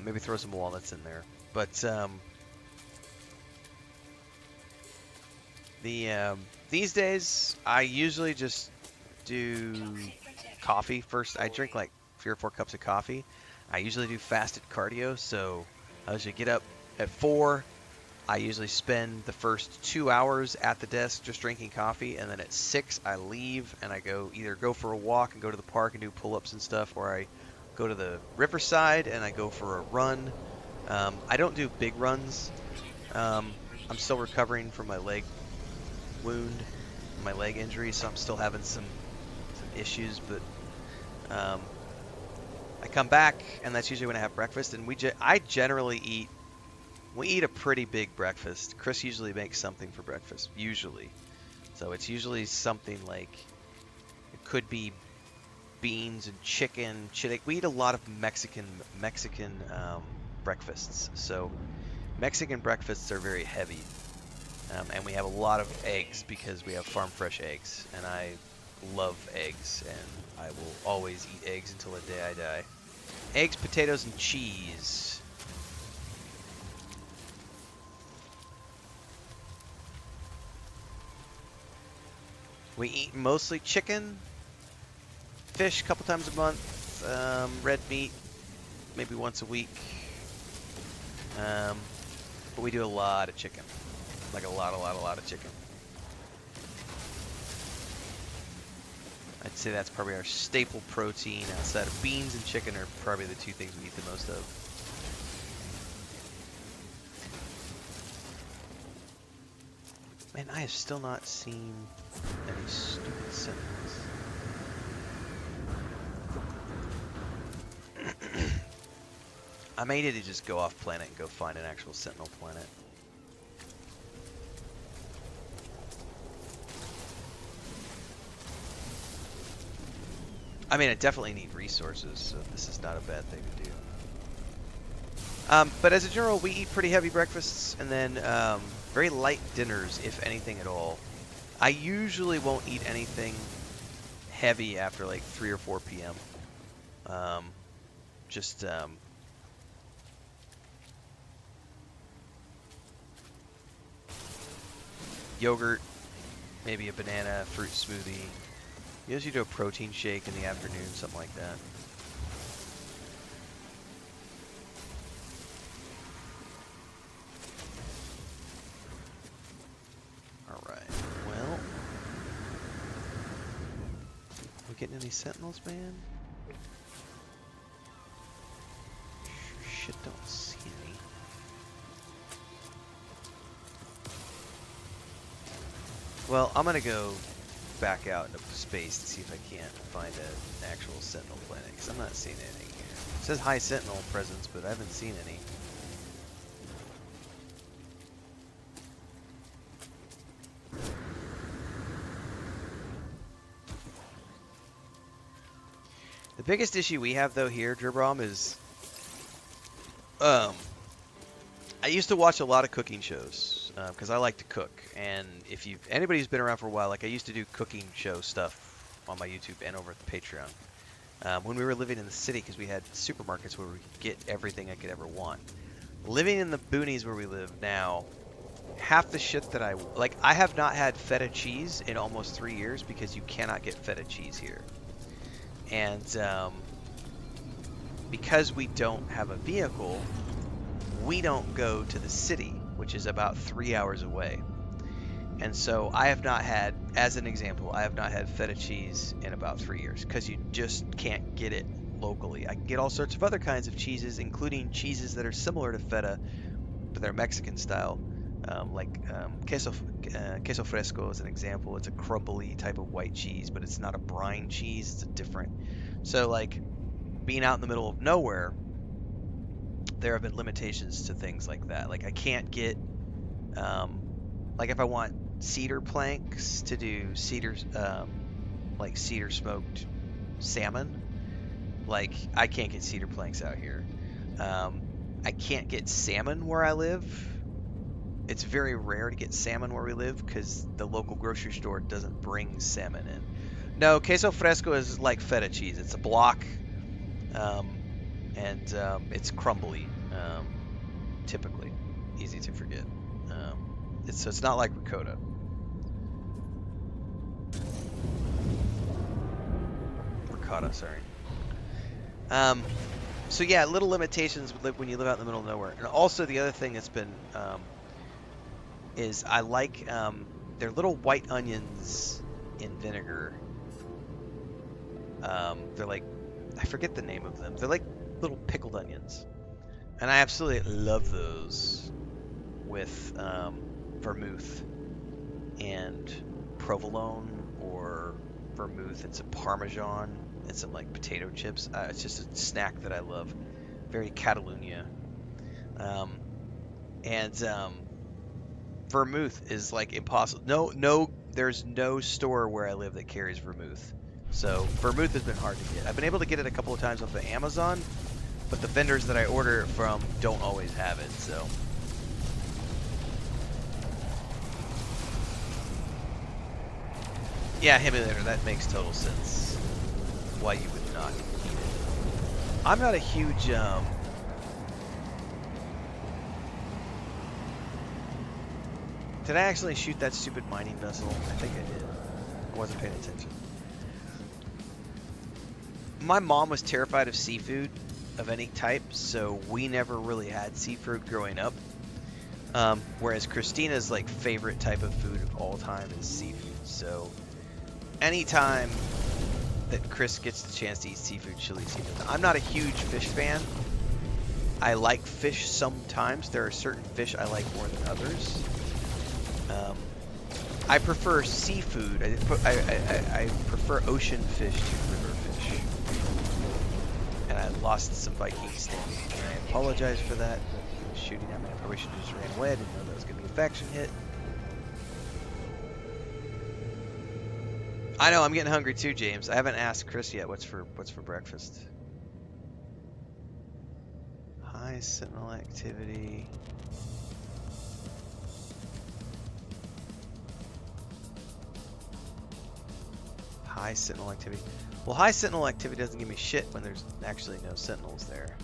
Maybe throw some walnuts in there. But these days, I usually just do coffee first. I drink like 3 or 4 cups of coffee. I usually do fasted cardio, so I usually get up at 4, I usually spend the first 2 hours at the desk just drinking coffee, and then at 6 I leave and I either go for a walk and go to the park and do pull-ups and stuff, or I go to the riverside and I go for a run. I don't do big runs. I'm still recovering from my leg wound, my leg injury, so I'm still having some issues, but I come back and that's usually when I have breakfast, and I generally we eat a pretty big breakfast. Chris usually makes something for breakfast, usually. So it's usually something like, it could be beans and chicken. We eat a lot of Mexican breakfasts. So Mexican breakfasts are very heavy. And we have a lot of eggs because we have farm fresh eggs. And I love eggs, and I will always eat eggs until the day I die. Eggs, potatoes, and cheese. We eat mostly chicken, fish a couple times a month, red meat maybe once a week, but we do a lot of chicken, like a lot of chicken. I'd say that's probably our staple protein. Outside of beans and chicken are probably the two things we eat the most of. Man, I have still not seen any stupid sentinels. I may need to just go off planet and go find an actual sentinel planet. I mean, I definitely need resources, so this is not a bad thing to do. But as a general, we eat pretty heavy breakfasts and then very light dinners, if anything at all. I usually won't eat anything heavy after like 3 or 4 p.m. Yogurt, maybe a banana, fruit smoothie. Usually do a protein shake in the afternoon, something like that. Alright, well. We getting any sentinels, man? Sure shit don't see any. Well, I'm gonna go back out into space to see if I can't find an actual sentinel planet, because I'm not seeing anything here. It says high sentinel presence, but I haven't seen any. The biggest issue we have though here, Dribrom, is I used to watch a lot of cooking shows because I like to cook, and if anybody who's been around for a while, like I used to do cooking show stuff on my YouTube and over at the Patreon when we were living in the city, because we had supermarkets where we could get everything I could ever want. Living in the boonies where we live now, half the shit that I have not had feta cheese in almost 3 years because you cannot get feta cheese here. And because we don't have a vehicle, we don't go to the city, which is about 3 hours away. And so I have not had, as an example, I have not had feta cheese in about 3 years because you just can't get it locally. I can get all sorts of other kinds of cheeses, including cheeses that are similar to feta, but they're Mexican style. Queso fresco is an example. It's a crumbly type of white cheese, but it's not a brine cheese. It's a different. So like being out in the middle of nowhere, there have been limitations to things like that. Like I can't get, like if I want cedar planks to do cedar smoked salmon, like I can't get cedar planks out here. I can't get salmon where I live. It's very rare to get salmon where we live because the local grocery store doesn't bring salmon in. No, queso fresco is like feta cheese. It's a block, and it's crumbly, typically. Easy to forget. So it's not like ricotta. Ricotta, sorry. So yeah, little limitations when you live out in the middle of nowhere. And also the other thing that's been is I like they're little white onions in vinegar. They're like, I forget the name of them. They're like little pickled onions, and I absolutely love those with vermouth and provolone or vermouth and some Parmesan and some like potato chips. It's just a snack that I love. Very Catalunya. And vermouth is like impossible. No, there's no store where I live that carries vermouth. So vermouth has been hard to get. I've been able to get it a couple of times off of Amazon, but the vendors that I order it from don't always have it. So. Yeah, Himulator, that makes total sense. Why you would not eat it. I'm not a huge Did I actually shoot that stupid mining vessel? I think I did. I wasn't paying attention. My mom was terrified of seafood of any type, so we never really had seafood growing up. Whereas Christina's like favorite type of food of all time is seafood. So anytime that Chris gets the chance to eat seafood, she'll eat seafood. I'm not a huge fish fan. I like fish sometimes. There are certain fish I like more than others. I prefer seafood. I prefer ocean fish to river fish. And I lost some Viking standing. And I apologize for that. He was shooting at me. I probably should have just ran away. I didn't know that was going to be a faction hit. I know, I'm getting hungry too, James. I haven't asked Chris yet what's for breakfast. High sentinel activity. High sentinel activity. Well, high sentinel activity doesn't give me shit when there's actually no sentinels there.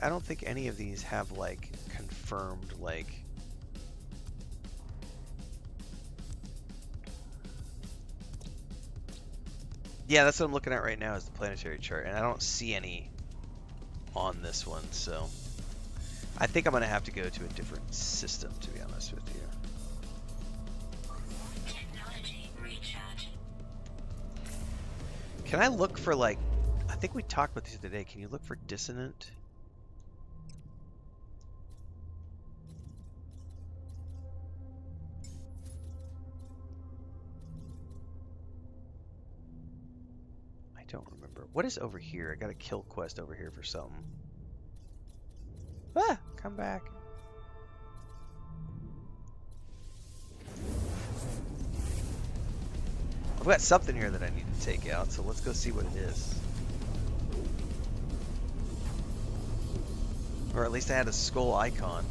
I don't think any of these have like confirmed like yeah, that's what I'm looking at right now is the planetary chart, and I don't see any on this one, so I think I'm gonna have to go to a different system, to be honest with you. Technology recharge. Can I look for like, I think we talked about these today. Can you look for dissonant? I don't remember. What is over here? I got a kill quest over here for something. Ah, come back. I've got something here that I need to take out, so let's go see what it is. Or at least I had a skull icon.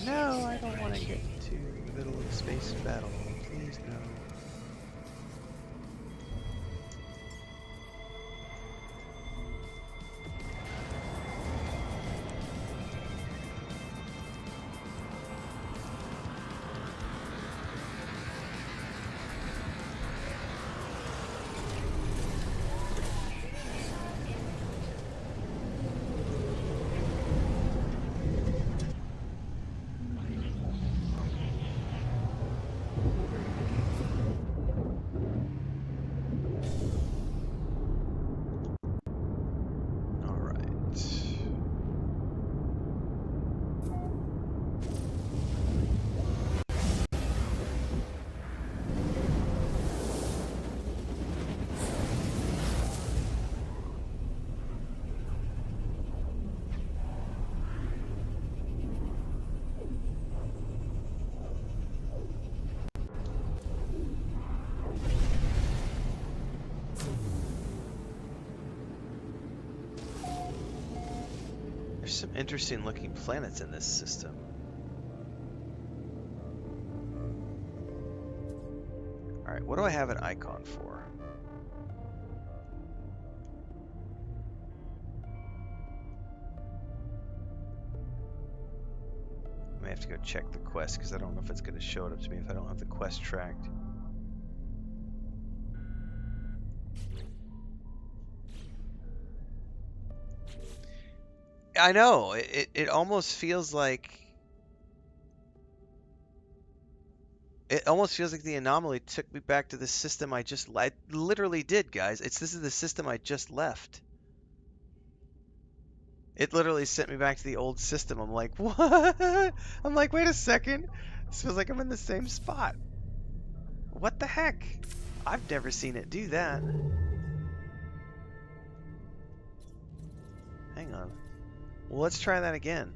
No, I don't want to get into the middle of space battle. Please no. There's some interesting looking planets in this system. Alright, What do I have an icon for? I may have to go check the quest because I don't know if it's going to show it up to me if I don't have the quest tracked. I know, it almost feels like... It almost feels like the anomaly took me back to the system I just... I literally did, guys. This is the system I just left. It literally sent me back to the old system. I'm like, what? I'm like, wait a second. This feels like I'm in the same spot. What the heck? I've never seen it do that. Hang on. Well, let's try that again.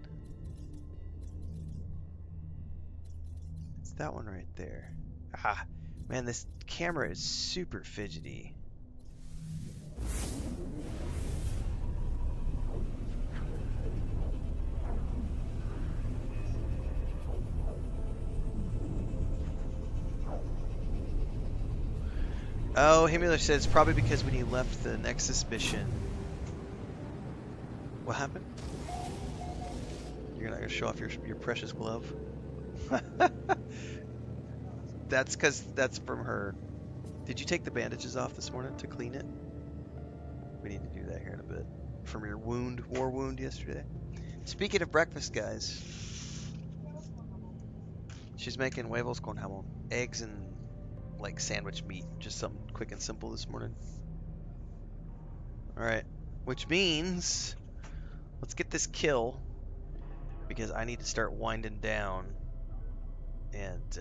It's that one right there. Ah, man, this camera is super fidgety. Oh, Himmler said it's probably because when you left the Nexus mission. What happened? You're not gonna show off your precious glove? That's because that's from her. Did you take the bandages off this morning to clean it? We need to do that here in a bit. From your wound, war wound yesterday. Speaking of breakfast, guys. She's making huevos con jamón. Eggs and like sandwich meat. Just something quick and simple this morning. Alright. Which means let's get this kill. Because I need to start winding down. And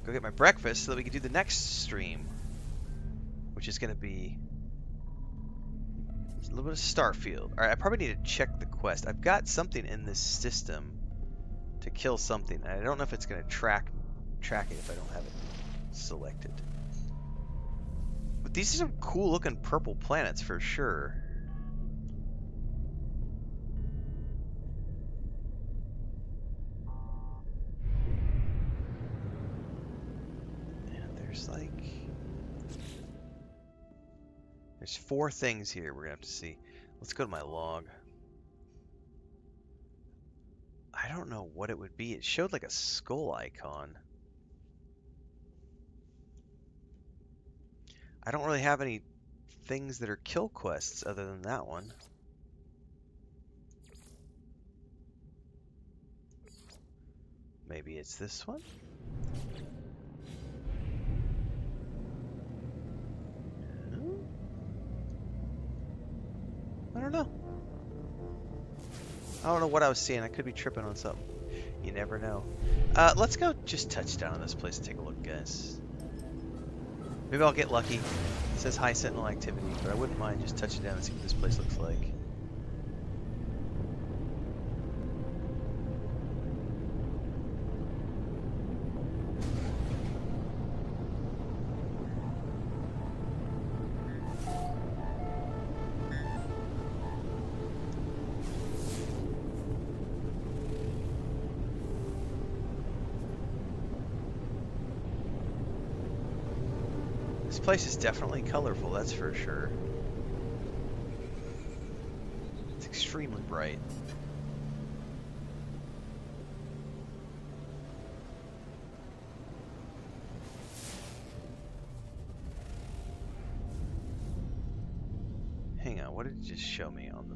go get my breakfast so that we can do the next stream. Which is going to be a little bit of Starfield. Alright, I probably need to check the quest. I've got something in this system to kill something. And I don't know if it's going to track it if I don't have it selected. But these are some cool looking purple planets for sure. And there's 4 things here we're gonna have to see. Let's go to my log. I don't know what it would be. It showed like a skull icon. I don't really have any things that are kill quests other than that one. Maybe it's this one? I don't know. I don't know what I was seeing. I could be tripping on something. You never know. Let's go just touch down on this place and take a look, guys. Maybe I'll get lucky. It says high sentinel activity, but I wouldn't mind just touching down and see what this place looks like. This place is definitely colorful, that's for sure. It's extremely bright. Hang on, what did it just show me on the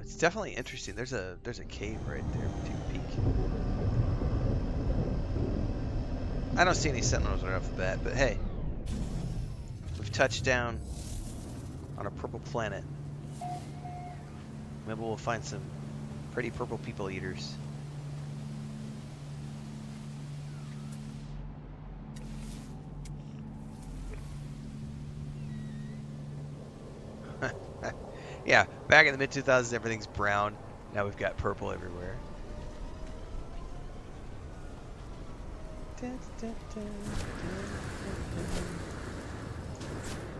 It's definitely interesting. There's a cave right there. Take a peek. I don't see any sentinels right off the bat, but hey, we've touched down on a purple planet. Maybe we'll find some pretty purple people eaters. Yeah, back in the mid-2000s, everything's brown. Now we've got purple everywhere.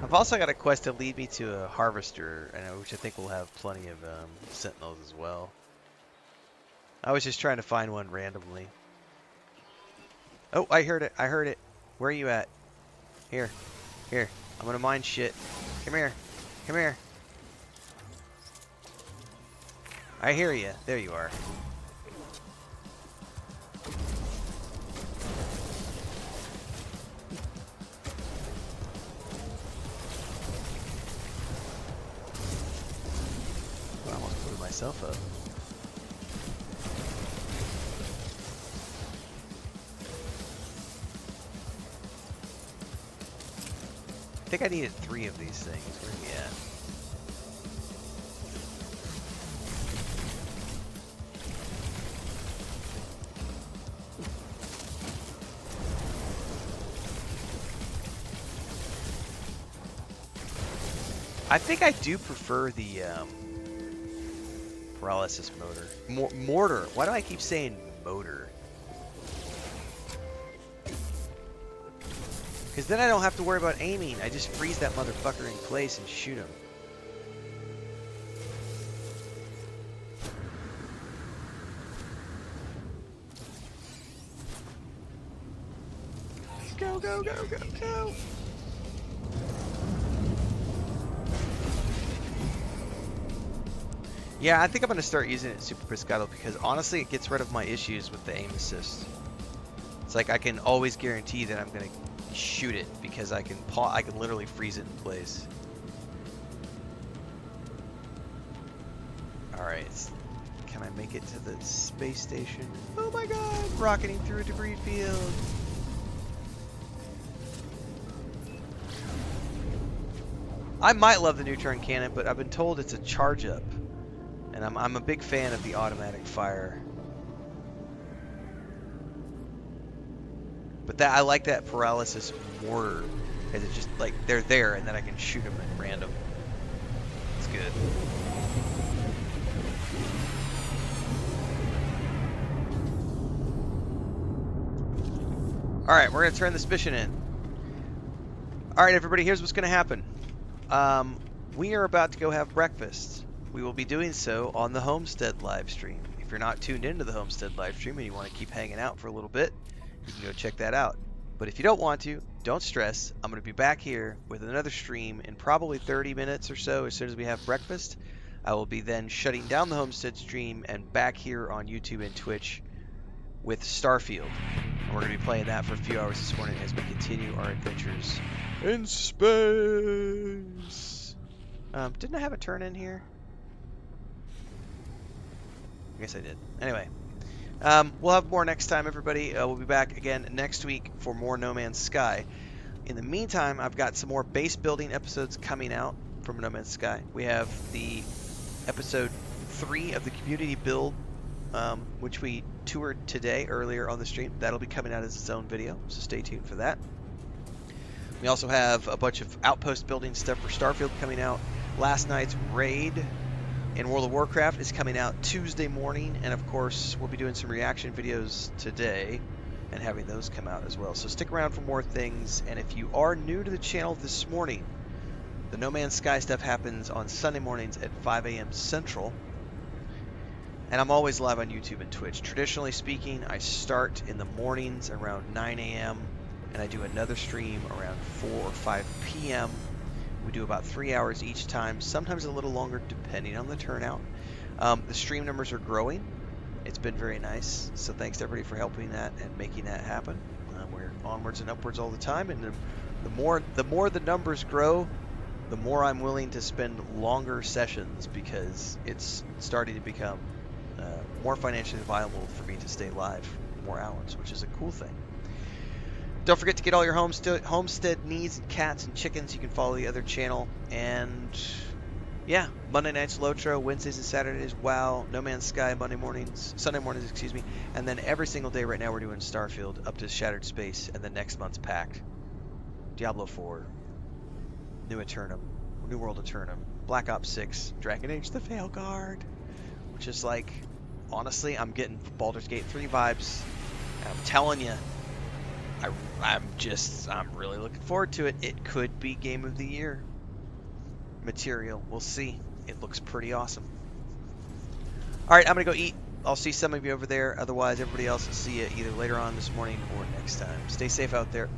I've also got a quest to lead me to a harvester, which I think will have plenty of sentinels as well. I was just trying to find one randomly. Oh, I heard it. I heard it. Where are you at? Here. Here. I'm gonna mine shit. Come here. Come here. I hear you. There you are. I almost blew myself up. I think I needed 3 of these things. Where are we at? I think I do prefer the paralysis motor. Mortar. Why do I keep saying motor? Because then I don't have to worry about aiming. I just freeze that motherfucker in place and shoot him. Go, go, go, go, go! Yeah, I think I'm going to start using it in Super Pescado because honestly it gets rid of my issues with the aim assist. It's like I can always guarantee that I'm going to shoot it because I can literally freeze it in place. Alright, can I make it to the space station? Oh my god, rocketing through a debris field. I might love the neutron cannon, but I've been told it's a charge up. And I'm a big fan of the automatic fire. But I like that paralysis mortar. Because it's just like they're there and then I can shoot them at random. It's good. Alright, we're going to turn this mission in. Alright everybody, here's what's going to happen. We are about to go have breakfast. We will be doing so on the Homestead live stream. If you're not tuned into the Homestead live stream and you want to keep hanging out for a little bit, you can go check that out. But if you don't want to, don't stress. I'm going to be back here with another stream in probably 30 minutes or so as soon as we have breakfast. I will be then shutting down the Homestead stream and back here on YouTube and Twitch with Starfield. And we're going to be playing that for a few hours this morning as we continue our adventures in space. Didn't I have a turn in here? I guess I did. Anyway, we'll have more next time, everybody. We'll be back again next week for more No Man's Sky. In the meantime, I've got some more base building episodes coming out from No Man's Sky. We have the episode 3 of the community build, which we toured today earlier on the stream. That'll be coming out as its own video, so stay tuned for that. We also have a bunch of outpost building stuff for Starfield coming out. Last night's raid in World of Warcraft is coming out Tuesday morning, and of course we'll be doing some reaction videos today and having those come out as well. So stick around for more things, and if you are new to the channel this morning, the No Man's Sky stuff happens on Sunday mornings at 5 a.m. Central, and I'm always live on YouTube and Twitch. Traditionally speaking, I start in the mornings around 9 a.m. and I do another stream around 4 or 5 p.m. We do about 3 hours each time, sometimes a little longer depending on the turnout. The stream numbers are growing. It's been very nice, so thanks to everybody for helping that and making that happen. We're onwards and upwards all the time, and the more the numbers grow, the more I'm willing to spend longer sessions because it's starting to become more financially viable for me to stay live more hours, which is a cool thing. Don't forget to get all your homestead needs and cats and chickens. You can follow the other channel. And yeah, Monday nights Lotro, Wednesdays and Saturdays WoW, No Man's Sky, Sunday mornings, excuse me. And then every single day right now we're doing Starfield up to Shattered Space, and then next month's Pact, Diablo 4, New World Eternum, Black Ops 6, Dragon Age the Veilguard, which is like, honestly, I'm getting Baldur's Gate 3 vibes. And I'm telling you, I'm really looking forward to it. It could be game of the year material. We'll see. It looks pretty awesome. All right, I'm gonna go eat. I'll see some of you over there. Otherwise, everybody else will see you either later on this morning or next time. Stay safe out there.